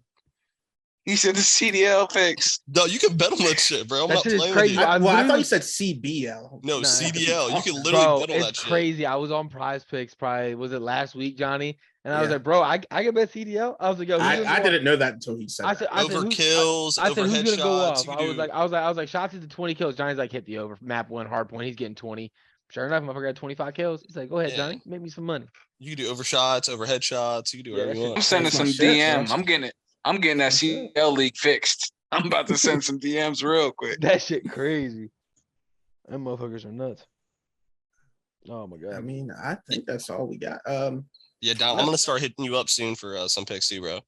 He said the CDL picks. No, you can bet on that shit, bro. I'm That not shit is playing crazy. with you. I thought literally- you said CBL. No, Nah. CDL. You can literally Bro, bet on that it's shit. crazy. I was on Prize Picks probably, was it last week, Johnny? And I was Yeah. like, bro, I can bet CDL. I was like, yo, who's gonna I go didn't know that until he said I that. said, Over who's- kills, I said, over who's gonna go headshots. off? You I can was do. like, shots at the 20 kills. Johnny's like, hit the over. Map 1 hard point. He's getting 20. Sure enough, motherfucker had 25 kills. He's like, go ahead, Yeah. Johnny, make me some money. You can do overshots, over headshots. You can do Yeah, whatever that you shit- I'm want. sending That's my some shit, DM. bro. I'm getting that My shit. CDL league fixed. I'm about to send some DMs real quick. That shit crazy. Them motherfuckers are nuts. Oh my I god. mean, I think that's all we got. Yeah, Don, I'm gonna start hitting you up soon for some picks too, bro.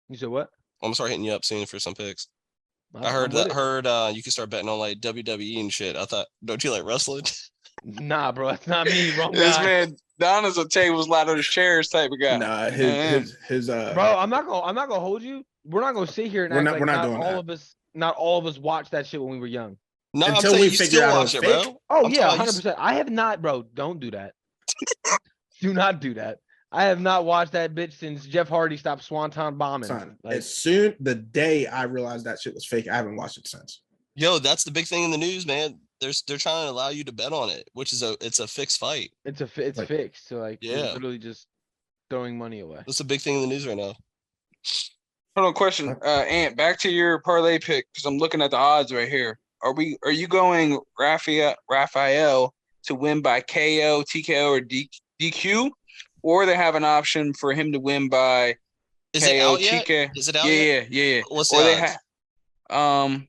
You said what? I'm gonna start hitting you up soon for some picks. I I'm heard with that. it. You can start betting on like WWE and shit. I thought, don't you like wrestling? Nah, bro, that's not me. Wrong This guy. man, Don is a tables, ladders, chairs type of guy. nah, You know him. his Bro, I'm not gonna hold you. We're not gonna sit here and We're act not- like we're not not doing all that. of us, not all of us watched that shit when we were young. No, I'm Until saying we you figure still out watch it's it, bro. fake. Oh I'm yeah, talking about 100%. I have not, bro. Don't do that. Do not do that. I have not watched that bitch since Jeff Hardy stopped Swanton bombing. Son, Like, as soon the day I realized that shit was fake, I haven't watched it since. Yo, that's the big thing in the news, man. They're trying to allow you to bet on it, which is it's a fixed fight. it's Like- fixed. So like, you're Yeah. literally just throwing money away. That's a big thing in the news right now. Hold on, question. Ant, back to your parlay pick because I'm looking at the odds right here. Are you going Raphael to win by KO, TKO, or DQ, or they have an option for him to win by Is KO, it out yet? TKO? Is it out Yeah, yet? yeah. What's Or the they odds? have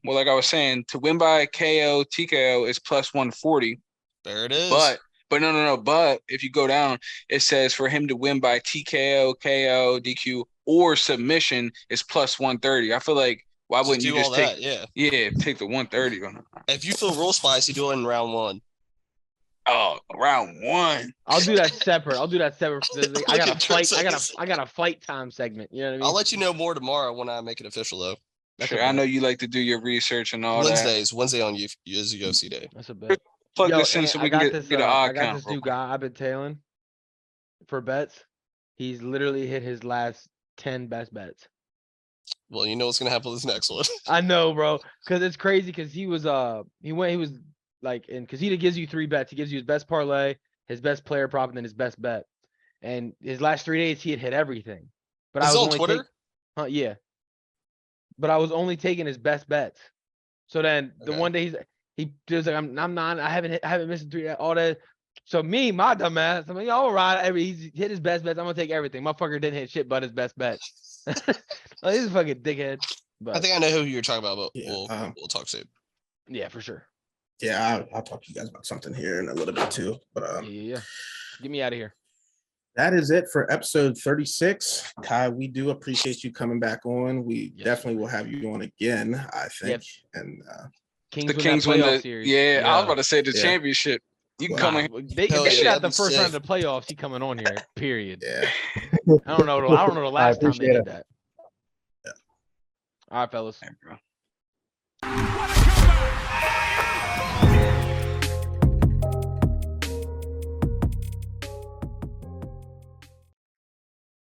well, like I was saying, to win by KO, TKO is plus 140. There it is. But no. But if you go down, it says for him to win by TKO, KO, DQ, or submission is plus 130. I feel like why Just wouldn't you do just all take that, yeah. take the 130 on it? If you feel real spicy, do it in round one. Oh, round one. I'll do that separate. I got Look a at Trent's fight. face. I got a fight time segment. You know what I mean? I'll let you know more tomorrow when I make it official, though. That's Sure, a I bet. know you like to do your research and all that. Wednesday on you is UFC day. That's a bet. Plug Yo, this in and so I we can got get this. an I odd got count. this real new quick. guy I've been tailing for bets. He's literally hit his last 10 best bets. Well, you know what's gonna happen with this next one. I know, bro, because it's crazy. Because he was like, and because he gives you 3 bets. He gives you his best parlay, his best player prop, and then his best bet. And his last 3 days, he had hit everything. But Is I it was on only Twitter? yeah. But I was only taking his best bets. So then the Okay. one day he was like, I'm not. I haven't missed 3 all that. So me, my dumb ass, I'm like, all right, he's hit his best bets. I'm gonna take everything. Motherfucker didn't hit shit but his best bet. Like, he's a fucking dickhead. But I think I know who you're talking about, but Yeah, we'll talk soon. yeah, for sure. Yeah, I'll talk to you guys about something here in a little bit too. But Yeah. Get me out of here. that is it for episode 36. Kai, we do appreciate you coming back on. We Yes. definitely will have you on again, I think. And Kings The win Kings that win playoff the series. yeah, I was about to say the Yeah. championship. You can Wow. come in. They, Hell if they yeah, get out that'd the be first sick. round of the playoffs, he coming on here. Period. yeah, I don't know the last time they appreciate did it. that. All right, fellas. Hey, bro.